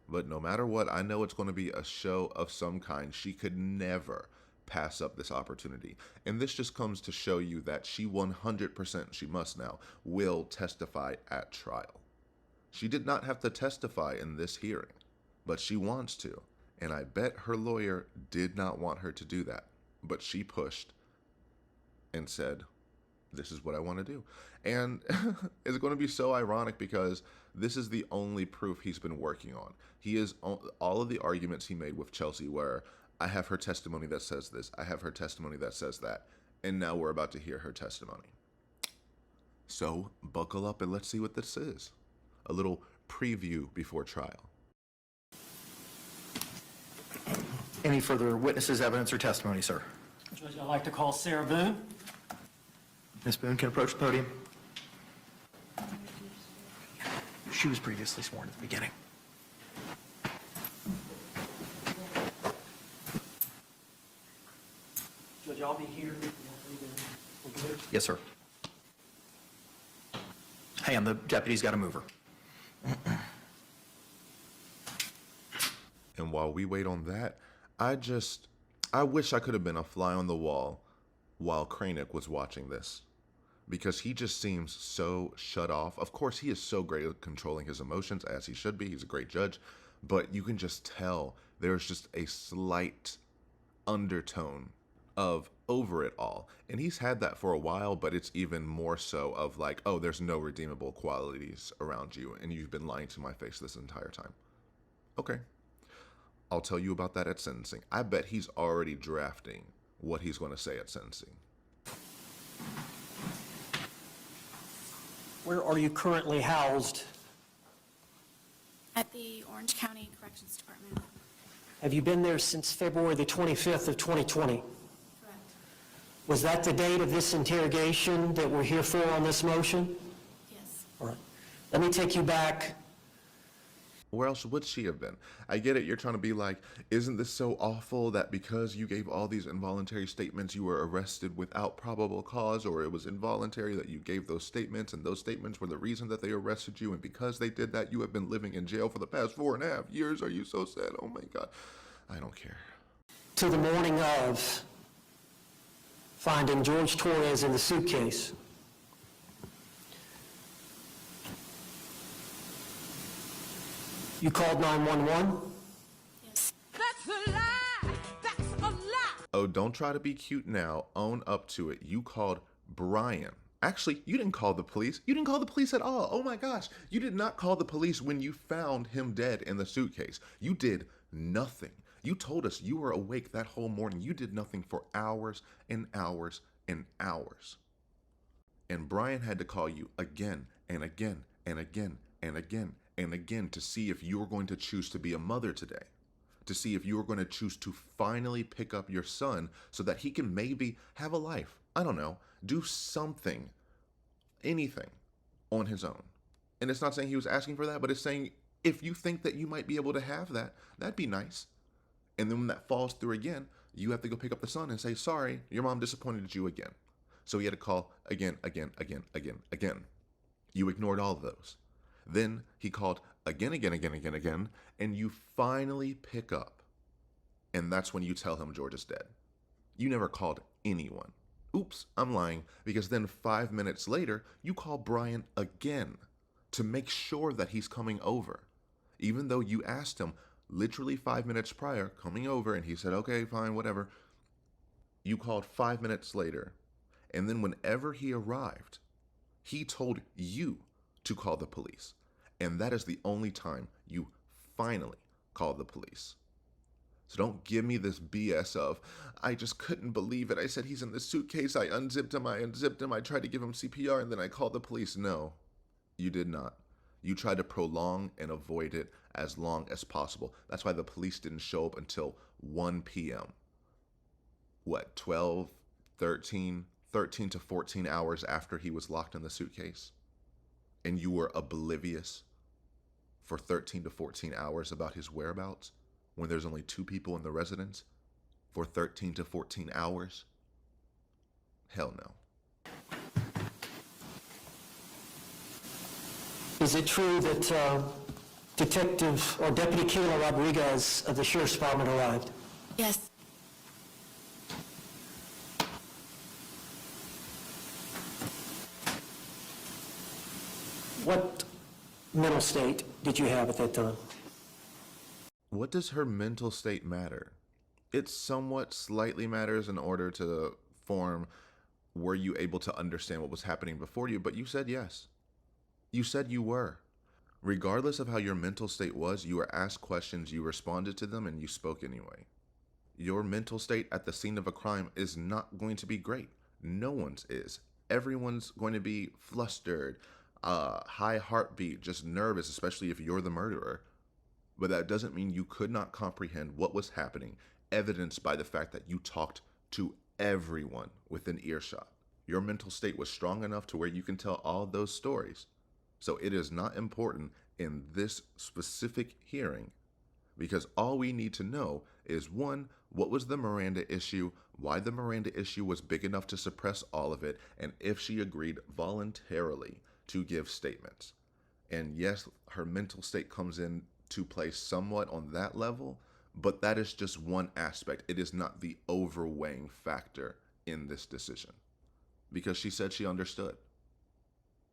But no matter what, I know it's going to be a show of some kind. She could never pass up this opportunity. And this just comes to show you that she 100%, she must now, will testify at trial. She did not have to testify in this hearing, but she wants to. And I bet her lawyer did not want her to do that. But she pushed and said, this is what I want to do. And it's going to be so ironic because this is the only proof he's been working on. He is all of the arguments he made with Chelsey where I have her testimony that says this, I have her testimony that says that, and now we're about to hear her testimony. So buckle up and let's see what this is. A little preview before trial. Any further witnesses, evidence, or testimony, sir? Judge, I'd like to call Sarah Boone. Ms. Boone can approach the podium. She was previously sworn at the beginning. Judge, I'll be here. We're good. Yes, sir. Hang on, the deputy's got to move her. And while we wait on that, I wish I could have been a fly on the wall while Kranick was watching this, because he just seems so shut off. Of course, he is so great at controlling his emotions, as he should be. He's a great judge, but you can just tell there's just a slight undertone of over it all. And he's had that for a while, but it's even more so of like, oh, there's no redeemable qualities around you, and you've been lying to my face this entire time. Okay. I'll tell you about that at sentencing. I bet he's already drafting what he's going to say at sentencing. Where are you currently housed? At the Orange County Corrections Department. Have you been there since February the 25th of 2020? Correct. Was that the date of this interrogation that we're here for on this motion? Yes. All right. Let me take you back Where else would she have been? I get it. You're trying to be like, isn't this so awful that because you gave all these involuntary statements, you were arrested without probable cause, or it was involuntary that you gave those statements, and those statements were the reason that they arrested you, and because they did that, you have been living in jail for the past 4.5 years. Are you so sad? Oh my God. I don't care. To the morning of finding George Torres in the suitcase, you called 911? Yes. That's a lie! That's a lie! Oh, don't try to be cute now. Own up to it. You called Brian. Actually, you didn't call the police. You didn't call the police at all. Oh my gosh. You did not call the police when you found him dead in the suitcase. You did nothing. You told us you were awake that whole morning. You did nothing for hours and hours and hours. And Brian had to call you again and again and again and again and again to see if you were going to choose to be a mother today, to see if you were going to choose to finally pick up your son so that he can maybe have a life. I don't know, do something, anything on his own. And it's not saying he was asking for that, but it's saying if you think that you might be able to have that, that'd be nice. And then when that falls through again, you have to go pick up the son and say, sorry, your mom disappointed you again. So he had to call again. You ignored all of those. Then he called again, and you finally pick up. And that's when you tell him George is dead. You never called anyone. Oops, I'm lying, because then 5 minutes later, you call Brian again to make sure that he's coming over. Even though you asked him literally 5 minutes prior, coming over, and he said, okay, fine, whatever. You called 5 minutes later. And then whenever he arrived, he told you to call the police. And that is the only time you finally called the police. So don't give me this BS of, I just couldn't believe it. I said he's in the suitcase. I unzipped him. I tried to give him CPR, and then I called the police. No, you did not. You tried to prolong and avoid it as long as possible. That's why the police didn't show up until 1 p.m. What, 12, 13 to 14 hours after he was locked in the suitcase? And you were oblivious for 13 to 14 hours about his whereabouts when there's only 2 people in the residence for 13 to 14 hours? Hell no. Is it true that Detective or Deputy Kayla Rodriguez of the Sheriff's Department arrived? Yes. What mental state did you have at that time? What does her mental state matter? It somewhat slightly matters in order to form, were you able to understand what was happening before you? But you said yes. You said you were. Regardless of how your mental state was, you were asked questions, you responded to them, and you spoke anyway. Your mental state at the scene of a crime is not going to be great. No one's is. Everyone's going to be flustered, high heartbeat, just nervous, especially if you're the murderer. But that doesn't mean you could not comprehend what was happening, evidenced by the fact that you talked to everyone within earshot. Your mental state was strong enough to where you can tell all those stories. So it is not important in this specific hearing, because all we need to know is, 1, what was the Miranda issue, why the Miranda issue was big enough to suppress all of it, and if she agreed voluntarily to give statements. And yes, her mental state comes in to play somewhat on that level, but that is just one aspect. It is not the overweighing factor in this decision, because she said she understood.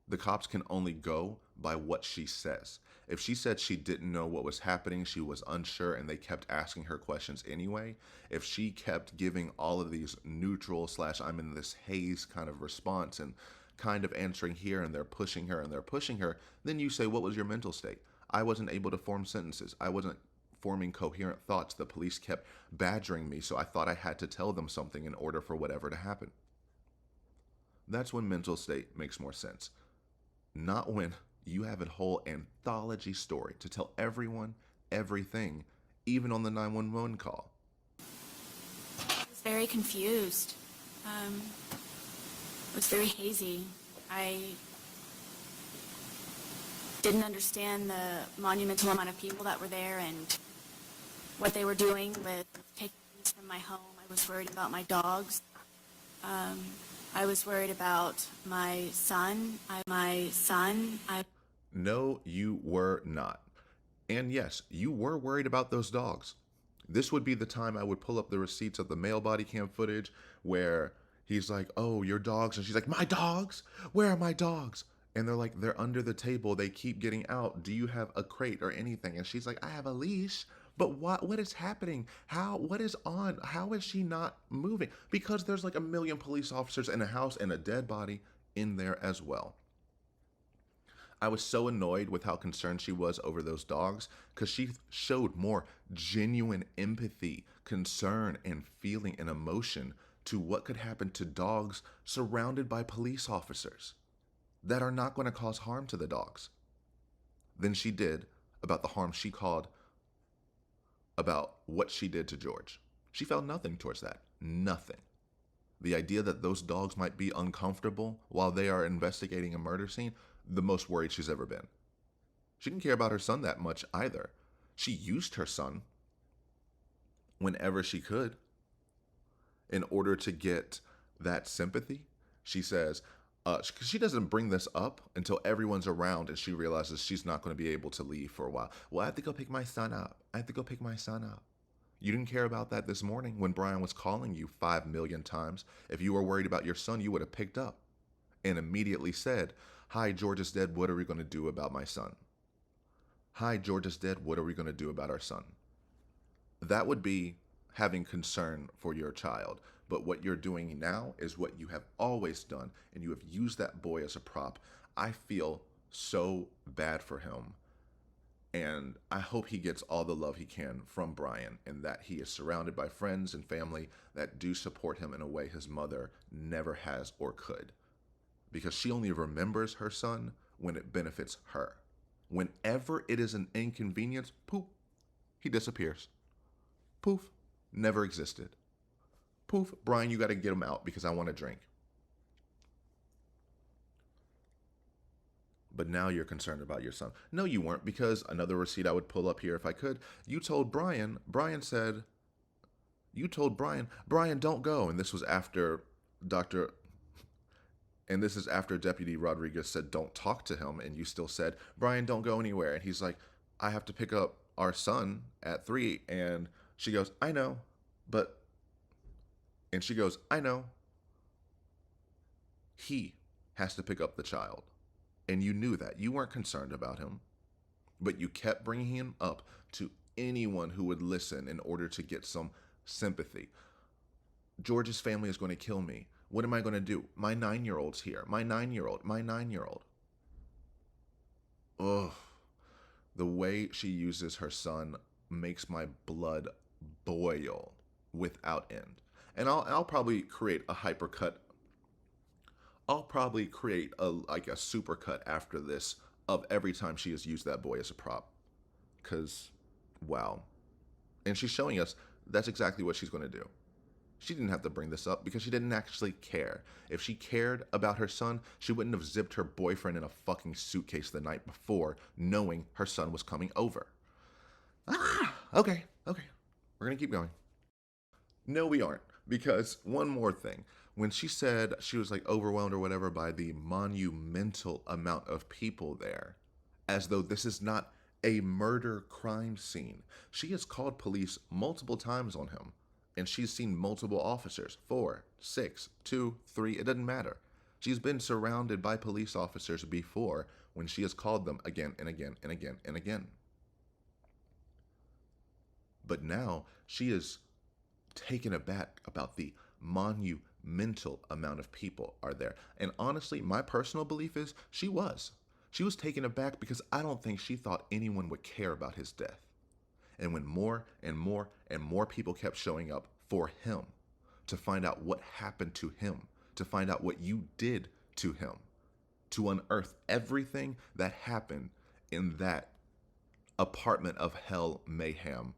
The cops can only go by what she says. If she said she didn't know what was happening, she was unsure, and they kept asking her questions anyway, if she kept giving all of these neutral / I'm in this haze kind of response and kind of answering here, and they're pushing her, then you say, what was your mental state? I wasn't able to form sentences. I wasn't forming coherent thoughts. The police kept badgering me, so I thought I had to tell them something in order for whatever to happen. That's when mental state makes more sense. Not when you have a whole anthology story to tell everyone everything, even on the 911 call. I was very confused. It was very hazy. I didn't understand the monumental amount of people that were there and what they were doing with taking things from my home. I was worried about my dogs. I was worried about my son. No, you were not. And yes, you were worried about those dogs. This would be the time I would pull up the receipts of the male body cam footage where he's like, oh, your dogs. And she's like, my dogs? Where are my dogs? And they're like, they're under the table. They keep getting out. Do you have a crate or anything? And she's like, I have a leash. But what is happening? What is on? How is she not moving? Because there's like a million police officers in a house and a dead body in there as well. I was so annoyed with how concerned she was over those dogs because she showed more genuine empathy, concern, and feeling and emotion to what could happen to dogs surrounded by police officers that are not going to cause harm to the dogs than she did about the harm she caused about what she did to George. She felt nothing towards that. Nothing. The idea that those dogs might be uncomfortable while they are investigating a murder scene, the most worried she's ever been. She didn't care about her son that much either. She used her son whenever she could in order to get that sympathy. She says, she doesn't bring this up until everyone's around and she realizes she's not going to be able to leave for a while. Well, I have to go pick my son up. You didn't care about that this morning when Brian was calling you 5 million times. If you were worried about your son, you would have picked up and immediately said, hi, George is dead. What are we going to do about my son? Hi, George is dead. What are we going to do about our son? That would be having concern for your child. But what you're doing now is what you have always done, and you have used that boy as a prop. I feel so bad for him, and I hope he gets all the love he can from Brian, and that he is surrounded by friends and family that do support him in a way his mother never has or could, because she only remembers her son when it benefits her. Whenever it is an inconvenience, poof, he disappears. Poof, never existed. Poof, Brian, you got to get him out because I want to drink. But now you're concerned about your son. No, you weren't, because another receipt I would pull up here if I could. You told Brian, Brian, don't go. And this was after Deputy Rodriguez said, don't talk to him. And you still said, Brian, don't go anywhere. And he's like, I have to pick up our son at 3. And she goes, I know, but... And she goes, I know. He has to pick up the child. And you knew that. You weren't concerned about him. But you kept bringing him up to anyone who would listen in order to get some sympathy. George's family is going to kill me. What am I going to do? My 9-year-old's here. My 9-year-old. Ugh. The way she uses her son makes my blood boil without end. And I'll probably create a hypercut. I'll probably create a supercut after this of every time she has used that boy as a prop. Because, wow. And she's showing us that's exactly what she's going to do. She didn't have to bring this up because she didn't actually care. If she cared about her son, she wouldn't have zipped her boyfriend in a fucking suitcase the night before, knowing her son was coming over. Okay. We're going to keep going. No, we aren't. Because one more thing, when she said she was like overwhelmed or whatever by the monumental amount of people there, as though this is not a murder crime scene, she has called police multiple times on him, and she's seen multiple officers, 4, 6, 2, 3, it doesn't matter. She's been surrounded by police officers before when she has called them again and again and again and again. But now she is taken aback about the monumental amount of people are there. And honestly, my personal belief is she was taken aback because I don't think she thought anyone would care about his death. And when more and more and more people kept showing up for him, to find out what happened to him, to find out what you did to him, to unearth everything that happened in that apartment of hell, mayhem,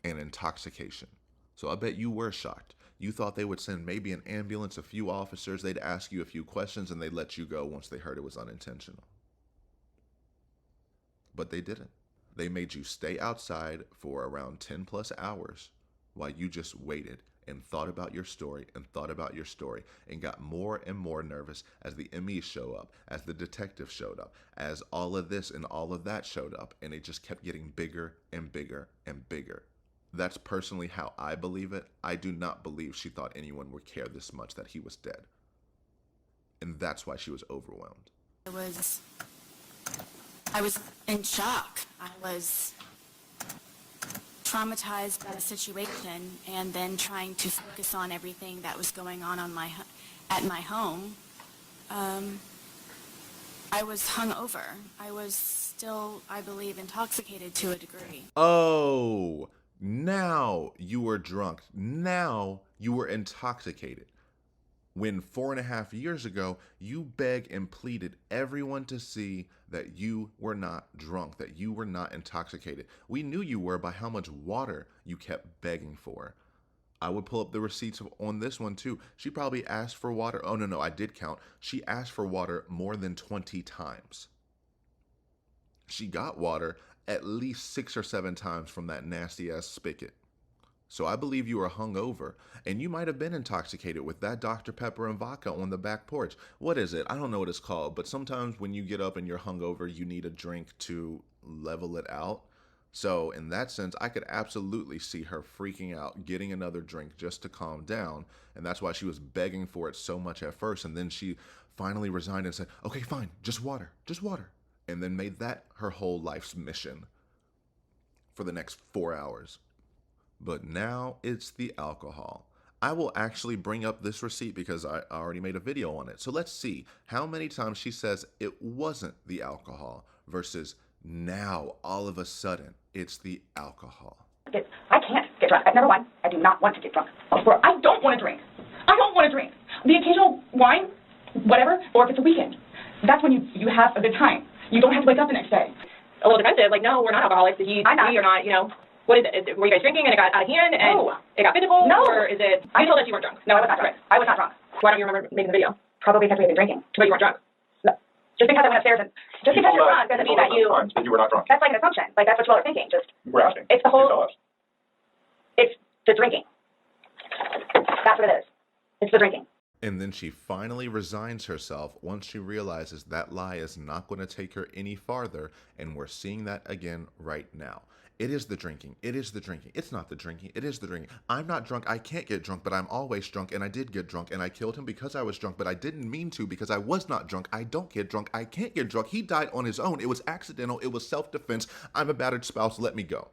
and intoxication. So I bet you were shocked. You thought they would send maybe an ambulance, a few officers, they'd ask you a few questions, and they'd let you go once they heard it was unintentional. but they didn't. They made you stay outside for around 10 plus hours while you just waited and thought about your story and thought about your story and got more and more nervous as the MEs show up, as the detective showed up, as all of this and all of that showed up, and it just kept getting bigger and bigger and bigger. That's personally how I believe it. I do not believe she thought anyone would care this much that he was dead. And that's why she was overwhelmed. I was in shock. I was traumatized by the situation, and then trying to focus on everything that was going on at my home. I was hungover. I was still, I believe, intoxicated to a degree. Oh, now you were drunk. Now you were intoxicated. When 4.5 years ago, you begged and pleaded everyone to see that you were not drunk, that you were not intoxicated. We knew you were by how much water you kept begging for. I would pull up the receipts on this one too. She probably asked for water. Oh, no, I did count. She asked for water more than 20 times. She got water at least 6 or 7 times from that nasty ass spigot. So I believe you were hungover, and you might have been intoxicated with that Dr. Pepper and vodka on the back porch. What is it? I don't know what it's called, but sometimes when you get up and you're hungover, you need a drink to level it out. So in that sense, I could absolutely see her freaking out, getting another drink just to calm down, and that's why she was begging for it so much at first, and then she finally resigned and said, okay, fine, just water, and then made that her whole life's mission for the next 4 hours. But now it's the alcohol. I will actually bring up this receipt because I already made a video on it. So let's see how many times she says it wasn't the alcohol versus now all of a sudden it's the alcohol. I can't get drunk. Number one, I do not want to get drunk. Or I don't want to drink. I don't want to drink. The occasional wine, whatever, or if it's a weekend, that's when you have a good time. You don't have to wake up the next day. A little defensive, like, no, we're not alcoholics. We are not, you know. What is it? Were you guys drinking and it got out of hand and it got physical? No. Or is it, you told us you weren't drunk? No, I was not drunk. I was not drunk. Why don't you remember making the video? Probably because we had been drinking. But you weren't drunk. No. Just because I went upstairs and just because you're drunk doesn't mean that you were not drunk. That's like an assumption. Like that's what you all are thinking. Just We're asking. it's the whole it's the drinking. That's what it is. It's the drinking. And then she finally resigns herself once she realizes that lie is not going to take her any farther, and we're seeing that again right now. It is the drinking. It is the drinking. It's not the drinking. It is the drinking. I'm not drunk. I can't get drunk, but I'm always drunk, and I did get drunk, and I killed him because I was drunk, but I didn't mean to because I was not drunk. I don't get drunk. I can't get drunk. He died on his own. It was accidental. It was self-defense. I'm a battered spouse. Let me go.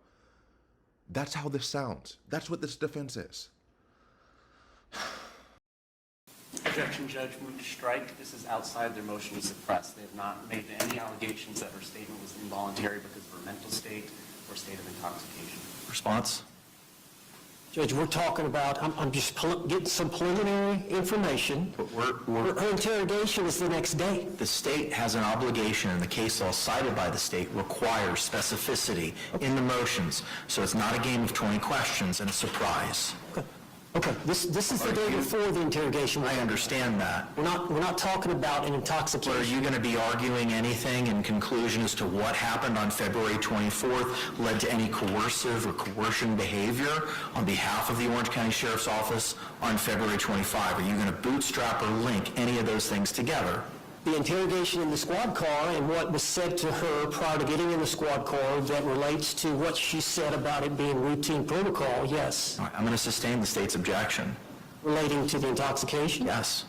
That's how this sounds. That's what this defense is. Objection, Judge. Move to strike. This is outside their motion to suppress. They have not made any allegations that her statement was involuntary because of her mental state or state of intoxication. Response? Judge, we're talking about, I'm just getting some preliminary information. But Her interrogation is the next day. the state has an obligation, and the case law cited by the state requires specificity in the motions. So it's not a game of 20 questions and a surprise. Okay, this is the day before the interrogation. I understand that. We're not talking about an But are intoxication. you going to be arguing anything in conclusion as to what happened on February 24th led to any coercive or coercion behavior on behalf of the Orange County Sheriff's Office on February 25? Are you going to bootstrap or link any of those things together? The interrogation in the squad car and what was said to her prior to getting in the squad car that relates to what she said about it being routine protocol, yes. All right, I'm going to sustain the state's objection. Relating to the intoxication? Yes.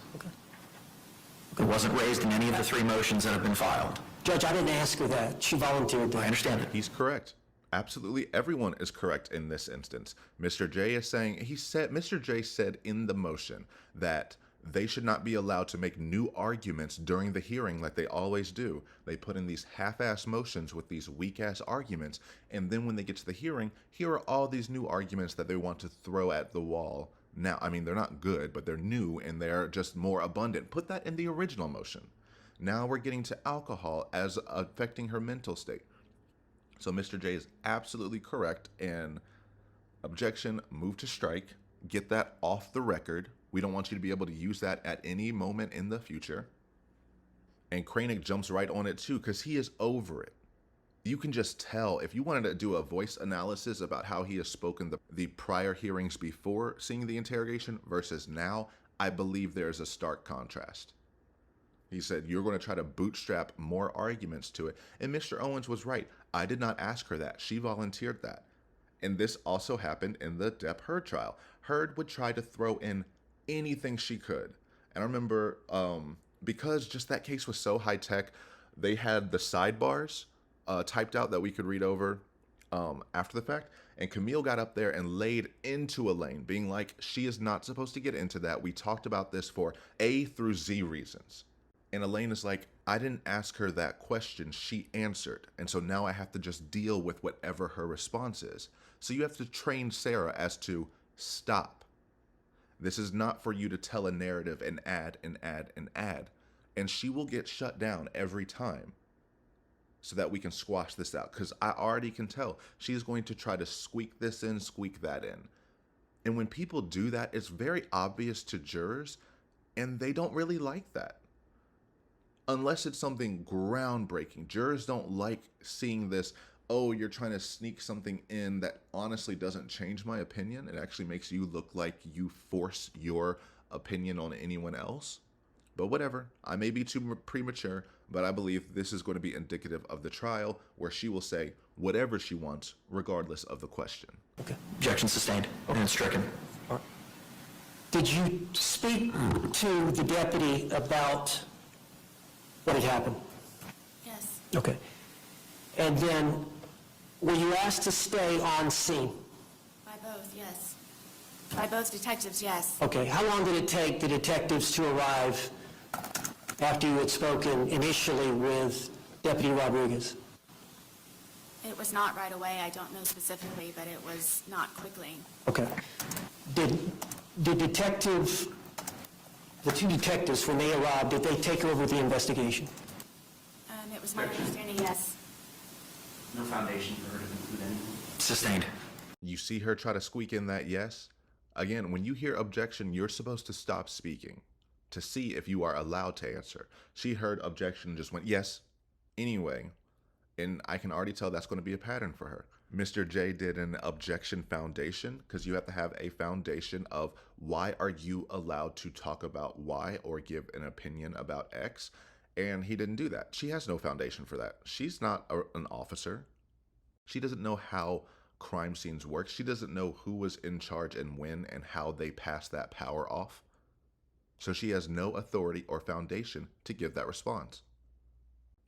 It wasn't raised in any of the 3 motions that have been filed. Judge, I didn't ask her that. She volunteered that. I understand it. He's correct. Absolutely everyone is correct in this instance. Mr. J is saying, Mr. J said in the motion that they should not be allowed to make new arguments during the hearing like they always do. They put in these half-ass motions with these weak-ass arguments, and then when they get to the hearing, here are all these new arguments that they want to throw at the wall. Now, I mean, they're not good, but they're new and they're just more abundant. Put that in the original motion. Now we're getting to alcohol as affecting her mental state. So Mr. J is absolutely correct, and objection, move to strike, get that off the record. We don't want you to be able to use that at any moment in the future. And Kranick jumps right on it too because he is over it. You can just tell. If you wanted to do a voice analysis about how he has spoken the prior hearings before seeing the interrogation versus now, I believe there's a stark contrast. He said, you're going to try to bootstrap more arguments to it. And Mr. Owens was right. I did not ask her that. She volunteered that. And this also happened in the Depp Heard trial. Heard would try to throw in anything she could. And I remember, because just that case was so high tech, they had the sidebars typed out that we could read over after the fact. And Camille got up there and laid into Elaine, being like, she is not supposed to get into that. We talked about this for A through Z reasons. And Elaine is like, I didn't ask her that question. She answered. And so now I have to just deal with whatever her response is. So you have to train Sarah as to stop. This is not for you to tell a narrative and add and add and add. And she will get shut down every time so that we can squash this out. Because I already can tell she's going to try to squeak this in, squeak that in. And when people do that, it's very obvious to jurors, and they don't really like that. Unless it's something groundbreaking. Jurors don't like seeing this, oh, you're trying to sneak something in that honestly doesn't change my opinion. It actually makes you look like you force your opinion on anyone else. But whatever, I may be too premature, but I believe this is going to be indicative of the trial where she will say whatever she wants, regardless of the question. Okay. Objection sustained and stricken. Did you speak to the deputy about what had happened? Yes. Okay. And then, were you asked to stay on scene? By both, yes. By both detectives, yes. Okay. How long did it take the detectives to arrive after you had spoken initially with Deputy Rodriguez? It was not right away. I don't know specifically, but it was not quickly. Okay. Did the two detectives, when they arrived, did they take over the investigation? It was my understanding, yes. No foundation for her to conclude anything. Sustained. You see her try to squeak in that yes? Again, when you hear objection, you're supposed to stop speaking to see if you are allowed to answer. She heard objection and just went yes anyway. And I can already tell that's going to be a pattern for her. Mr. J did an objection foundation because you have to have a foundation of why are you allowed to talk about Y or give an opinion about X. And he didn't do that. She has no foundation for that. She's not an officer. She doesn't know how crime scenes work. She doesn't know who was in charge and when and how they passed that power off. So she has no authority or foundation to give that response.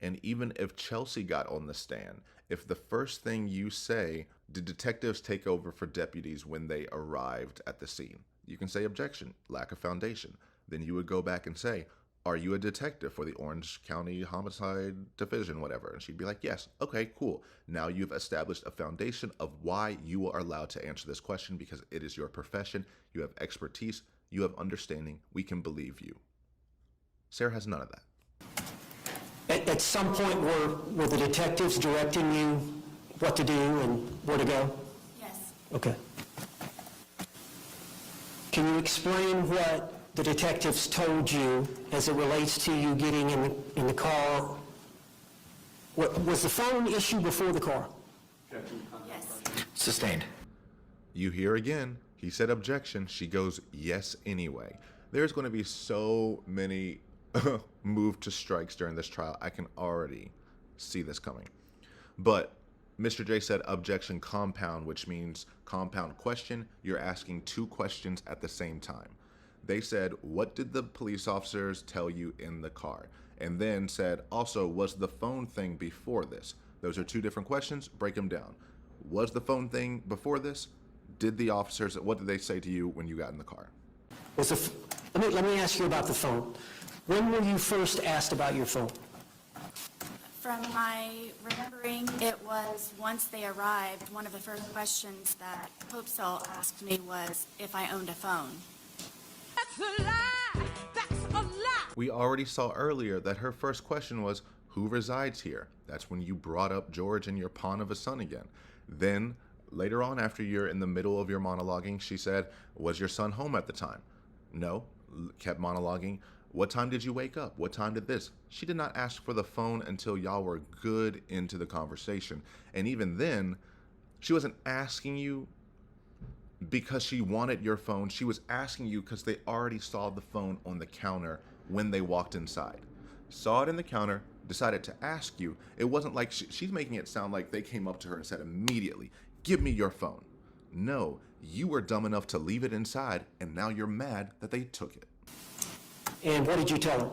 And even if Chelsey got on the stand, if the first thing you say, did detectives take over for deputies when they arrived at the scene? You can say objection, lack of foundation. Then you would go back and say, are you a detective for the Orange County Homicide Division, whatever? And she'd be like, yes. Okay, cool. Now you've established a foundation of why you are allowed to answer this question because it is your profession. You have expertise. You have understanding. We can believe you. Sarah has none of that. At some point, were the detectives directing you what to do and where to go? Yes. Okay. Can you explain what the detectives told you as it relates to you getting in the car? Was the phone issue before the car? Yes. Sustained. You hear again, he said objection. She goes yes anyway. There's going to be so many move to strikes during this trial. I can already see this coming. But Mr. J said objection compound, which means compound question. You're asking two questions at the same time. They said, what did the police officers tell you in the car? And then said, also, was the phone thing before this? Those are two different questions. Break them down. Was the phone thing before this? Did the officers, what did they say to you when you got in the car? Let me ask you about the phone. When were you first asked about your phone? From my remembering, it was once they arrived, one of the first questions that Hopesall asked me was if I owned a phone. That's a lie! That's a lie! We already saw earlier that her first question was, who resides here? That's when you brought up George and your pawn of a son again. Then, later on after you're in the middle of your monologuing, she said, was your son home at the time? No. Kept monologuing. What time did you wake up? What time did this? She did not ask for the phone until y'all were good into the conversation. And even then, she wasn't asking you because she wanted your phone. She was asking you because they already saw the phone on the counter when they walked inside. Saw it in the counter, decided to ask you. It wasn't like she's making it sound like they came up to her and said immediately, "Give me your phone." No, you were dumb enough to leave it inside, and now you're mad that they took it. And what did you tell her?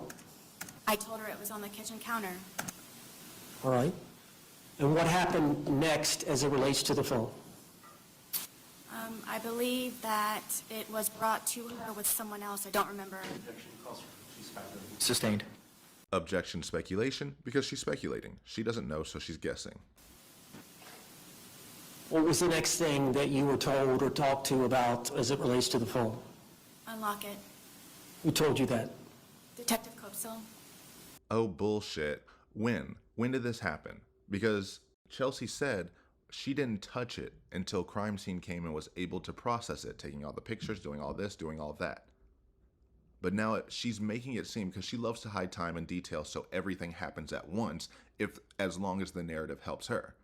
I told her it was on the kitchen counter. All right. And what happened next as it relates to the phone? I believe that it was brought to her with someone else. I don't remember. Sustained. Objection speculation, because she's speculating. She doesn't know, so she's guessing. What was the next thing that you were told or talked to about as it relates to the phone? Unlock it. Who told you that? Detective Copsell. Oh, bullshit. When? When did this happen? Because Chelsey said she didn't touch it until crime scene came and was able to process it, taking all the pictures, doing all this, doing all that. But now she's making it seem, because she loves to hide time and detail, so everything happens at once, as long as the narrative helps her.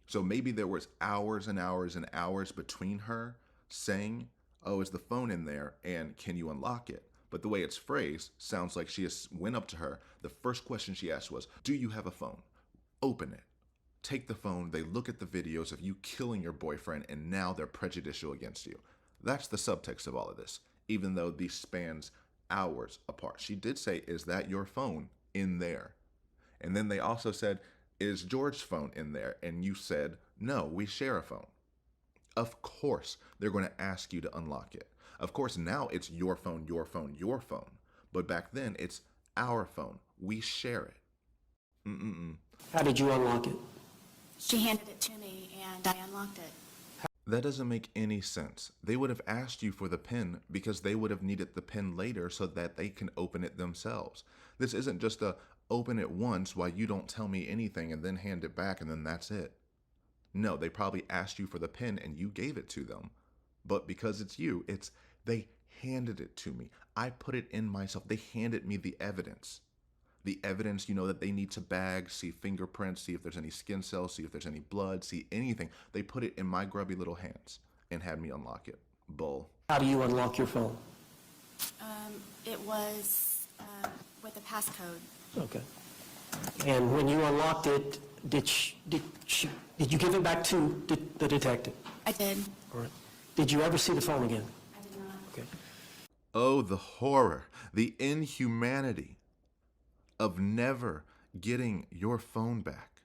So maybe there was hours and hours and hours between her saying, "Oh, is the phone in there? And can you unlock it?" But the way it's phrased sounds like she went up to her. The first question she asked was, "Do you have a phone? Open it." Take the phone. They look at the videos of you killing your boyfriend, and now they're prejudicial against you. That's the subtext of all of this, even though these spans hours apart. She did say, "Is that your phone in there?" And then they also said, "Is George's phone in there?" And you said, "No, we share a phone." Of course, they're going to ask you to unlock it. Of course, now it's your phone, your phone, your phone. But back then, it's our phone. We share it. How did you unlock it? She handed it to me, and I unlocked it. That doesn't make any sense. They would have asked you for the PIN because they would have needed the PIN later so that they can open it themselves. This isn't just a open it once while you don't tell me anything and then hand it back and then that's it. No, they probably asked you for the PIN and you gave it to them. But because it's you, they handed it to me. I put it in myself. They handed me the evidence. The evidence, that they need to bag, see fingerprints, see if there's any skin cells, see if there's any blood, see anything. They put it in my grubby little hands and had me unlock it. Bull. How do you unlock your phone? It was with a passcode. Okay. And when you unlocked it, did you give it back to the detective? I did. All right. Did you ever see the phone again? I did not. Okay. Oh, the horror, the inhumanity of never getting your phone back.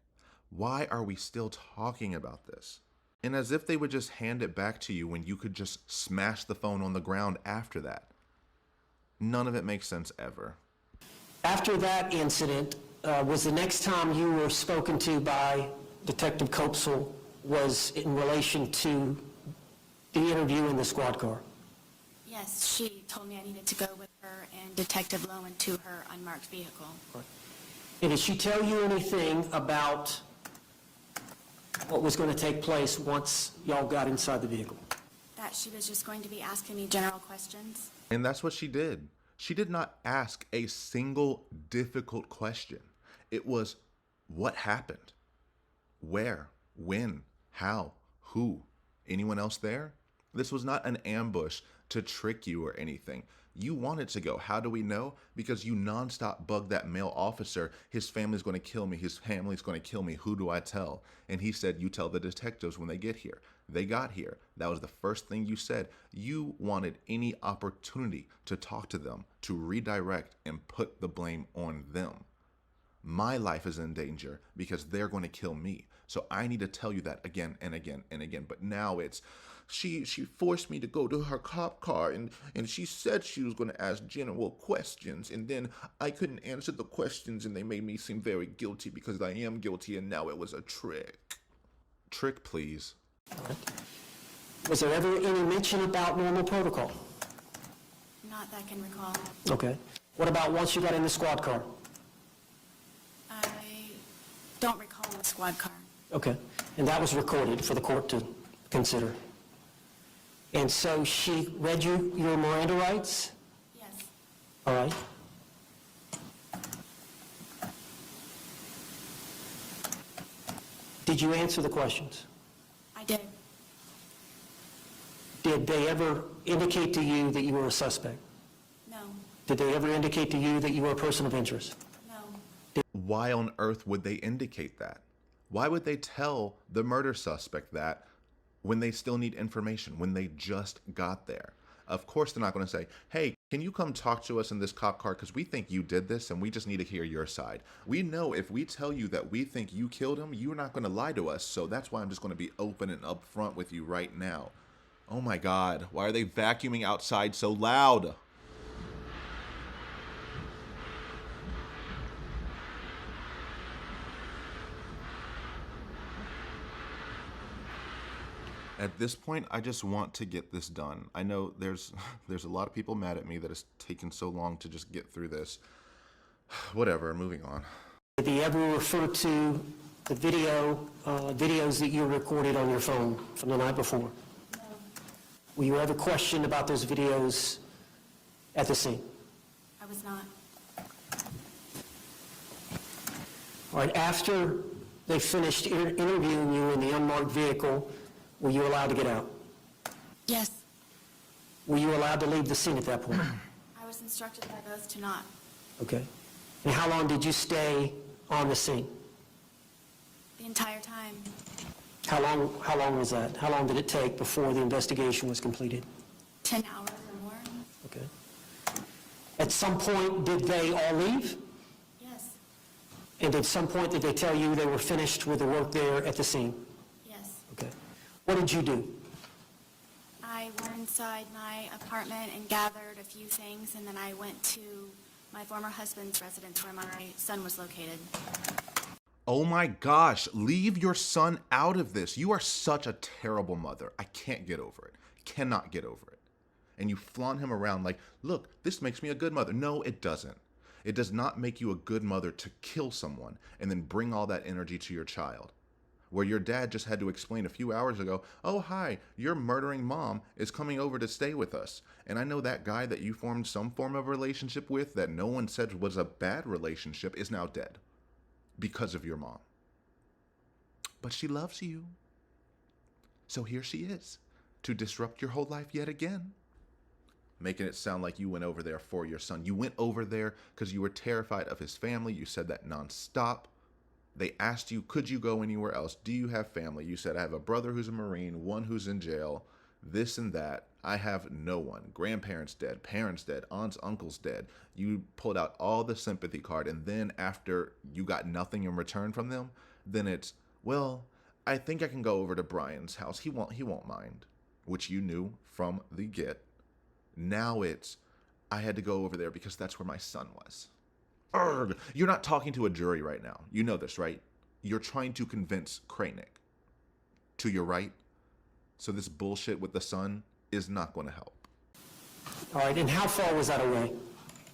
Why are we still talking about this? And as if they would just hand it back to you when you could just smash the phone on the ground after that. None of it makes sense ever. After that incident, was the next time you were spoken to by Detective Copsell was in relation to the interview in the squad car? Yes, she told me I needed to go with her and Detective Lowen to her unmarked vehicle. Right. And did she tell you anything about what was going to take place once y'all got inside the vehicle? That she was just going to be asking me general questions. And that's what she did. She did not ask a single difficult question. It was, what happened? Where? When? How? Who? Anyone else there? This was not an ambush to trick you or anything. You wanted to go. How do we know? Because you nonstop bugged that male officer. His family's going to kill me. His family's going to kill me. Who do I tell? And he said, you tell the detectives when they get here. They got here. That was the first thing you said. You wanted any opportunity to talk to them, to redirect and put the blame on them. My life is in danger because they're going to kill me. So I need to tell you that again and again and again. But now it's, she forced me to go to her cop car and she said she was going to ask general questions. And then I couldn't answer the questions and they made me seem very guilty because I am guilty and now it was a trick. Trick, please. All right. Was there ever any mention about normal protocol? Not that I can recall. Okay. What about once you got in the squad car? I don't recall the squad car. Okay. And that was recorded for the court to consider. And so she read you your Miranda rights? Yes. All right. Did you answer the questions? I did. Did they ever indicate to you that you were a suspect? No. Did they ever indicate to you that you were a person of interest? No. Why on earth would they indicate that? Why would they tell the murder suspect that when they still need information, when they just got there? Of course, they're not going to say, hey, can you come talk to us in this cop car because we think you did this and we just need to hear your side. We know if we tell you that we think you killed him, you're not going to lie to us. So that's why I'm just going to be open and upfront with you right now. Oh my God, why are they vacuuming outside so loud? At this point, I just want to get this done. I know there's a lot of people mad at me that it's taken so long to just get through this. Whatever, moving on. Did they ever refer to the videos that you recorded on your phone from the night before? No. Were you ever questioned about those videos at the scene? I was not. All right, after they finished interviewing you in the unmarked vehicle, were you allowed to get out? Yes. Were you allowed to leave the scene at that point? I was instructed by both to not. Okay. And how long did you stay on the scene? The entire time. How long was that? How long did it take before the investigation was completed? 10 hours or more. Okay. At some point, did they all leave? Yes. And at some point, did they tell you they were finished with the work there at the scene? Yes. Okay. What did you do? I went inside my apartment and gathered a few things, and then I went to my former husband's residence where my son was located. Oh my gosh, leave your son out of this. You are such a terrible mother. I can't get over it. Cannot get over it. And you flaunt him around like, look, this makes me a good mother. No, it doesn't. It does not make you a good mother to kill someone and then bring all that energy to your child. Where your dad just had to explain a few hours ago, oh, hi, your murdering mom is coming over to stay with us. And I know that guy that you formed some form of relationship with that no one said was a bad relationship is now dead because of your mom. But she loves you. So here she is to disrupt your whole life yet again. Making it sound like you went over there for your son. You went over there because you were terrified of his family. You said that nonstop. They asked you, could you go anywhere else? Do you have family? You said, I have a brother who's a Marine, one who's in jail, this and that. I have no one. Grandparents dead, parents dead, aunts, uncles dead. You pulled out all the sympathy card, and then after you got nothing in return from them, then it's, well, I think I can go over to Brian's house. He won't mind, which you knew from the get. Now it's, I had to go over there because that's where my son was. Urgh. You're not talking to a jury right now. You know this, right? You're trying to convince Kranick to your right. So this bullshit with the son is not going to help. All right, and how far was that away?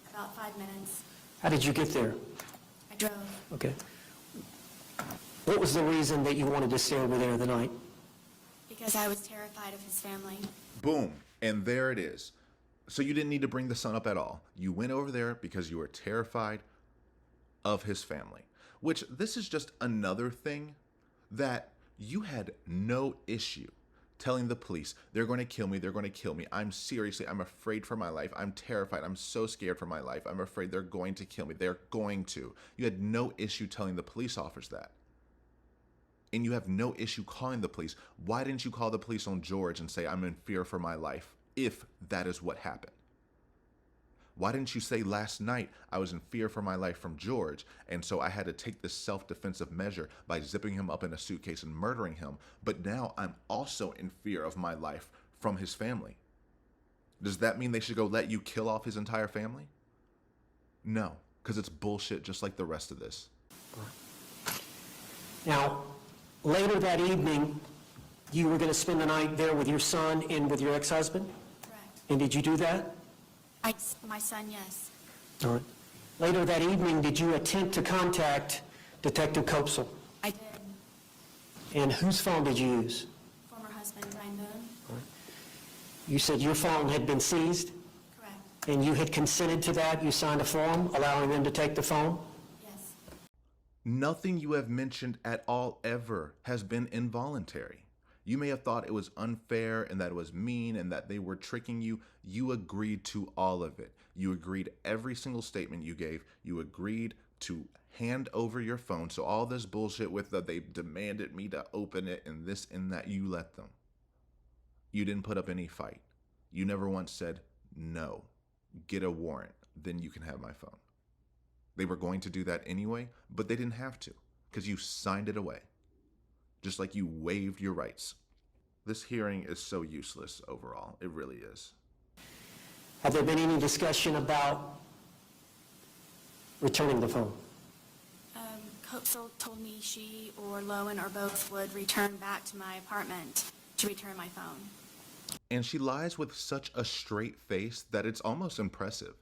About 5 minutes. How did you get there? I drove Okay. What was the reason that you wanted to stay over there the night? because I was terrified of his family. Boom. And there it is. So you didn't need to bring the son up at all. You went over there because you were terrified of his family, which this is just another thing that you had no issue telling the police, they're going to kill me, they're going to kill me. I'm afraid for my life. I'm terrified. I'm so scared for my life. I'm afraid they're going to kill me. They're going to. You had no issue telling the police officers that. And you have no issue calling the police. Why didn't you call the police on George and say, I'm in fear for my life, if that is what happened? Why didn't you say last night I was in fear for my life from George, and so I had to take this self-defensive measure by zipping him up in a suitcase and murdering him, but now I'm also in fear of my life from his family? Does that mean they should go let you kill off his entire family? No, because it's bullshit just like the rest of this. Now, later that evening, you were going to spend the night there with your son and with your ex-husband? Correct. And did you do that? My son, yes. All right. Later that evening, did you attempt to contact Detective Kopsel? I did. And whose phone did you use? Former husband, Brian Boone. You said your phone had been seized? Correct. And you had consented to that? You signed a form allowing them to take the phone? Yes. Nothing you have mentioned at all ever has been involuntary. You may have thought it was unfair and that it was mean and that they were tricking you. You agreed to all of it. You agreed every single statement you gave. You agreed to hand over your phone. So all this bullshit with the they demanded me to open it and this and that, you let them. You didn't put up any fight. You never once said, no, get a warrant, then you can have my phone. They were going to do that anyway, but they didn't have to because you signed it away. Just like you waived your rights. This hearing is so useless overall. It really is. Have there been any discussion about returning the phone? Copesol told me she or Lowen or both would return back to my apartment to return my phone. And she lies with such a straight face that it's almost impressive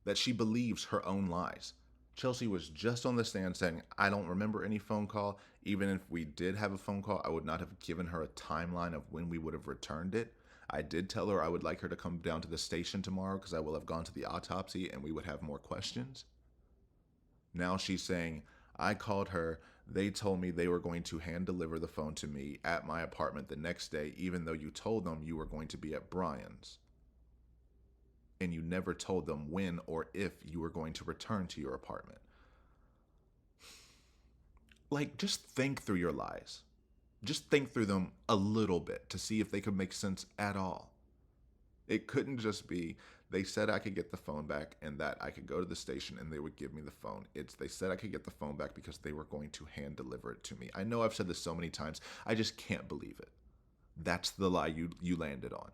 that she believes her own lies. Chelsey was just on the stand saying, I don't remember any phone call. Even if we did have a phone call, I would not have given her a timeline of when we would have returned it. I did tell her I would like her to come down to the station tomorrow because I will have gone to the autopsy and we would have more questions. Now she's saying, I called her. They told me they were going to hand deliver the phone to me at my apartment the next day, even though you told them you were going to be at Brian's. And you never told them when or if you were going to return to your apartment. Like, just think through your lies. Just think through them a little bit to see if they could make sense at all. It couldn't just be, they said I could get the phone back and that I could go to the station and they would give me the phone. It's, they said I could get the phone back because they were going to hand deliver it to me. I know I've said this so many times. I just can't believe it. That's the lie you landed on.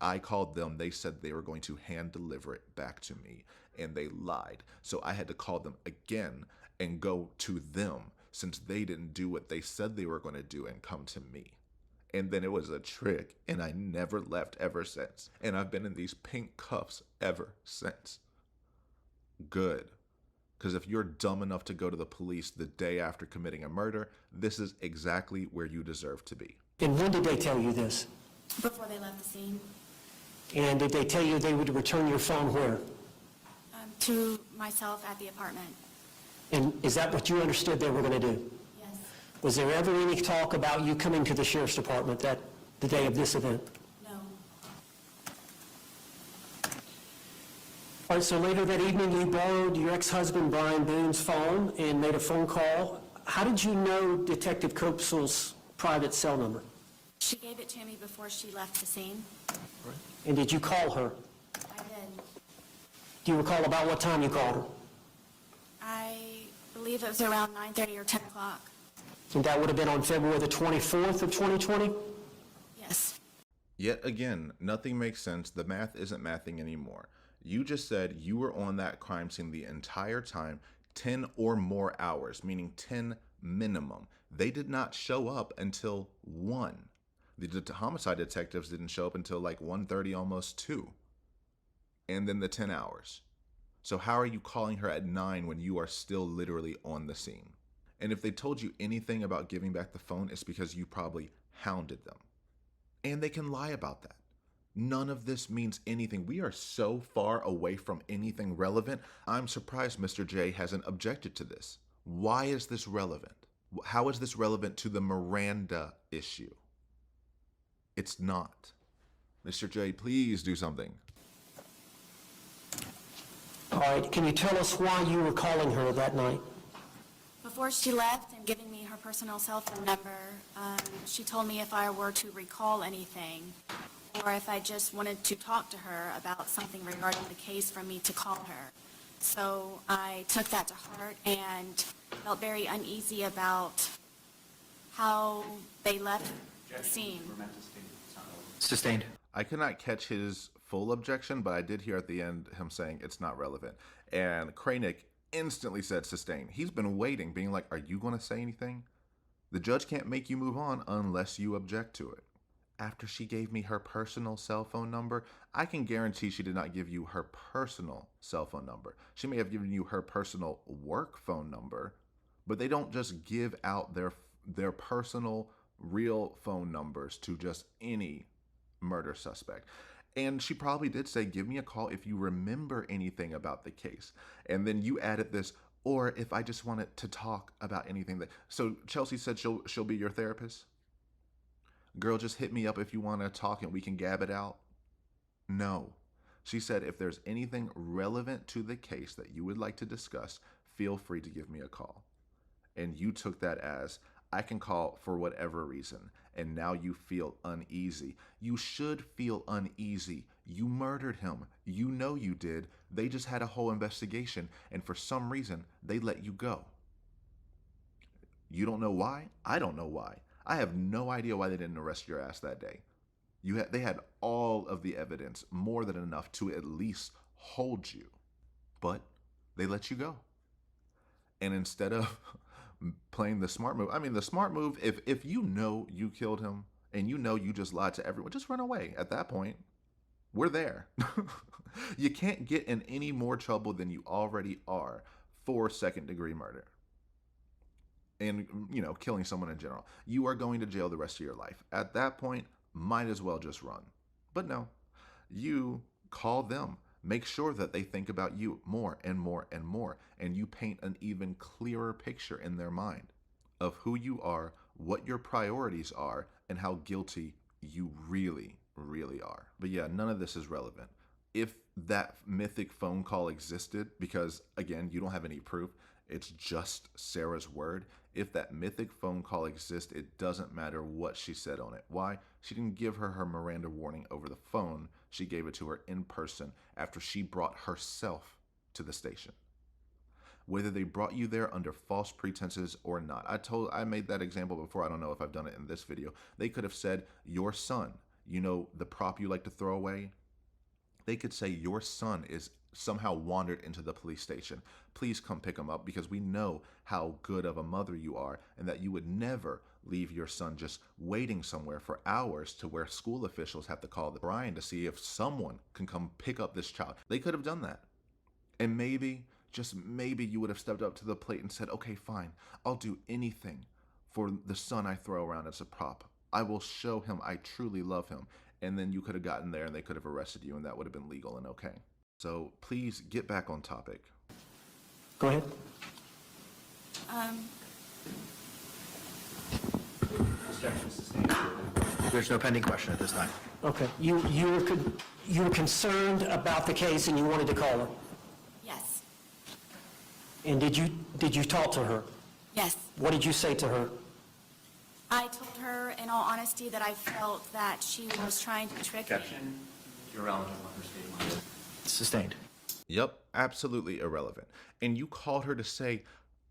I called them, they said they were going to hand deliver it back to me, and they lied. So I had to call them again and go to them since they didn't do what they said they were going to do and come to me. And then it was a trick, and I never left ever since. And I've been in these pink cuffs ever since. Good. Because if you're dumb enough to go to the police the day after committing a murder, this is exactly where you deserve to be. And when did they tell you this? Before they left the scene. And did they tell you they would return your phone where? To myself at the apartment. And is that what you understood they were going to do? Yes. Was there ever any talk about you coming to the sheriff's department the day of this event? No. All right, so later that evening you borrowed your ex-husband Brian Boone's phone and made a phone call. How did you know Detective Copesel's private cell number? She gave it to me before she left the scene. And did you call her? I did. Do you recall about what time you called her? I believe it was around 9:30 or 10 o'clock. And that would have been on February the 24th of 2020? Yes. Yet again, nothing makes sense. The math isn't mathing anymore. You just said you were on that crime scene the entire time, 10 or more hours, meaning 10 minimum. They did not show up until 1. The homicide detectives didn't show up until like 1:30, almost 2. And then the 10 hours. So how are you calling her at 9 when you are still literally on the scene? And if they told you anything about giving back the phone, it's because you probably hounded them. And they can lie about that. None of this means anything. We are so far away from anything relevant. I'm surprised Mr. J hasn't objected to this. Why is this relevant? How is this relevant to the Miranda issue? It's not. Mr. J, please do something. All right, can you tell us why you were calling her that night? Before she left and giving me her personal cell phone number, she told me if I were to recall anything or if I just wanted to talk to her about something regarding the case for me to call her. So I took that to heart and felt very uneasy about how they left the scene. Sustained. I could not catch his full objection, but I did hear at the end him saying it's not relevant. And Kranick instantly said sustained. He's been waiting, being like, are you going to say anything? The judge can't make you move on unless you object to it. After she gave me her personal cell phone number, I can guarantee she did not give you her personal cell phone number. She may have given you her personal work phone number, but they don't just give out their personal real phone numbers to just any murder suspect. And she probably did say, give me a call if you remember anything about the case. And then you added this, or if I just wanted to talk about anything that. So Chelsey said she'll be your therapist. Girl, just hit me up if you want to talk and we can gab it out. No. She said, if there's anything relevant to the case that you would like to discuss, feel free to give me a call. And you took that as, I can call for whatever reason, and now you feel uneasy. You should feel uneasy. You murdered him. You know you did. They just had a whole investigation, and for some reason, they let you go. You don't know why? I don't know why. I have no idea why they didn't arrest your ass that day. They had all of the evidence, more than enough to at least hold you. But they let you go. And instead of playing the smart move, I mean, the smart move, if you know you killed him and you know you just lied to everyone, just run away at that point. We're there. You can't get in any more trouble than you already are for second-degree murder. And, killing someone in general. You are going to jail the rest of your life. At that point, might as well just run. But no, you call them. Make sure that they think about you more and more and more. And you paint an even clearer picture in their mind of who you are, what your priorities are, and how guilty you really, really are. But yeah, none of this is relevant. If that mythic phone call existed, because again, you don't have any proof, it's just Sarah's word. If that mythic phone call exists, it doesn't matter what she said on it. Why? She didn't give her Miranda warning over the phone. She gave it to her in person after she brought herself to the station. Whether they brought you there under false pretenses or not. I made that example before. I don't know if I've done it in this video. They could have said, your son, the prop you like to throw away? They could say, your son is somehow wandered into the police station. Please come pick him up, because we know how good of a mother you are and that you would never leave your son just waiting somewhere for hours to where school officials have to call the Brian to see if someone can come pick up this child. They could have done that. And maybe, just maybe, you would have stepped up to the plate and said, okay, fine, I'll do anything for the son I throw around as a prop. I will show him I truly love him. And then you could have gotten there and they could have arrested you, and that would have been legal and okay. So please get back on topic. Go ahead. There's no pending question at this time. Okay. You were concerned about the case and you wanted to call her. Yes. And did you talk to her? Yes. What did you say to her? I told her, in all honesty, that I felt that she was trying to trick me. You're relevant on her state of mind. Sustained. Yep, absolutely irrelevant. And you called her to say,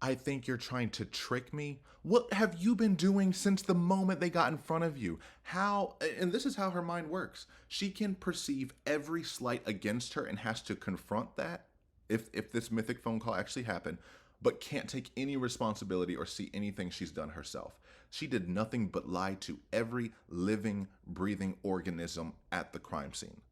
I think you're trying to trick me? What have you been doing since the moment they got in front of you? How, and this is how her mind works. She can perceive every slight against her and has to confront that if this mythic phone call actually happened, but can't take any responsibility or see anything she's done herself. She did nothing but lie to every living, breathing organism at the crime scene.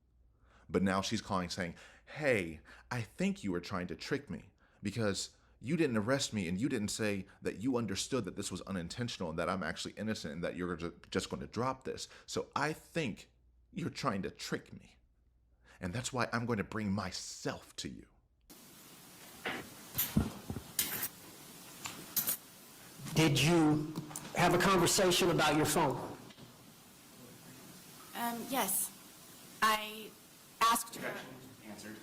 But now she's calling saying, hey, I think you were trying to trick me because you didn't arrest me and you didn't say that you understood that this was unintentional and that I'm actually innocent and that you're just going to drop this. So I think you're trying to trick me. And that's why I'm going to bring myself to you. Did you have a conversation about your phone? Yes. I asked her. Answered.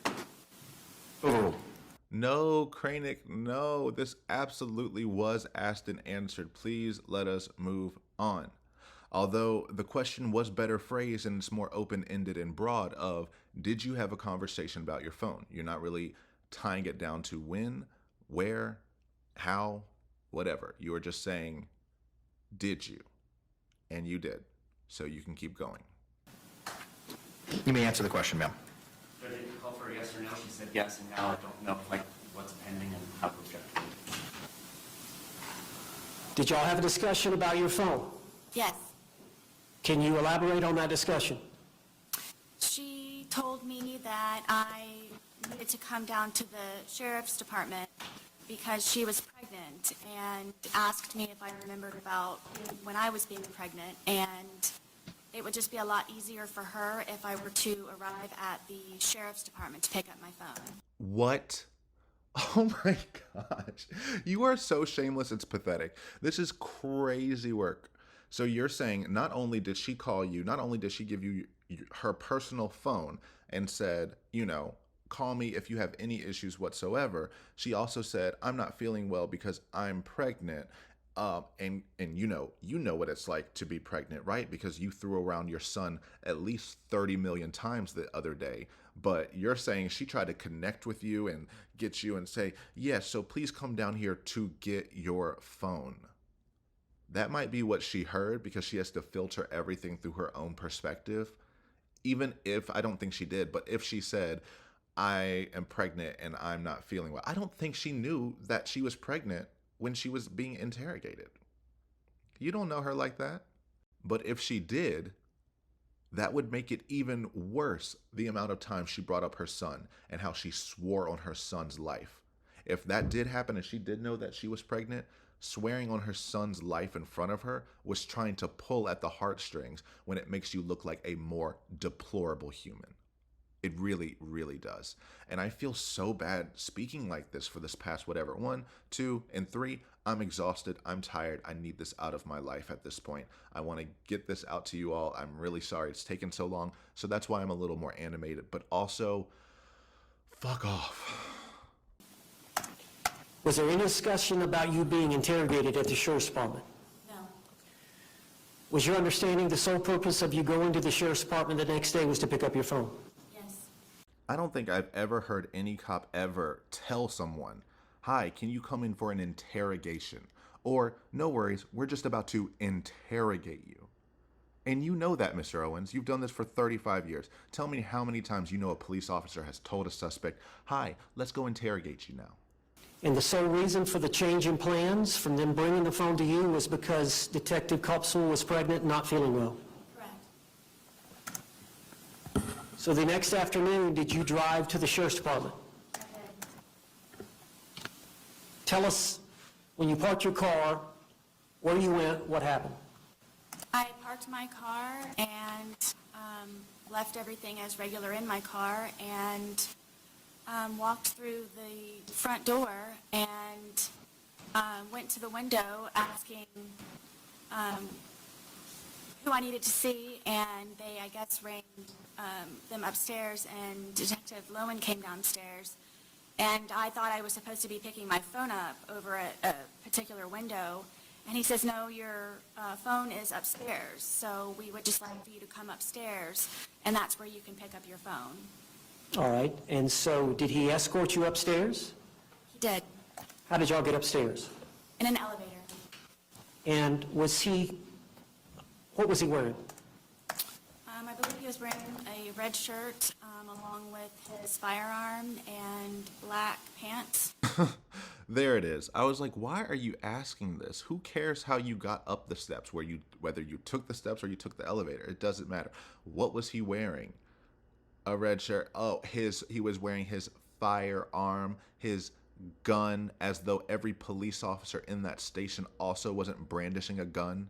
Overruled. No, Kranick, no. This absolutely was asked and answered. Please let us move on. Although the question was better phrased and it's more open-ended and broad of, did you have a conversation about your phone? You're not really tying it down to when, where, how, whatever. You are just saying, did you? And you did. So you can keep going. You may answer the question, ma'am. Did you call for a yes or no? She said yes, and now I don't know what's pending and how to object to it. Did y'all have a discussion about your phone? Yes. Can you elaborate on that discussion? She told me that I needed to come down to the sheriff's department because she was pregnant, and asked me if I remembered about when I was being pregnant, and it would just be a lot easier for her if I were to arrive at the sheriff's department to pick up my phone. What? Oh my gosh. You are so shameless, it's pathetic. This is crazy work. So you're saying not only did she call you, not only did she give you her personal phone and said, you know, call me if you have any issues whatsoever, she also said, I'm not feeling well because I'm pregnant. And you know what it's like to be pregnant, right? Because you threw around your son at least 30 million times the other day. But you're saying she tried to connect with you and get you and say, yes, so please come down here to get your phone. That might be what she heard because she has to filter everything through her own perspective. Even if, I don't think she did, but if she said, I am pregnant and I'm not feeling well, I don't think she knew that she was pregnant when she was being interrogated. You don't know her like that. But if she did, that would make it even worse, the amount of time she brought up her son and how she swore on her son's life. If that did happen and she did know that she was pregnant, swearing on her son's life in front of her was trying to pull at the heartstrings when it makes you look like a more deplorable human. It really, really does. And I feel so bad speaking like this for this past whatever, 1, 2, and 3. I'm exhausted. I'm tired. I need this out of my life at this point. I want to get this out to you all. I'm really sorry it's taken so long. So that's why I'm a little more animated. But also, fuck off. Was there any discussion about you being interrogated at the sheriff's department? No. Was your understanding the sole purpose of you going to the sheriff's department the next day was to pick up your phone? Yes. I don't think I've ever heard any cop ever tell someone, hi, can you come in for an interrogation? Or, no worries, we're just about to interrogate you. And you know that, Mr. Owens. You've done this for 35 years. Tell me how many times you know a police officer has told a suspect, hi, let's go interrogate you now. And the sole reason for the change in plans from them bringing the phone to you was because Detective Copsell was pregnant and not feeling well? Correct. So the next afternoon, did you drive to the sheriff's department? Okay. Tell us, when you parked your car, where you went, what happened? I parked my car and left everything as regular in my car and walked through the front door and went to the window asking who I needed to see, and they, I guess, rang them upstairs, and Detective Lowen came downstairs, and I thought I was supposed to be picking my phone up over a particular window, and he says, no, your phone is upstairs, so we would just like for you to come upstairs, and that's where you can pick up your phone. All right, and so did he escort you upstairs? He did, How did y'all get upstairs? in an elevator. And what was he wearing? I believe he was wearing a red shirt along with his firearm and black pants. There it is. I was like, why are you asking this? Who cares how you got up the steps, whether you took the steps or you took the elevator? It doesn't matter. What was he wearing? A red shirt. Oh, he was wearing his firearm, his gun, as though every police officer in that station also wasn't brandishing a gun.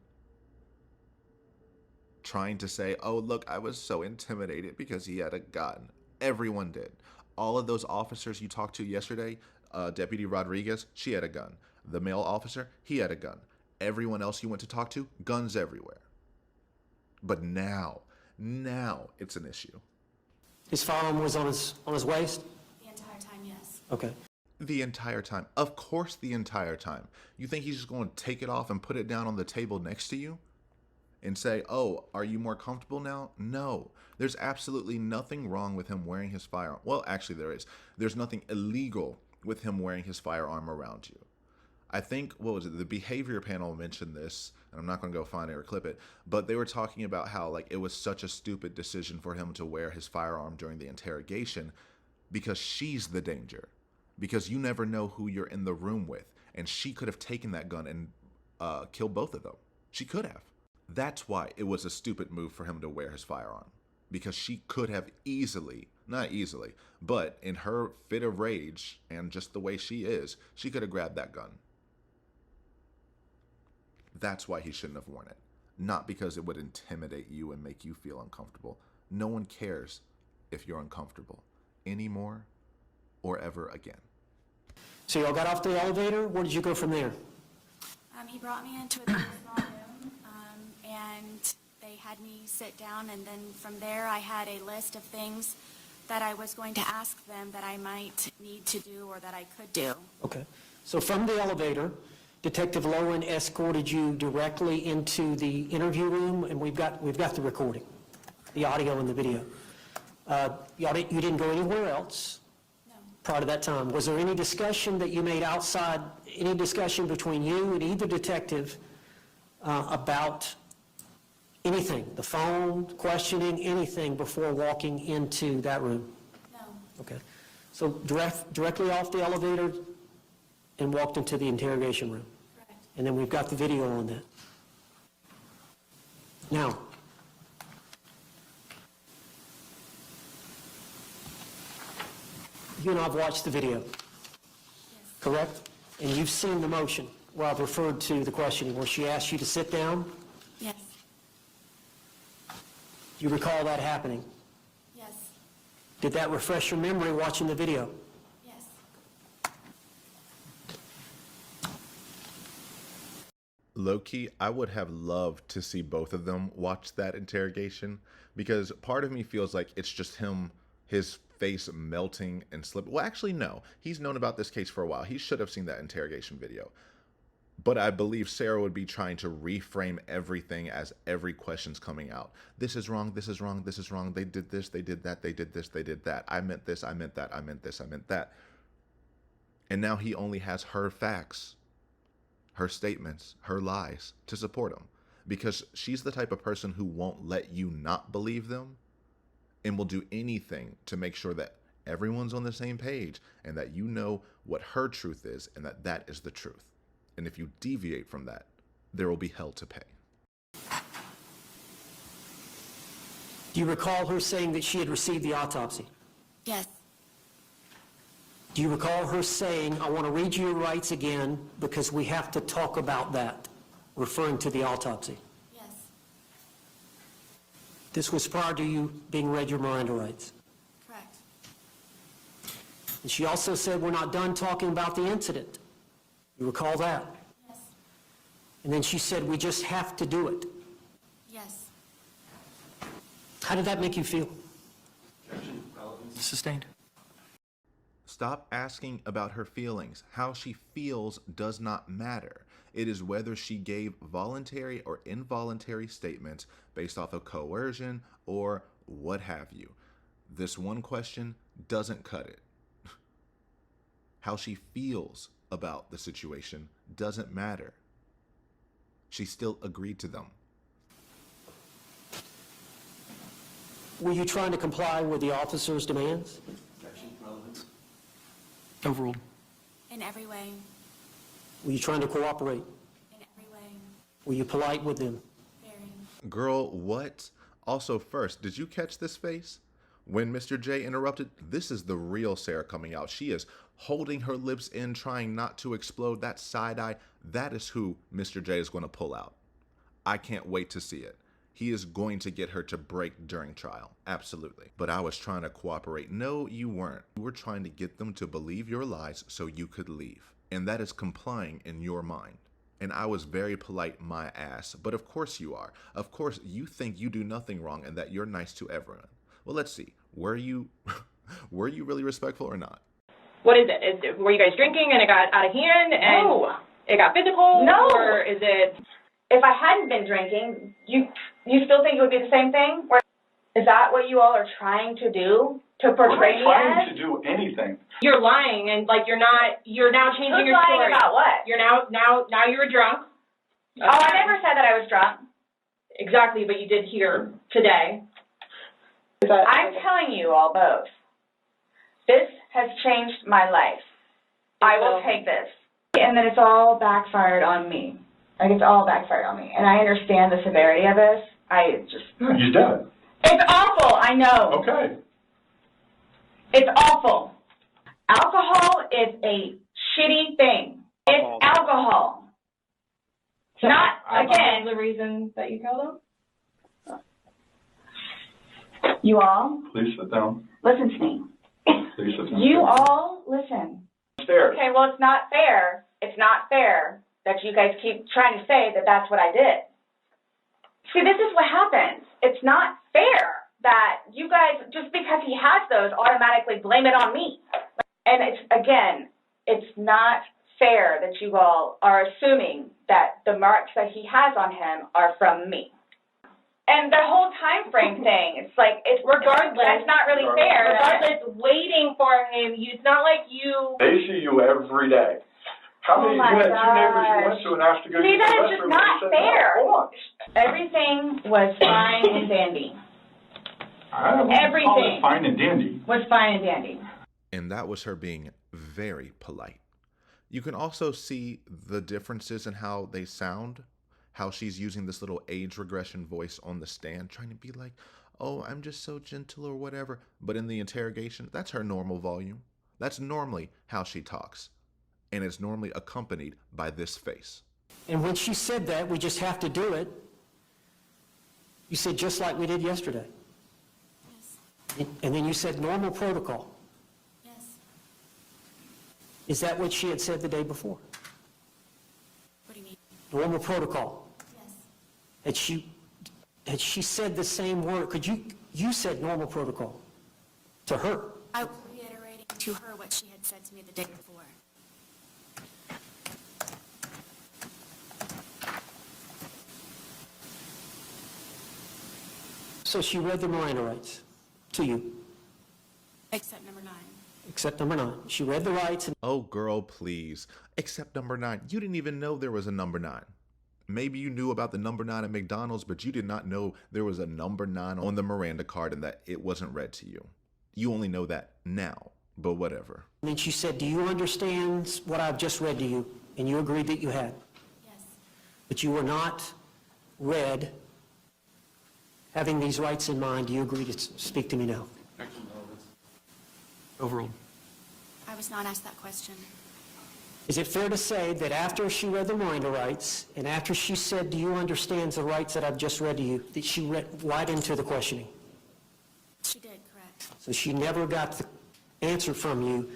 Trying to say, oh, look, I was so intimidated because he had a gun. Everyone did. All of those officers you talked to yesterday, Deputy Rodriguez, she had a gun. The male officer, he had a gun. Everyone else you went to talk to, guns everywhere. But now it's an issue. His firearm was on his waist? The entire time, yes. Okay. The entire time. Of course, the entire time. You think he's just going to take it off and put it down on the table next to you? And say, oh, are you more comfortable now? No. There's absolutely nothing wrong with him wearing his firearm. Well, actually there is. There's nothing illegal with him wearing his firearm around you. I think, what was it? The behavior panel mentioned this, and I'm not going to go find it or clip it, but they were talking about how like it was such a stupid decision for him to wear his firearm during the interrogation because she's the danger. Because you never know who you're in the room with. And she could have taken that gun and killed both of them. She could have. That's why it was a stupid move for him to wear his firearm. Because she could have easily, not easily, but in her fit of rage and just the way she is, she could have grabbed that gun. That's why he shouldn't have worn it. not because it would intimidate you and make you feel uncomfortable. No one cares if you're uncomfortable anymore or ever again. So y'all got off the elevator. Where did you go from there? He brought me into a very small room, and they had me sit down, and then from there I had a list of things that I was going to ask them that I might need to do or that I could do. Okay. So from the elevator, Detective Lowen escorted you directly into the interview room, and we've got the recording, the audio and the video. You didn't go anywhere else prior to that time. Was there any discussion that you made outside, any discussion between you and either detective about anything, the phone, questioning, anything before walking into that room? No. Okay. So directly off the elevator and walked into the interrogation room? Correct. And then we've got the video on that. Now, you and I have watched the video, correct? And you've seen the motion where I've referred to the questioning where she asked you to sit down. Yes. Do you recall that happening? Yes. Did that refresh your memory watching the video? Yes. Low-key, I would have loved to see both of them watch that interrogation, because part of me feels like it's just him, his face melting and slip. Well, actually, no. He's known about this case for a while. He should have seen that interrogation video. But I believe Sarah would be trying to reframe everything as every question's coming out. This is wrong, this is wrong, this is wrong. They did this, they did that, they did this, they did that. I meant this, I meant that, I meant this, I meant that. And now he only has her facts, her statements, her lies to support him. Because she's the type of person who won't let you not believe them and will do anything to make sure that everyone's on the same page and that you know what her truth is and that that is the truth. And if you deviate from that, there will be hell to pay. Do you recall her saying that she had received the autopsy? Yes. Do you recall her saying, I want to read you your rights again because we have to talk about that, referring to the autopsy? Yes. This was prior to you being read your Miranda rights. Correct. And she also said, we're not done talking about the incident. You recall that? Yes. And then she said, we just have to do it. Yes. How did that make you feel? Sustained. Stop asking about her feelings. How she feels does not matter. It is whether she gave voluntary or involuntary statements based off of coercion or what have you. This one question doesn't cut it. How she feels about the situation doesn't matter. She still agreed to them. Were you trying to comply with the officer's demands? Overruled. In every way. Were you trying to cooperate? In every way. Were you polite with them? Very. Girl, what? Also, first, did you catch this face? When Mr. J interrupted, this is the real Sarah coming out. She is holding her lips in, trying not to explode. That side eye, that is who Mr. J is going to pull out. I can't wait to see it. He is going to get her to break during trial. Absolutely. But I was trying to cooperate. No, you weren't. You were trying to get them to believe your lies so you could leave. And that is complying in your mind. And I was very polite, my ass. But of course you are. Of course you think you do nothing wrong and that you're nice to everyone. Well, let's see. Were you really respectful or not? What is it? Were you guys drinking and it got out of hand and it got physical? No. Or is it? If I hadn't been drinking, you still think it would be the same thing? Or is that what you all are trying to do? To portray me as? We're not trying to do anything. You're lying and like you're now changing Who's your lying story. about what? You're now you were drunk. Oh, I never said that I was drunk. Exactly, but you did here today. I'm telling you all both. This has changed my life. I will take this. And then it's all backfired on me. Like, it's all backfired on me. And I understand the severity of this. You did. It's awful, I know. Okay. It's awful. Alcohol is a shitty thing. It's alcohol. Not, again, The reason that you killed him? you all, Please sit down. listen to me. Please sit down. You all, listen. Stairs. Okay, well, it's not fair. It's not fair that you guys keep trying to say that that's what I did. See, this is what happens. It's not fair that you guys, just because he has those, automatically blame it on me. And it's not fair that you all are assuming that the marks that he has on him are from me. And the whole time frame thing, it's like, Regardless. that's not really fair. Regardless, waiting for him, it's not like you... They see you every day. How many, Oh my you had two neighbors you gosh. went to and asked to go See, use the that is restroom just and not you said no. fair. Hold on. Everything was fine and dandy. I wouldn't call Everything. it fine and dandy. Was fine and dandy. And that was her being very polite. You can also see the differences in how they sound, how she's using this little age regression voice on the stand, trying to be like, oh, I'm just so gentle or whatever. But in the interrogation, that's her normal volume. That's normally how she talks. And it's normally accompanied by this face. And when she said that, we just have to do it, you said just like we did yesterday. Yes. And then you said normal protocol. Yes. Is that what she had said the day before? What do you mean? Normal protocol. Yes. Had she said the same word? You said normal protocol to her. I was reiterating to her what she had said to me the day before. So she read the Miranda Rights to you, Except number 9. except number 9. She read the rights and Oh, girl, please. Except number 9. You didn't even know there was a number 9. Maybe you knew about the number 9 at McDonald's, but you did not know there was a number 9 on the Miranda card and that it wasn't read to you. You only know that now, but whatever. then she said, do you understand what I've just read to you? And you agreed that you had. Yes. But you were not read having these rights in mind. Do you agree to speak to me now? Overruled. I was not asked that question. Is it fair to say that after she read the Miranda rights, and after she said, do you understand the rights that I've just read to you, that she read right into the questioning? She did, correct. So she never got the answer from you.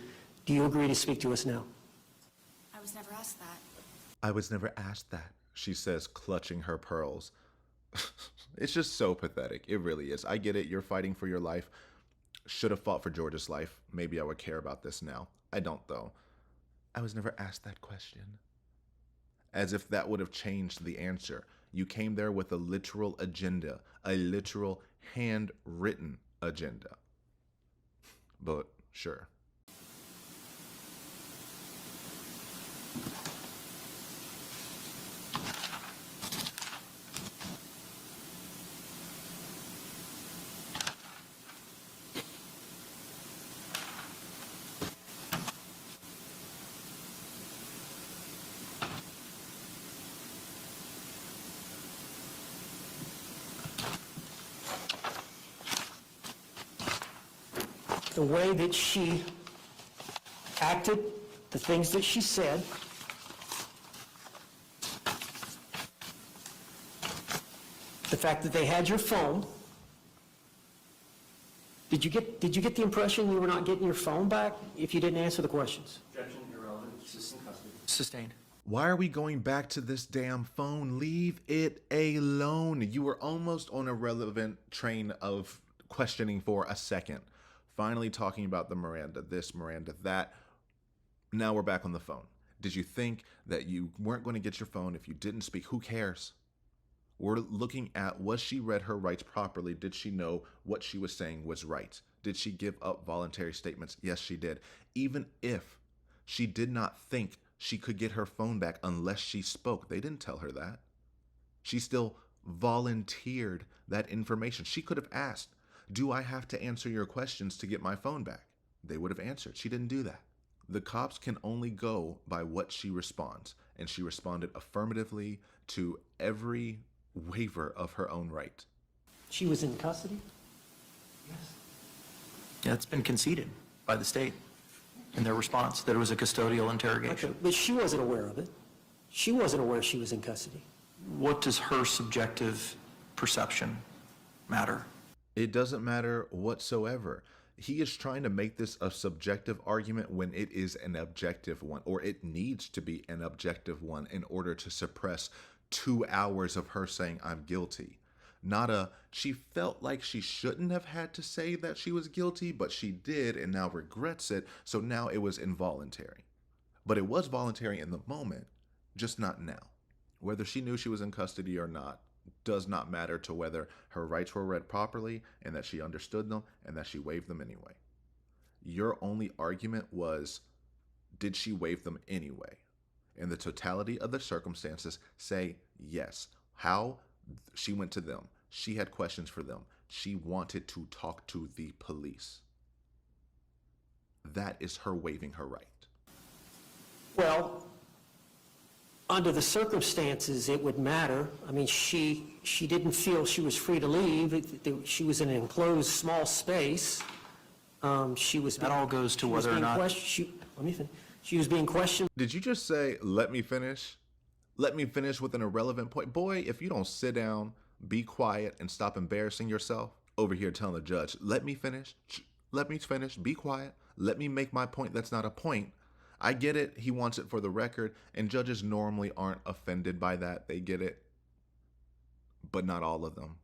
Do you agree to speak to us now? I was never asked that. I was never asked that, she says, clutching her pearls. It's just so pathetic. It really is. I get it. You're fighting for your life. Should have fought for George's life. Maybe I would care about this now. I don't, though. I was never asked that question. As if that would have changed the answer. You came there with a literal agenda, a literal handwritten agenda. But sure. The way that she acted, the things that she said, the fact that they had your phone. Did you get the impression you were not getting your phone back if you didn't answer the questions? Objection, irrelevant, assistant custody. Sustained. Why are we going back to this damn phone? Leave it alone. You were almost on a relevant train of questioning for a second. Finally talking about the Miranda, this, Miranda, that. Now we're back on the phone. Did you think that you weren't going to get your phone if you didn't speak? Who cares? We're looking at, was she read her rights properly? Did she know what she was saying was right? Did she give up voluntary statements? Yes, she did. Even if she did not think she could get her phone back unless she spoke, they didn't tell her that. She still volunteered that information. She could have asked, do I have to answer your questions to get my phone back? They would have answered. She didn't do that. The cops can only go by what she responds, and she responded affirmatively to every waiver of her own right. She was in custody? Yeah, it's been conceded by the state in their response that it was a custodial interrogation. Okay, but she wasn't aware of it. She wasn't aware she was in custody. What does her subjective perception matter? It doesn't matter whatsoever. He is trying to make this a subjective argument when it is an objective one, or it needs to be an objective one in order to suppress 2 hours of her saying, I'm guilty. Not a, she felt like she shouldn't have had to say that she was guilty, but she did and now regrets it, so now it was involuntary. But it was voluntary in the moment, just not now. Whether she knew she was in custody or not does not matter to whether her rights were read properly and that she understood them and that she waived them anyway. Your only argument was, did she waive them anyway? And the totality of the circumstances say yes. How? She went to them. She had questions for them. She wanted to talk to the police. That is her waiving her right. Well, under the circumstances, it would matter. I mean, she didn't feel she was free to leave. She was in an enclosed, small space. She was. That all goes to whether or not. Let me finish. She was being questioned. Did you just say, let me finish? Let me finish with an irrelevant point. Boy, if you don't sit down, be quiet, and stop embarrassing yourself over here telling the judge, let me finish, be quiet, let me make my point that's not a point. I get it. He wants it for the record, and judges normally aren't offended by that. They get it, but not all of them.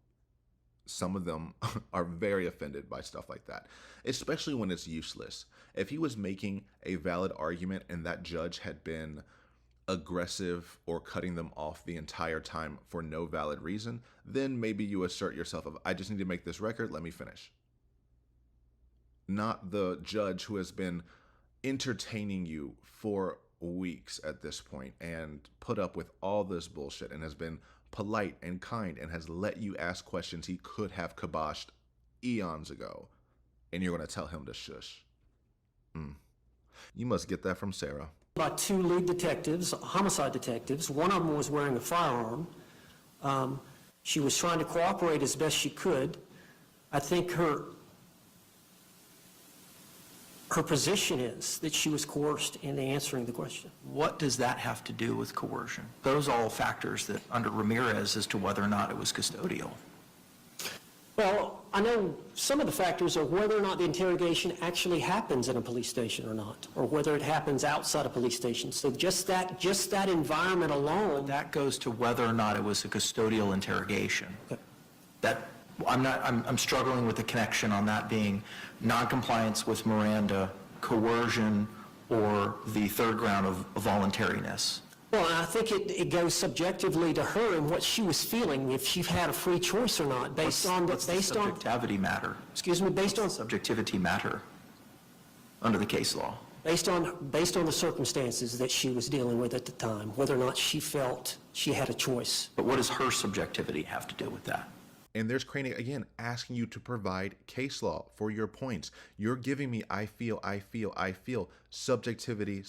Some of them are very offended by stuff like that, especially when it's useless. If he was making a valid argument and that judge had been aggressive or cutting them off the entire time for no valid reason, then maybe you assert yourself of, I just need to make this record, let me finish. Not the judge who has been entertaining you for weeks at this point and put up with all this bullshit and has been polite and kind and has let you ask questions he could have kiboshed eons ago, and you're going to tell him to shush. You must get that from Sarah. By 2 lead detectives, homicide detectives. One of them was wearing a firearm. She was trying to cooperate as best she could. I think her position is that she was coerced into answering the question. What does that have to do with coercion? Those are all factors that under Ramirez as to whether or not it was custodial. Well, I know some of the factors are whether or not the interrogation actually happens in a police station or not, or whether it happens outside a police station. So just that environment alone. That goes to whether or not it was a custodial interrogation. Okay. I'm struggling with the connection on that being noncompliance with Miranda, coercion, or the third ground of voluntariness. Well, I think it goes subjectively to her and what she was feeling, if she had a free choice or not, based on subjectivity matter. Excuse me, based on subjectivity matter under the case law. Based on the circumstances that she was dealing with at the time, whether or not she felt she had a choice. But what does her subjectivity have to do with that? And there's Craney, again, asking you to provide case law for your points. You're giving me, I feel, subjectivity.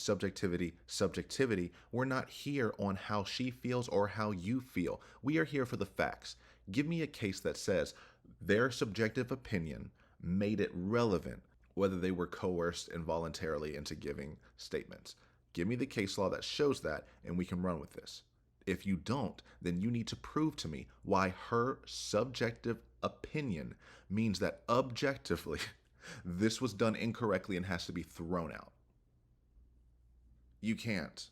We're not here on how she feels or how you feel. We are here for the facts. Give me a case that says their subjective opinion made it relevant, whether they were coerced involuntarily into giving statements. Give me the case law that shows that, and we can run with this. If you don't, then you need to prove to me why her subjective opinion means that objectively this was done incorrectly and has to be thrown out. You can't.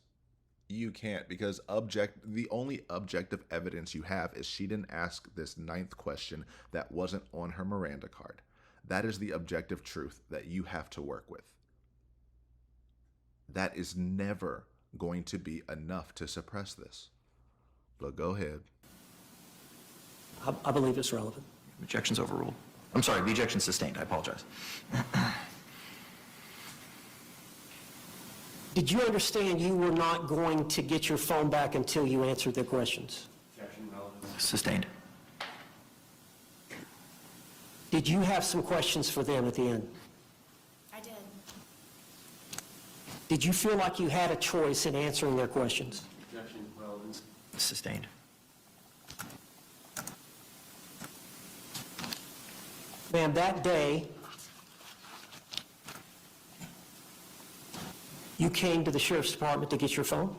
You can't, because the only objective evidence you have is she didn't ask this 9th question that wasn't on her Miranda card. That is the objective truth that you have to work with. That is never going to be enough to suppress this. But go ahead. I believe it's relevant. Objection's overruled. I'm sorry, the objection's sustained. I apologize. Did you understand you were not going to get your phone back until you answered their questions? Objection relevant. Sustained. Did you have some questions for them at the end? I did. Did you feel like you had a choice in answering their questions? Objection relevant. Sustained. Ma'am, that day, you came to the sheriff's department to get your phone?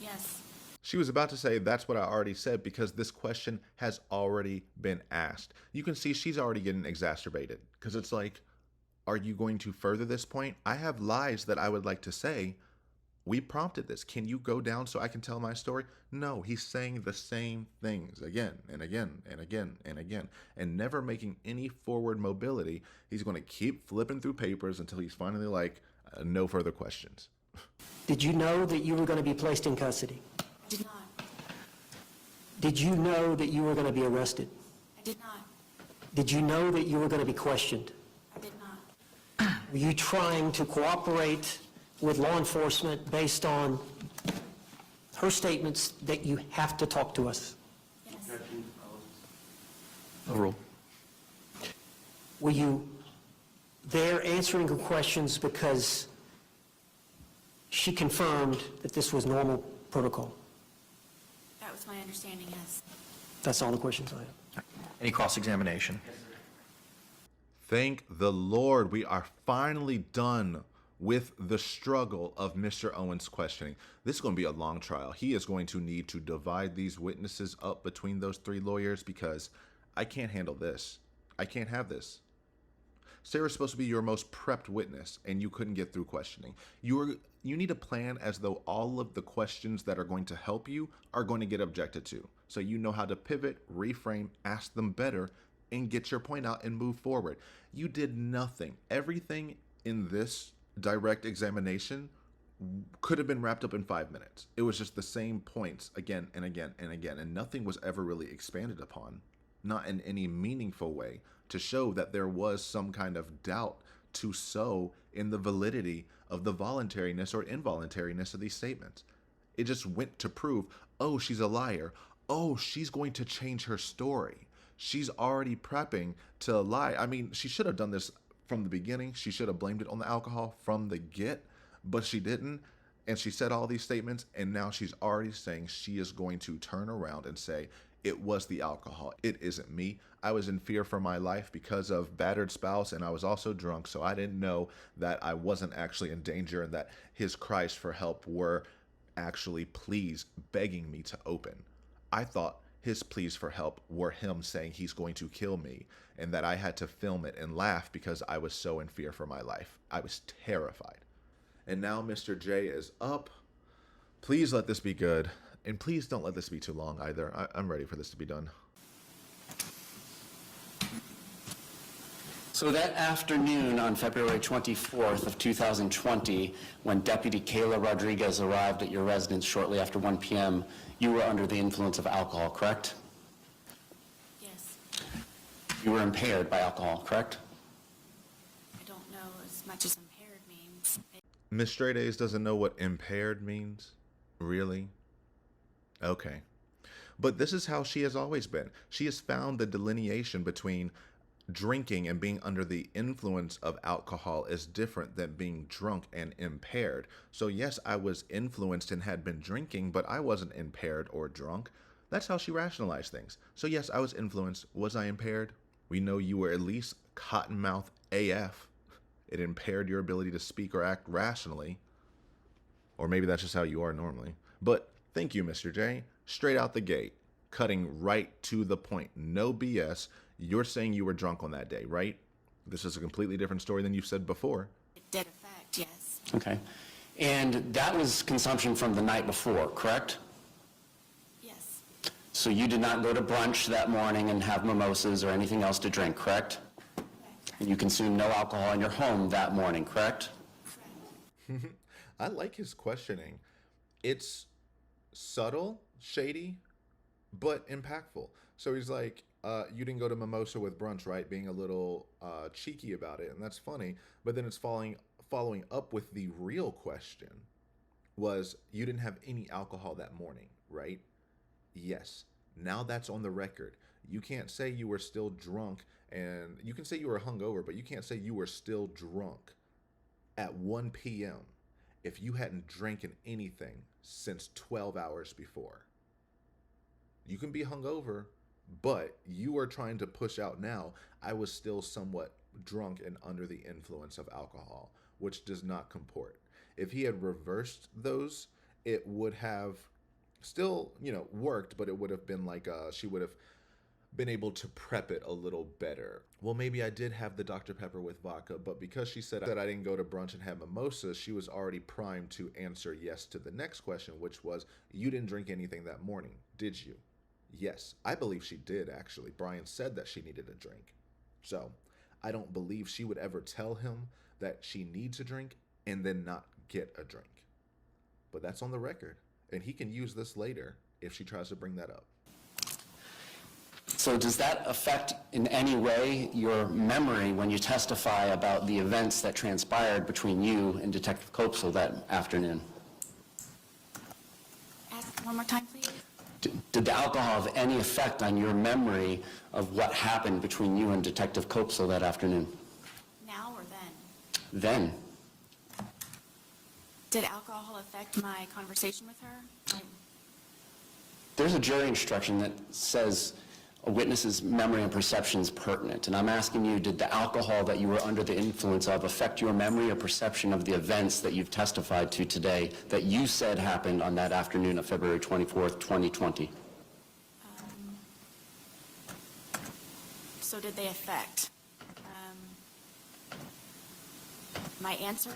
Yes. She was about to say, that's what I already said, because this question has already been asked. You can see she's already getting exacerbated, because it's like, are you going to further this point? I have lies that I would like to say. We prompted this. Can you go down so I can tell my story? No, he's saying the same things again and again and again and again, and never making any forward mobility. He's going to keep flipping through papers until he's finally like, no further questions. Did you know that you were going to be placed in custody? I did not. Did you know that you were going to be arrested? I did not. Did you know that you were going to be questioned? I did not. Were you trying to cooperate with law enforcement based on her statements that you have to talk to us? Yes. Overruled. Were you there answering her questions because she confirmed that this was normal protocol? That was my understanding, yes. That's all the questions I have. Any cross-examination? Thank the Lord, we are finally done with the struggle of Mr. Owens' questioning. This is going to be a long trial. He is going to need to divide these witnesses up between those three lawyers, because I can't handle this. I can't have this. Sarah's supposed to be your most prepped witness, and you couldn't get through questioning. You need a plan as though all of the questions that are going to help you are going to get objected to. So you know how to pivot, reframe, ask them better, and get your point out and move forward. You did nothing. Everything in this direct examination could have been wrapped up in 5 minutes. It was just the same points again and again and again, and nothing was ever really expanded upon, not in any meaningful way, to show that there was some kind of doubt to sow in the validity of the voluntariness or involuntariness of these statements. It just went to prove, oh, she's a liar. Oh, she's going to change her story. She's already prepping to lie. I mean, she should have done this from the beginning. She should have blamed it on the alcohol from the get, but she didn't. And she said all these statements, and now she's already saying she is going to turn around and say, it was the alcohol. It isn't me. I was in fear for my life because of battered spouse, and I was also drunk, so I didn't know that I wasn't actually in danger and that his cries for help were actually pleas begging me to open. I thought his pleas for help were him saying he's going to kill me, and that I had to film it and laugh because I was so in fear for my life. I was terrified. And now Mr. J is up. Please let this be good. And please don't let this be too long either. I'm ready for this to be done. So that afternoon on February 24th of 2020, when Deputy Kayla Rodriguez arrived at your residence shortly after 1 p.m., you were under the influence of alcohol, correct? Yes. You were impaired by alcohol, correct? I don't know as much as impaired means. Miss Straight A's doesn't know what impaired means? Really? Okay. But this is how she has always been. She has found the delineation between drinking and being under the influence of alcohol is different than being drunk and impaired. So yes, I was influenced and had been drinking, but I wasn't impaired or drunk. That's how she rationalized things. So yes, I was influenced. Was I impaired? We know you were at least cottonmouth AF. It impaired your ability to speak or act rationally. Or maybe that's just how you are normally. But thank you, Mr. J. Straight out the gate, cutting right to the point. No BS. You're saying you were drunk on that day, right? This is a completely different story than you've said before. It did affect, yes. Okay. And that was consumption from the night before, correct? Yes. So you did not go to brunch that morning and have mimosas or anything else to drink, correct? And you consumed no alcohol in your home that morning, correct? Correct. I like his questioning. It's subtle, shady, but impactful. So he's like, you didn't go to mimosa with brunch, right? Being a little cheeky about it, and that's funny. But then it's following up with the real question was, you didn't have any alcohol that morning, right? Yes. Now that's on the record. You can't say you were still drunk, and you can say you were hungover, but you can't say you were still drunk at 1 p.m. if you hadn't drinking anything since 12 hours before. You can be hungover, but you are trying to push out now, I was still somewhat drunk and under the influence of alcohol, which does not comport. If he had reversed those, it would have Still, worked, but it would have been like she would have been able to prep it a little better. Well, maybe I did have the Dr. Pepper with vodka, but because she said that I didn't go to brunch and have mimosas, she was already primed to answer yes to the next question, which was, you didn't drink anything that morning, did you? Yes, I believe she did, actually. Brian said that she needed a drink. So I don't believe she would ever tell him that she needs a drink and then not get a drink. But that's on the record, and he can use this later if she tries to bring that up. So does that affect in any way your memory when you testify about the events that transpired between you and Detective Copesel that afternoon? Ask one more time, please. Did the alcohol have any effect on your memory of what happened between you and Detective Copesel that afternoon? Now or then? Then? Did alcohol affect my conversation with her? There's a jury instruction that says a witness's memory and perception is pertinent. And I'm asking you, did the alcohol that you were under the influence of affect your memory or perception of the events that you've testified to today that you said happened on that afternoon of February 24th, 2020? So did they affect my answer?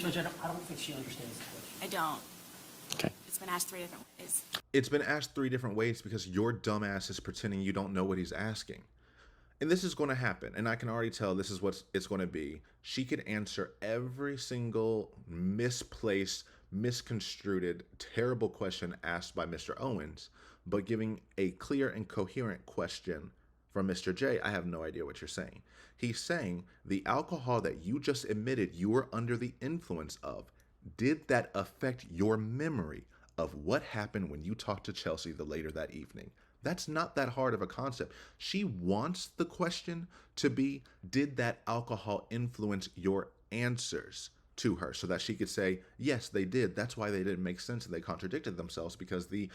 Judge, I don't think she understands the question. I don't. Okay. It's been asked 3 different ways. It's been asked 3 different ways because your dumbass is pretending you don't know what he's asking. And this is going to happen, and I can already tell this is what it's going to be. She could answer every single misplaced, misconstrued, terrible question asked by Mr. Owens, but giving a clear and coherent question from Mr. J, I have no idea what you're saying. He's saying the alcohol that you just admitted you were under the influence of, did that affect your memory of what happened when you talked to Chelsey the later that evening? That's not that hard of a concept. She wants the question to be, did that alcohol influence your answers to her, so that she could say, yes, they did. That's why they didn't make sense and they contradicted themselves, because the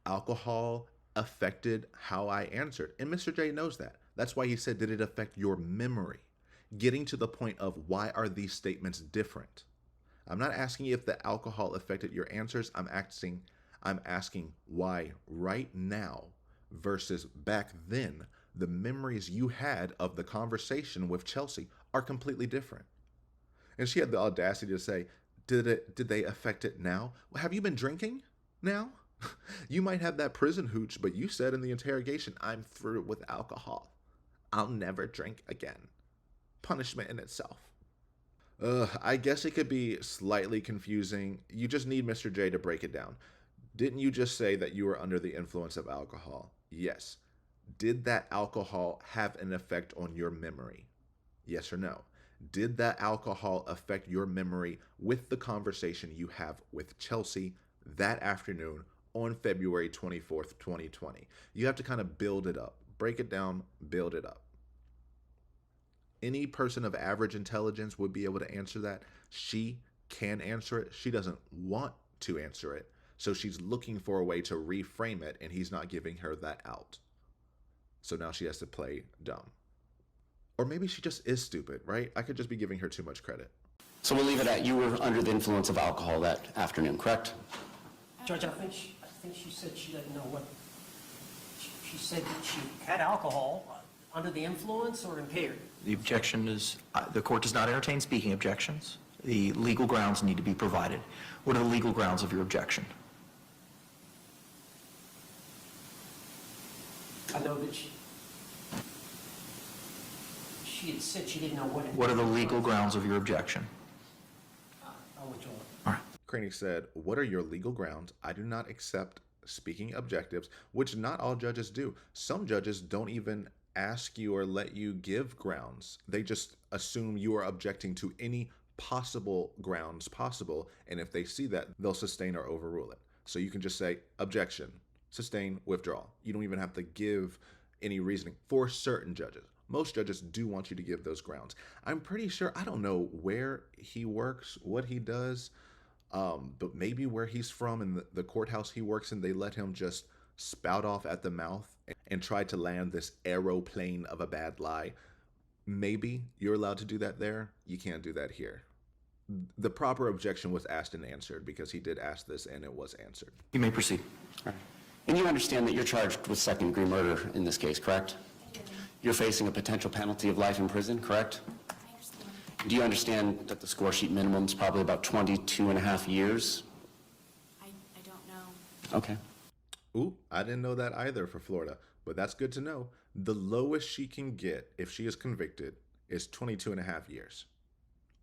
alcohol affected how I answered. And Mr. J knows that. That's why he said, did it affect your memory? Getting to the point of, why are these statements different? I'm not asking if the alcohol affected your answers. I'm asking why right now versus back then, the memories you had of the conversation with Chelsey are completely different. And she had the audacity to say, did they affect it now? Well, have you been drinking now? You might have that prison hooch, but you said in the interrogation, I'm through with alcohol. I'll never drink again. Punishment in itself. I guess it could be slightly confusing. You just need Mr. J to break it down. Didn't you just say that you were under the influence of alcohol? Yes. Did that alcohol have an effect on your memory? Yes or no? Did that alcohol affect your memory with the conversation you have with Chelsey that afternoon on February 24th, 2020? You have to kind of build it up. Break it down, build it up. Any person of average intelligence would be able to answer that. She can answer it. She doesn't want to answer it. So she's looking for a way to reframe it, and he's not giving her that out. So now she has to play dumb. Or maybe she just is stupid, right? I could just be giving her too much credit. So we'll leave it at, you were under the influence of alcohol that afternoon, correct? Judge, I think she said she didn't know what, she said that she had alcohol under the influence or impaired. The objection is, the court does not entertain speaking objections. The legal grounds need to be provided. What are the legal grounds of your objection? I know that she had said she didn't know what it. What are the legal grounds of your objection? I'll withdraw. All right. Craney said, what are your legal grounds? I do not accept speaking objectives, which not all judges do. Some judges don't even ask you or let you give grounds. They just assume you are objecting to any possible grounds possible, and if they see that, they'll sustain or overrule it. So you can just say, objection, sustain, withdraw. You don't even have to give any reasoning for certain judges. Most judges do want you to give those grounds. I'm pretty sure, I don't know where he works, what he does, but maybe where he's from and the courthouse he works in, they let him just spout off at the mouth and try to land this aeroplane of a bad lie. Maybe you're allowed to do that there. You can't do that here. the proper objection was asked and answered, because he did ask this and it was answered. You may proceed. All right. And you understand that you're charged with second-degree murder in this case, correct? You're facing a potential penalty of life in prison, correct? Do you understand that the score sheet minimum is probably about 22 and a half years? I don't know. Okay. Ooh, I didn't know that either for Florida, but that's good to know. The lowest she can get if she is convicted is 22 and a half years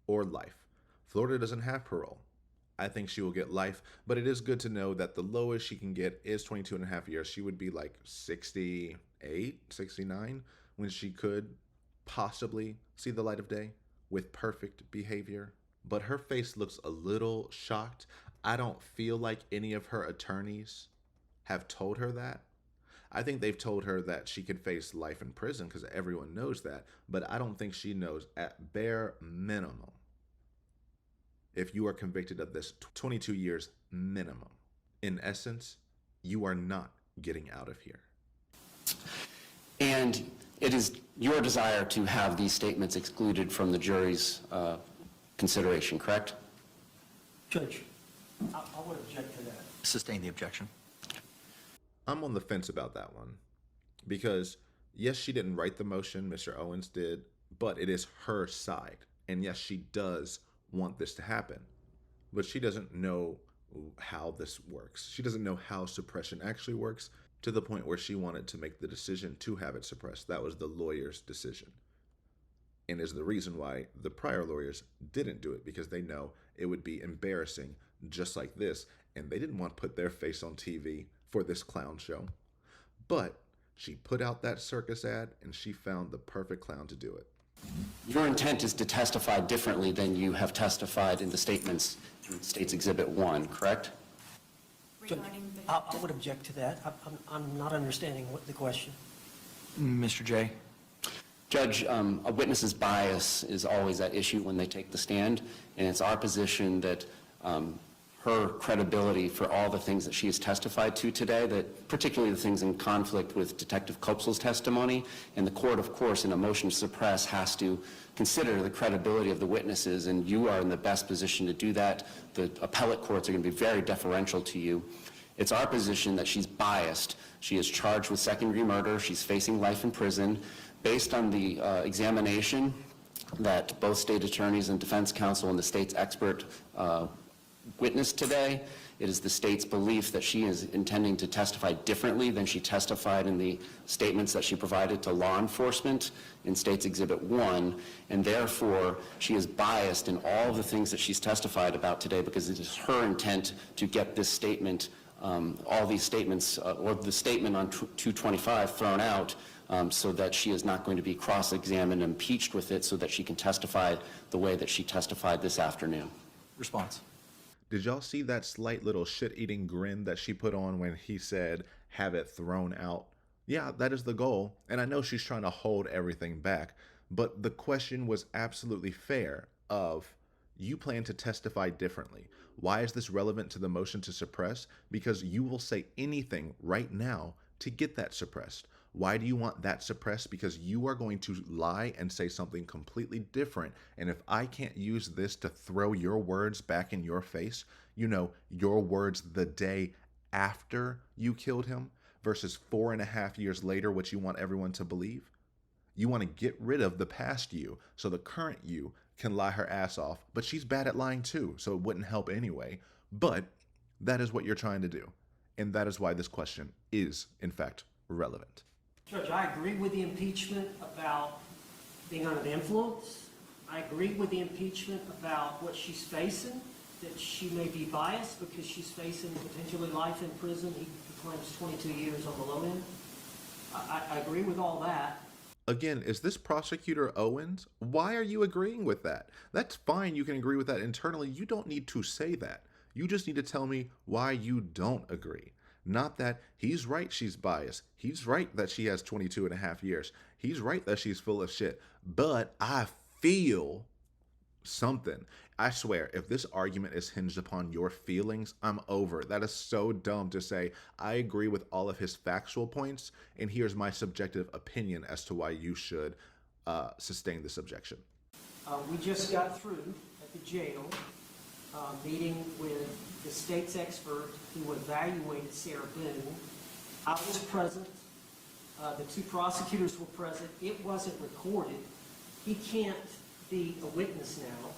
or life. Florida doesn't have parole. I think she will get life, but it is good to know that the lowest she can get is 22 and a half years. She would be like 68, 69 when she could possibly see the light of day with perfect behavior. But her face looks a little shocked. I don't feel like any of her attorneys have told her that. I think they've told her that she could face life in prison because everyone knows that, but I don't think she knows at bare minimum, if you are convicted of this, 22 years minimum. In essence, you are not getting out of here. And it is your desire to have these statements excluded from the jury's consideration, correct? Judge, I would object to that. Sustain the objection. I'm on the fence about that one because, yes, she didn't write the motion, Mr. Owens did, but it is her side. And yes, she does want this to happen, but she doesn't know how this works. She doesn't know how suppression actually works, to the point where she wanted to make the decision to have it suppressed. That was the lawyer's decision, and is the reason why the prior lawyers didn't do it, because they know it would be embarrassing just like this, and they didn't want to put their face on TV for this clown show. But she put out that circus ad and she found the perfect clown to do it. Your intent is to testify differently than you have testified in the statements in State's Exhibit 1, correct? Regarding the... I would object to that. I'm not understanding what the question. Mr. J. Judge, a witness's bias is always at issue when they take the stand, and it's our position that her credibility for all the things that she has testified to today, that particularly the things in conflict with Detective Kopsel's testimony, and the court, of course, in a motion to suppress, has to consider the credibility of the witnesses, and you are in the best position to do that. The appellate courts are going to be very deferential to you. It's our position that she's biased. She is charged with second-degree murder. She's facing life in prison. Based on the examination that both state attorneys and defense counsel and the state's expert witnessed today, it is the state's belief that she is intending to testify differently than she testified in the statements that she provided to law enforcement in State's Exhibit 1, and therefore she is biased in all of the things that she's testified about today, because it is her intent to get this statement, all these statements, or the statement on 225 thrown out, so that she is not going to be cross-examined and impeached with it, so that she can testify the way that she testified this afternoon. Response. Did y'all see that slight little shit-eating grin that she put on when he said, have it thrown out? Yeah, that is the goal, and I know she's trying to hold everything back, but the question was absolutely fair of, you plan to testify differently. Why is this relevant to the motion to suppress? Because you will say anything right now to get that suppressed. Why do you want that suppressed? Because you are going to lie and say something completely different. And if I can't use this to throw your words back in your face, you know, your words the day after you killed him versus 4.5 years later, which you want everyone to believe, you want to get rid of the past you so the current you can lie her ass off. But she's bad at lying too, so it wouldn't help anyway. But that is what you're trying to do. And that is why this question is, in fact, relevant. Judge, I agree with the impeachment about being under the influence. I agree with the impeachment about what she's facing, that she may be biased because she's facing potentially life in prison. He claims 22 years on the low end. I agree with all that. Again, is this Prosecutor Owens? Why are you agreeing with that? That's fine, you can agree with that internally. You don't need to say that. You just need to tell me why you don't agree. Not that he's right she's biased. He's right that she has 22.5 years. He's right that she's full of shit. But I feel something. I swear, if this argument is hinged upon your feelings, I'm over. That is so dumb to say, I agree with all of his factual points, and here's my subjective opinion as to why you should sustain this objection. We just got through at the jail, meeting with the state's expert who evaluated Sarah Boone. I was present. The two prosecutors were present. It wasn't recorded. He can't be a witness now.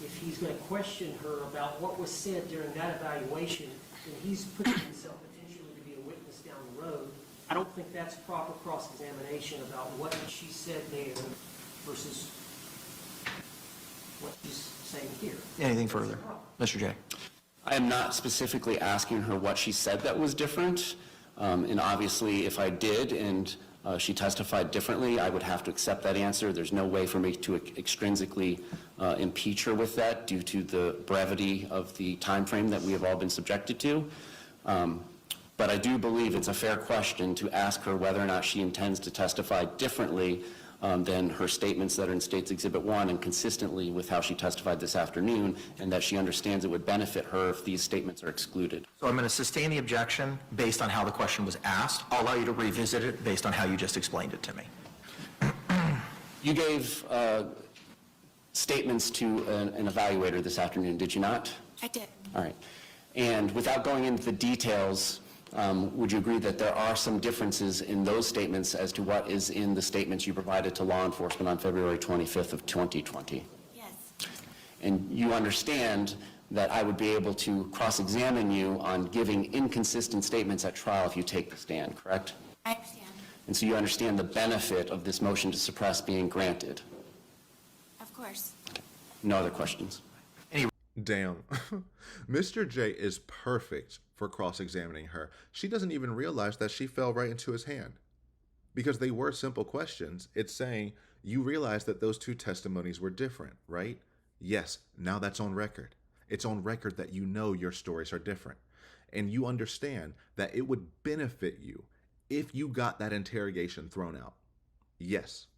If he's going to question her about what was said during that evaluation, then he's putting himself potentially to be a witness down the road. I don't think that's proper cross-examination about what she said there versus what she's saying here. Anything further? Mr. J. I am not specifically asking her what she said that was different. And obviously, if I did and she testified differently, I would have to accept that answer. There's no way for me to extrinsically impeach her with that due to the brevity of the time frame that we have all been subjected to. But I do believe it's a fair question to ask her whether or not she intends to testify differently than her statements that are in State's Exhibit 1 and consistently with how she testified this afternoon, and that she understands it would benefit her if these statements are excluded. So I'm going to sustain the objection based on how the question was asked. I'll allow you to revisit it based on how you just explained it to me. You gave statements to an evaluator this afternoon, did you not? I did. All right. And without going into the details, would you agree that there are some differences in those statements as to what is in the statements you provided to law enforcement on February 25th of 2020? Yes. And you understand that I would be able to cross-examine you on giving inconsistent statements at trial if you take the stand, correct? I understand. And so you understand the benefit of this motion to suppress being granted? Of course. No other questions? Damn. Mr. J is perfect for cross-examining her. She doesn't even realize that she fell right into his hand. Because they were simple questions. It's saying, you realize that those two testimonies were different, right? Yes, now that's on record. It's on record that you know your stories are different. And you understand that it would benefit you if you got that interrogation thrown out. Yes.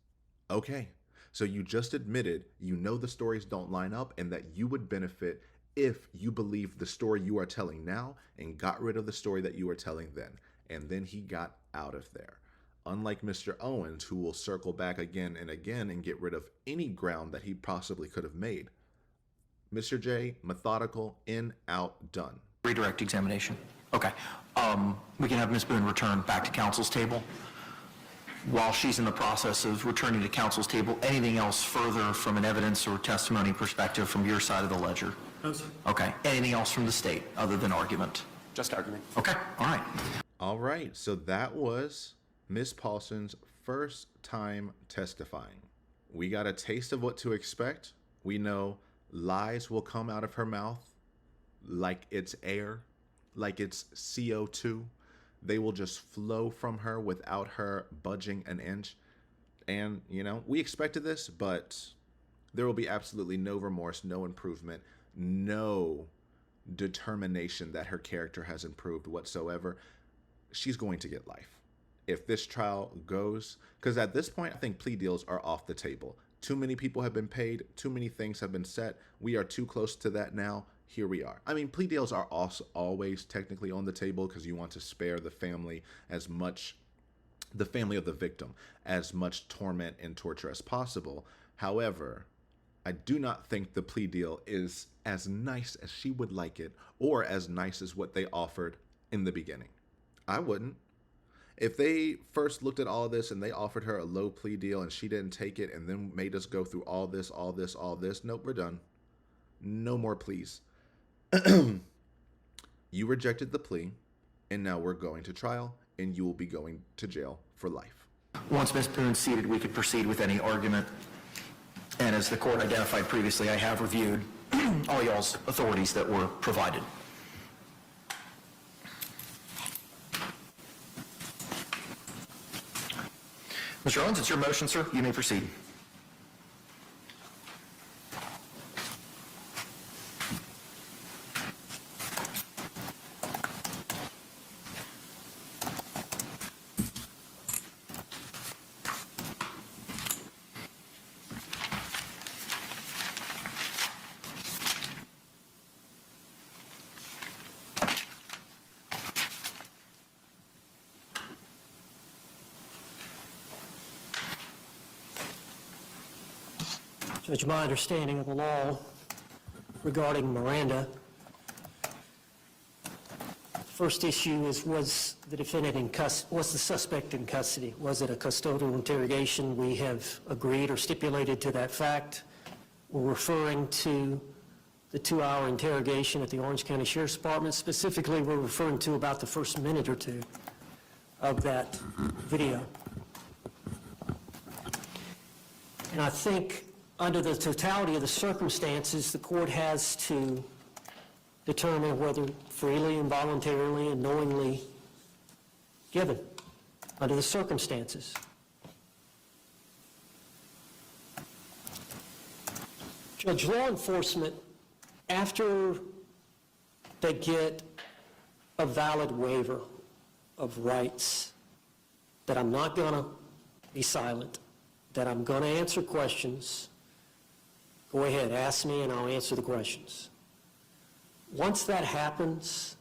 Okay. So you just admitted you know the stories don't line up and that you would benefit if you believe the story you are telling now and got rid of the story that you were telling then. And then he got out of there. Unlike Mr. Owens, who will circle back again and again and get rid of any ground that he possibly could have made. Mr. J, methodical, in, out, done. Redirect examination. Okay. We can have Ms. Boone return back to counsel's table. While she's in the process of returning to counsel's table, anything else further from an evidence or testimony perspective from your side of the ledger? No, sir. Okay. Anything else from the state other than argument? Just argument. Okay. All right. All right. So that was Ms. Paulson's first time testifying. We got a taste of what to expect. We know lies will come out of her mouth like it's air, like it's CO2. They will just flow from her without her budging an inch. And, you know, we expected this, but there will be absolutely no remorse, no improvement, no determination that her character has improved whatsoever. She's going to get life. If this trial goes, because at this point, I think plea deals are off the table. Too many people have been paid. Too many things have been set. We are too close to that now. Here we are. I mean, plea deals are also always technically on the table because you want to spare the family as much, the family of the victim, as much torment and torture as possible. However, I do not think the plea deal is as nice as she would like it or as nice as what they offered in the beginning. I wouldn't. If they first looked at all of this and they offered her a low plea deal and she didn't take it and then made us go through all this, nope, we're done. No more pleas. You rejected the plea, and now we're going to trial, and you will be going to jail for life. Once Ms. Boone's seated, we could proceed with any argument. And as the court identified previously, I have reviewed all y'all's authorities that were provided. Mr. Owens, it's your motion, sir. You may proceed. Judge, my understanding of the law regarding Miranda. First issue is, was the defendant in custody, was the suspect in custody? Was it a custodial interrogation? We have agreed or stipulated to that fact. We're referring to the 2-hour interrogation at the Orange County Sheriff's Department. Specifically, we're referring to about the first minute or two of that video. And I think under the totality of the circumstances, the court has to determine whether freely and voluntarily and knowingly given under the circumstances. Judge, law enforcement, after they get a valid waiver of rights, that I'm not going to be silent, that I'm going to answer questions, go ahead, ask me and I'll answer the questions. Once that happens,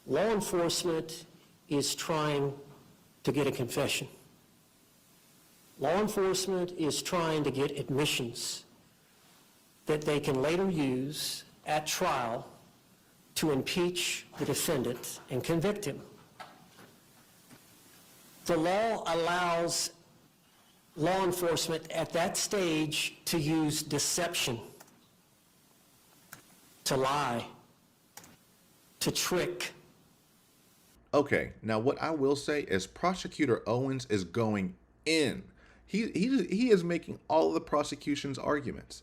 law enforcement is trying to get a confession. Law enforcement is trying to get admissions that they can later use at trial to impeach the defendant and convict him. The law allows law enforcement at that stage to use deception, to lie, to trick. Okay, now what I will say is Prosecutor Owens is going in. He is making all of the prosecution's arguments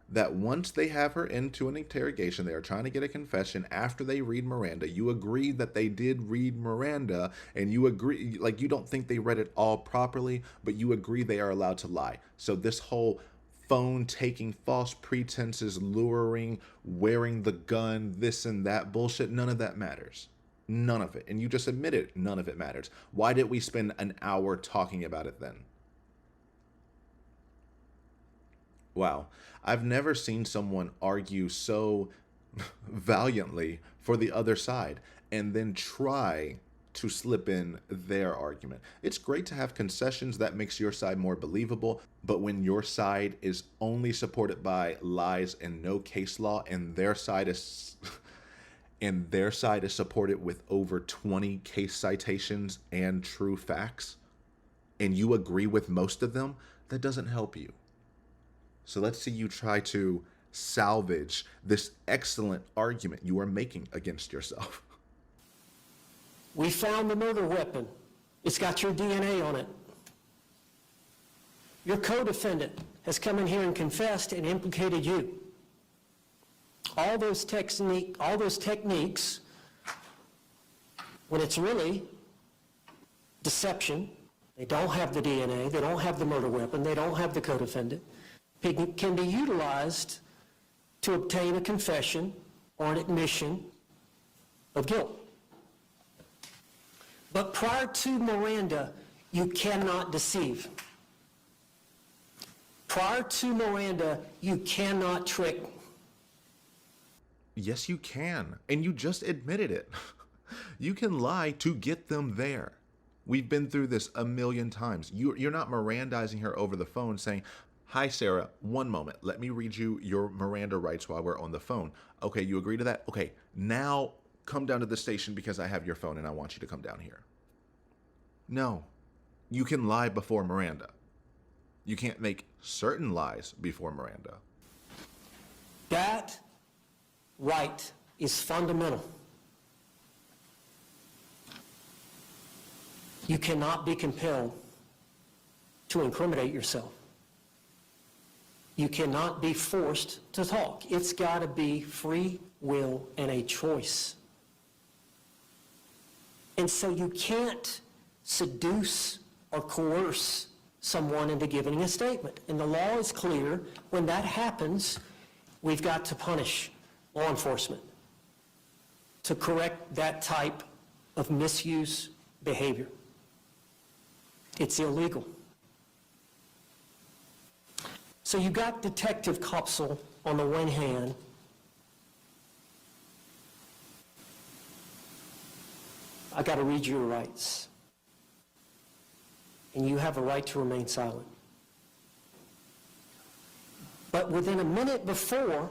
that once they have her into an interrogation, they are trying to get a confession after they read Miranda. You agree that they did read Miranda, and you agree, like, you don't think they read it all properly, but you agree they are allowed to lie. So this whole phone taking, false pretenses, luring, wearing the gun, this and that bullshit, none of that matters. None of it. And you just admitted none of it matters. Why did we spend an hour talking about it then? Wow. I've never seen someone argue so valiantly for the other side and then try to slip in their argument. It's great to have concessions that makes your side more believable, but when your side is only supported by lies and no case law, and their side is supported with over 20 case citations and true facts, and you agree with most of them, that doesn't help you. So let's see you try to salvage this excellent argument you are making against yourself. We found the murder weapon. It's got your DNA on it. Your co-defendant has come in here and confessed and implicated you. All those techniques, when it's really deception, they don't have the DNA, they don't have the murder weapon, they don't have the co-defendant, can be utilized to obtain a confession or an admission of guilt. But prior to Miranda, you cannot deceive. Prior to Miranda, you cannot trick. Yes, you can. And you just admitted it. You can lie to get them there. We've been through this a million times. You're not Mirandizing her over the phone saying, "Hi, Sarah, one moment. Let me read you your Miranda rights while we're on the phone." Okay, you agree to that? Okay, now come down to the station because I have your phone and I want you to come down here. No, you can lie before Miranda. You can't make certain lies before Miranda. That right is fundamental. You cannot be compelled to incriminate yourself. You cannot be forced to talk. It's got to be free will and a choice. And so you can't seduce or coerce someone into giving a statement. And the law is clear. When that happens, we've got to punish law enforcement to correct that type of misuse behavior. It's illegal. So you got Detective Kopsel on the one hand, I got to read your rights. And you have a right to remain silent. But within a minute before,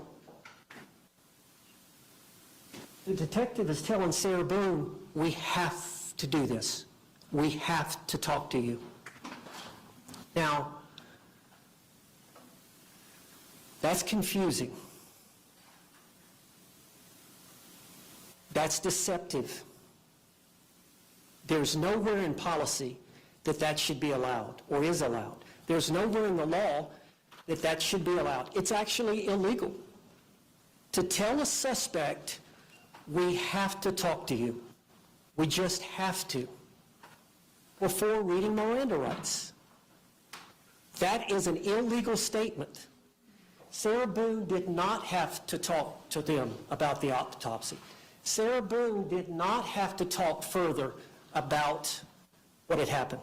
The detective is telling Sarah Boone, we have to do this. We have to talk to you. Now, that's confusing. That's deceptive. There's nowhere in policy that that should be allowed or is allowed. There's nowhere in the law that that should be allowed. It's actually illegal to tell a suspect, we have to talk to you. We just have to. Before reading Miranda Rights. That is an illegal statement. Sarah Boone did not have to talk to them about the autopsy. Sarah Boone did not have to talk further about what had happened.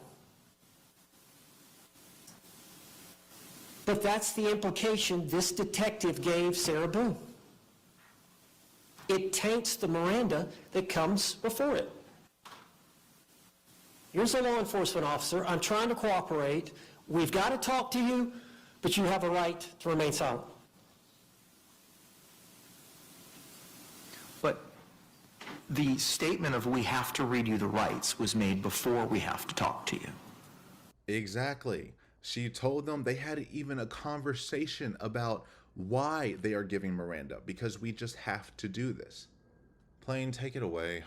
But that's the implication this detective gave Sarah Boone. It taints the Miranda that comes before it. Here's a law enforcement officer. I'm trying to cooperate. We've got to talk to you, but you have a right to remain silent. But the statement of we have to read you the rights was made before we have to talk to you. Exactly. She told them they had even a conversation about why they are giving Miranda, because we just have to do this. Plain, take it away.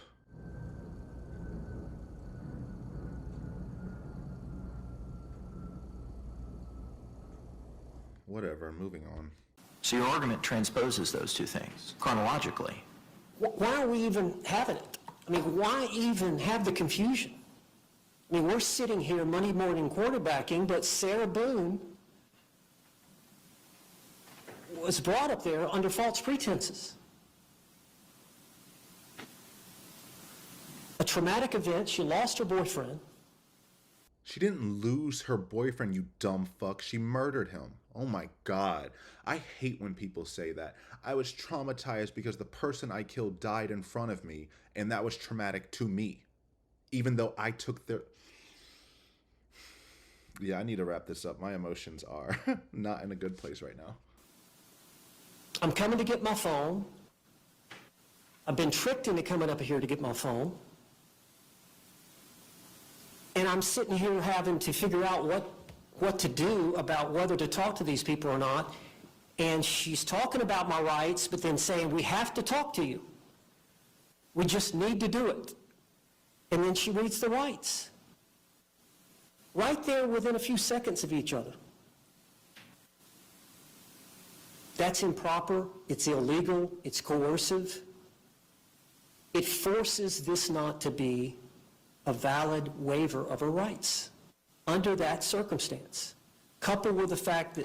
Whatever, moving on. So your argument transposes those two things chronologically. Why are we even having it? I mean, why even have the confusion? I mean, we're sitting here Monday morning quarterbacking, but Sarah Boone was brought up there under false pretenses. A traumatic event, she lost her boyfriend. She didn't lose her boyfriend, you dumb fuck. She murdered him. Oh my God. I hate when people say that. I was traumatized because the person I killed died in front of me, and that was traumatic to me. Even though I took their... Yeah, I need to wrap this up. My emotions are not in a good place right now. I'm coming to get my phone. I've been tricked into coming up here to get my phone. And I'm sitting here having to figure out what to do about whether to talk to these people or not. And she's talking about my rights, but then saying, we have to talk to you. We just need to do it. And then she reads the rights. Right there within a few seconds of each other. That's improper, it's illegal, it's coercive. It forces this not to be a valid waiver of her rights under that circumstance, coupled with the fact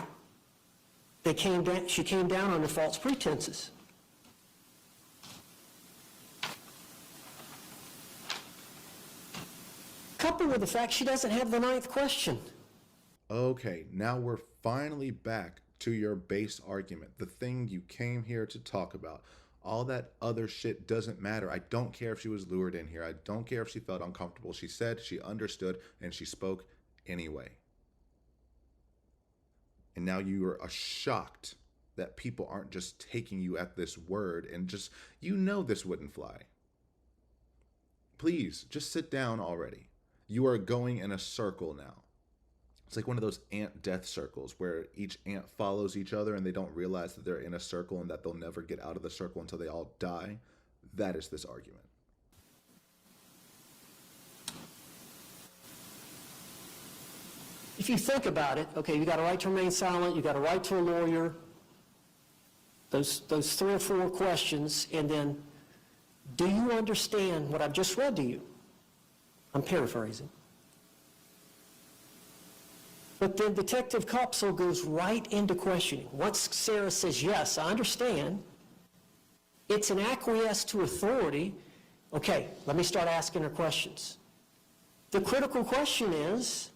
that she came down under false pretenses. Coupled with the fact she doesn't have the 9th question. Okay, now we're finally back to your base argument, the thing you came here to talk about. All that other shit doesn't matter. I don't care if she was lured in here. I don't care if she felt uncomfortable. She said, she understood, and she spoke anyway. And now you are shocked that people aren't just taking you at this word and just, you know this wouldn't fly. Please, just sit down already. You are going in a circle now. It's like one of those ant death circles where each ant follows each other and they don't realize that they're in a circle and that they'll never get out of the circle until they all die. That is this argument. If you think about it, okay, you got a right to remain silent, you got a right to a lawyer, those 3 or 4 questions, and then, do you understand what I've just read to you? I'm paraphrasing. But then Detective Copsell goes right into questioning. Once Sarah says, yes, I understand, it's an acquiesce to authority. Okay, let me start asking her questions. The critical question is,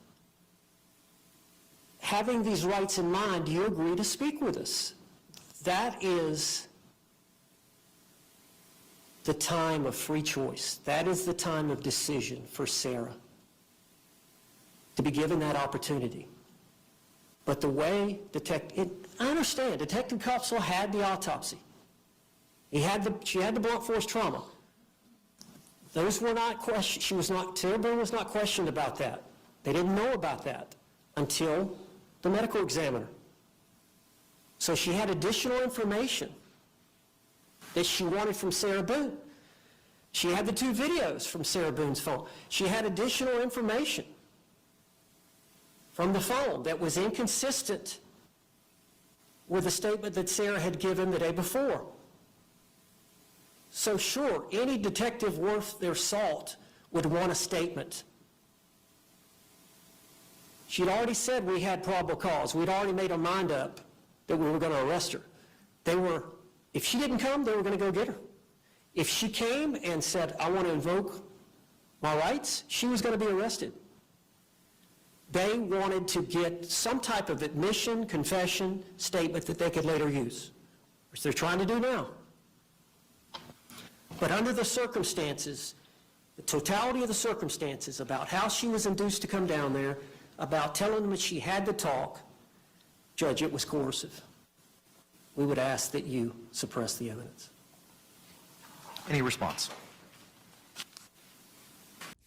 having these rights in mind, do you agree to speak with us? That is the time of free choice. That is the time of decision for Sarah, to be given that opportunity. But the way I understand, Detective Copsell had the autopsy. She had the blunt force trauma. Those were not questioned. Sarah Boone was not questioned about that. They didn't know about that until the medical examiner. So she had additional information that she wanted from Sarah Boone. She had the 2 videos from Sarah Boone's phone. She had additional information from the phone that was inconsistent with the statement that Sarah had given the day before. So sure, any detective worth their salt would want a statement. She'd already said we had probable cause. We'd already made our mind up that we were going to arrest her. If she didn't come, they were going to go get her. If she came and said, I want to invoke my rights, she was going to be arrested. They wanted to get some type of admission, confession, statement that they could later use, which they're trying to do now. But under the circumstances, the totality of the circumstances about how she was induced to come down there, about telling them that she had to talk, Judge, it was coercive. We would ask that you suppress the evidence. Any response?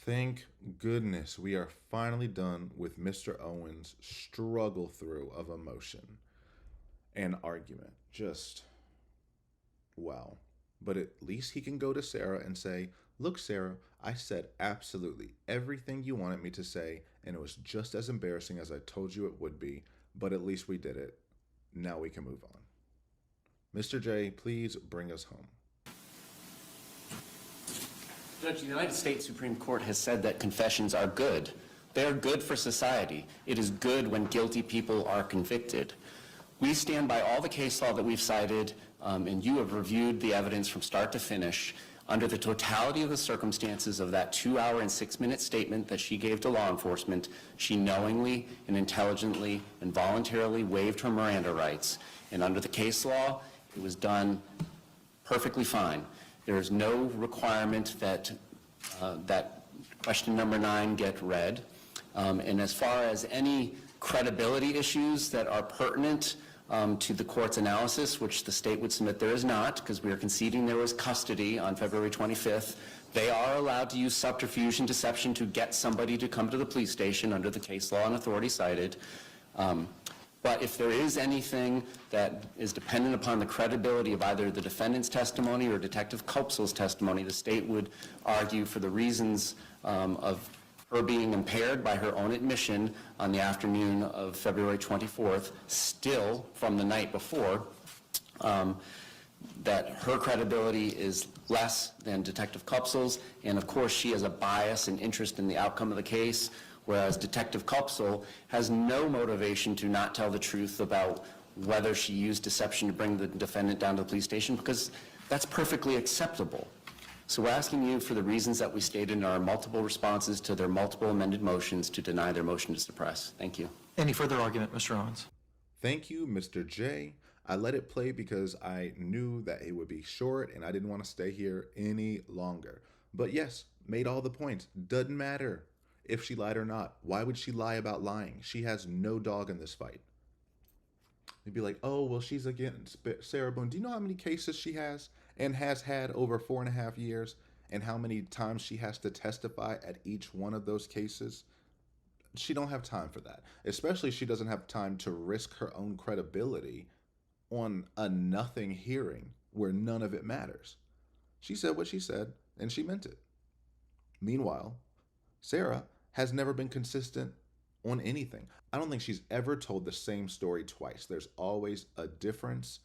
Thank goodness we are finally done with Mr. Owen's struggle through of emotion and argument. Just, wow. But at least he can go to Sarah and say, look, Sarah, I said absolutely everything you wanted me to say, and it was just as embarrassing as I told you it would be, but at least we did it. Now we can move on. Mr. J, please bring us home. Judge, the United States Supreme Court has said that confessions are good. They are good for society. It is good when guilty people are convicted. We stand by all the case law that we've cited, and you have reviewed the evidence from start to finish. Under the totality of the circumstances of that 2-hour and 6-minute statement that she gave to law enforcement, she knowingly and intelligently and voluntarily waived her Miranda rights. And under the case law, it was done perfectly fine. There is no requirement that that question number 9 get read. And as far as any credibility issues that are pertinent to the court's analysis, which the state would submit there is not, because we are conceding there was custody on February 25th, they are allowed to use subterfuge and deception to get somebody to come to the police station under the case law and authority cited. But if there is anything that is dependent upon the credibility of either the defendant's testimony or Detective Kopsel's testimony, the state would argue for the reasons of her being impaired by her own admission on the afternoon of February 24th, still from the night before, that her credibility is less than Detective Kopsel's, and of course she has a bias and interest in the outcome of the case, whereas Detective Kopsel has no motivation to not tell the truth about whether she used deception to bring the defendant down to the police station, because that's perfectly acceptable. So we're asking you, for the reasons that we stated in our multiple responses to their multiple amended motions, to deny their motion to suppress. Thank you. Any further argument, Mr. Owens? Thank you, Mr. J. I let it play because I knew that it would be short and I didn't want to stay here any longer. But yes, made all the points. Doesn't matter if she lied or not. Why would she lie about lying? She has no dog in this fight. They'd be like, oh, well, she's against Sarah Boone. Do you know how many cases she has and has had over 4.5 years, and how many times she has to testify at each one of those cases? She don't have time for that. Especially she doesn't have time to risk her own credibility on a nothing hearing where none of it matters. She said what she said, and she meant it. Meanwhile, Sarah has never been consistent on anything. I don't think she's ever told the same story twice. There's always a difference,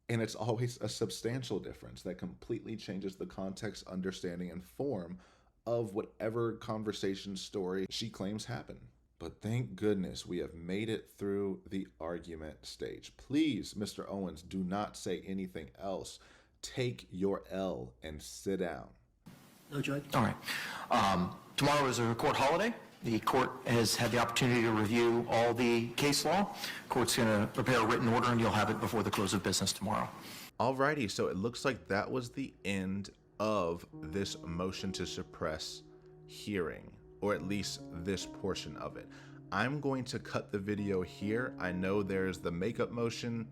and it's always a substantial difference that completely changes the context, understanding, and form of whatever conversation story she claims happened. But thank goodness we have made it through the argument stage. Please, Mr. Owens, do not say anything else. Take your L and sit down. No, Judge. All right. Tomorrow is a court holiday. The court has had the opportunity to review all the case law. Court's going to prepare a written order, and you'll have it before the close of business tomorrow. Alrighty, so it looks like that was the end of this motion to suppress hearing, or at least this portion of it. I'm going to cut the video here. I know there's the makeup motion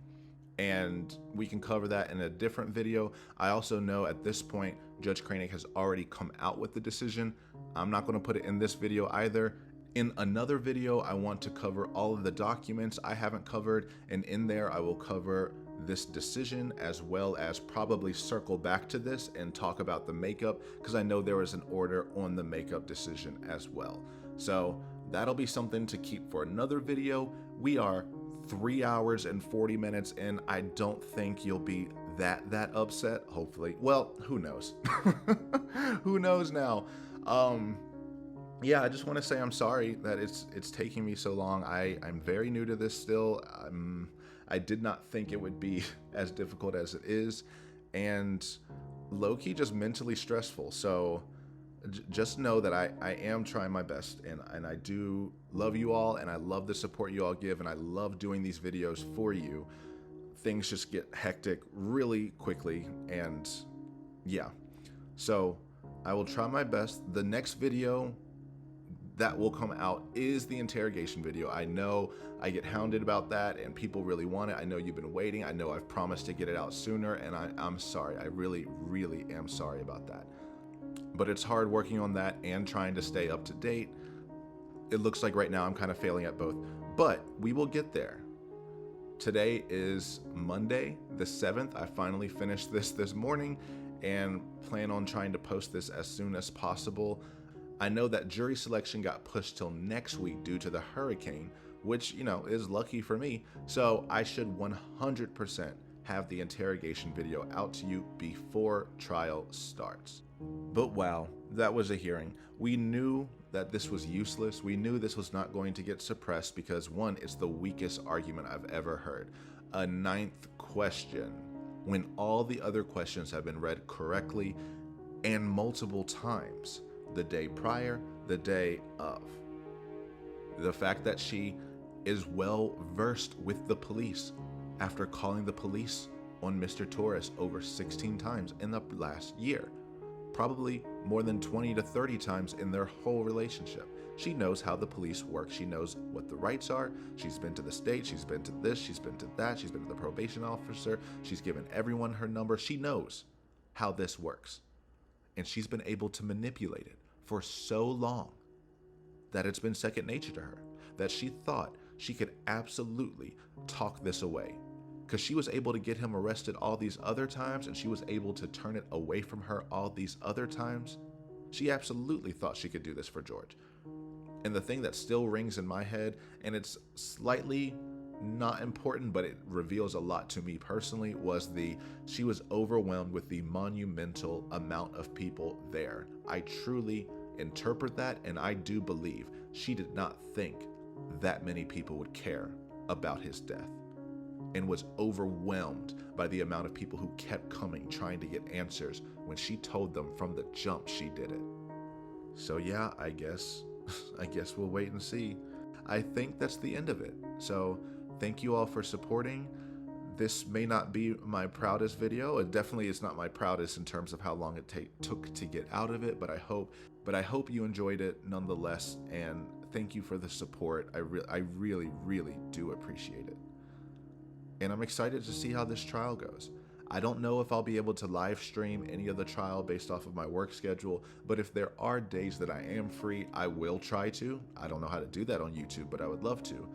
and we can cover that in a different video. I also know at this point, Judge Koenig has already come out with the decision. I'm not going to put it in this video either. In another video, I want to cover all of the documents I haven't covered, and in there I will cover this decision as well as probably circle back to this and talk about the makeup, because I know there was an order on the makeup decision as well. So that'll be something to keep for another video. We are 3 hours and 40 minutes in. I don't think you'll be that upset, hopefully. Well, who knows? Who knows now? Yeah, I just want to say I'm sorry that it's taking me so long. I'm very new to this still. I did not think it would be as difficult as it is, and low-key just mentally stressful. So just know that I am trying my best, and I do love you all, and I love the support you all give, and I love doing these videos for you. Things just get hectic really quickly, and yeah. So I will try my best. The next video that will come out is the interrogation video. I know I get hounded about that and people really want it. I know you've been waiting. I know I've promised to get it out sooner, and I'm sorry. I really am sorry about that. But it's hard working on that and trying to stay up to date. It looks like right now I'm kind of failing at both, but we will get there. Today is Monday, the 7th. I finally finished this morning and plan on trying to post this as soon as possible. I know that jury selection got pushed till next week due to the hurricane, which, you know, is lucky for me. So I should 100% have the interrogation video out to you before trial starts. But wow, that was a hearing. We knew that this was useless. We knew this was not going to get suppressed because, one, it's the weakest argument I've ever heard. A 9th question, when all the other questions have been read correctly and multiple times. The day prior, the day of. The fact that she is well versed with the police after calling the police on Mr. Torres over 16 times in the last year. Probably more than 20 to 30 times in their whole relationship. She knows how the police work. She knows what the rights are. She's been to the state. She's been to this. She's been to that. She's been to the probation officer. She's given everyone her number. She knows how this works. And she's been able to manipulate it for so long that it's been second nature to her, that she thought she could absolutely talk this away. Because she was able to get him arrested all these other times, and she was able to turn it away from her all these other times. She absolutely thought she could do this for George. And the thing that still rings in my head, and it's slightly not important, but it reveals a lot to me personally, was she was overwhelmed with the monumental amount of people there. I truly interpret that, and I do believe she did not think that many people would care about his death, and was overwhelmed by the amount of people who kept coming trying to get answers when she told them from the jump she did it. So yeah, I guess we'll wait and see. I think that's the end of it. So thank you all for supporting. This may not be my proudest video. It definitely is not my proudest in terms of how long it took to get out of it, but I hope you enjoyed it nonetheless, and thank you for the support. I really do appreciate it. And I'm excited to see how this trial goes. I don't know if I'll be able to live stream any of the trial based off of my work schedule, but if there are days that I am free, I will try to. I don't know how to do that on YouTube, but I would love to.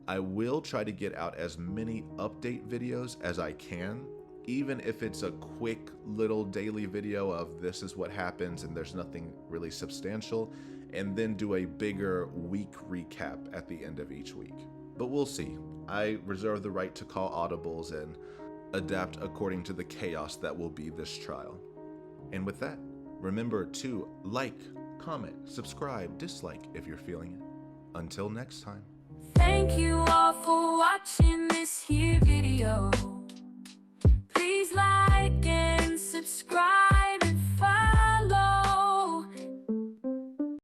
I will try to get out as many update videos as I can, even if it's a quick little daily video of this is what happens and there's nothing really substantial, and then do a bigger week recap at the end of each week. But we'll see. I reserve the right to call audibles and adapt according to the chaos that will be this trial. And with that, remember to like, comment, subscribe, dislike if you're feeling it. Until next time. Thank you all for watching this here video. Please like and subscribe.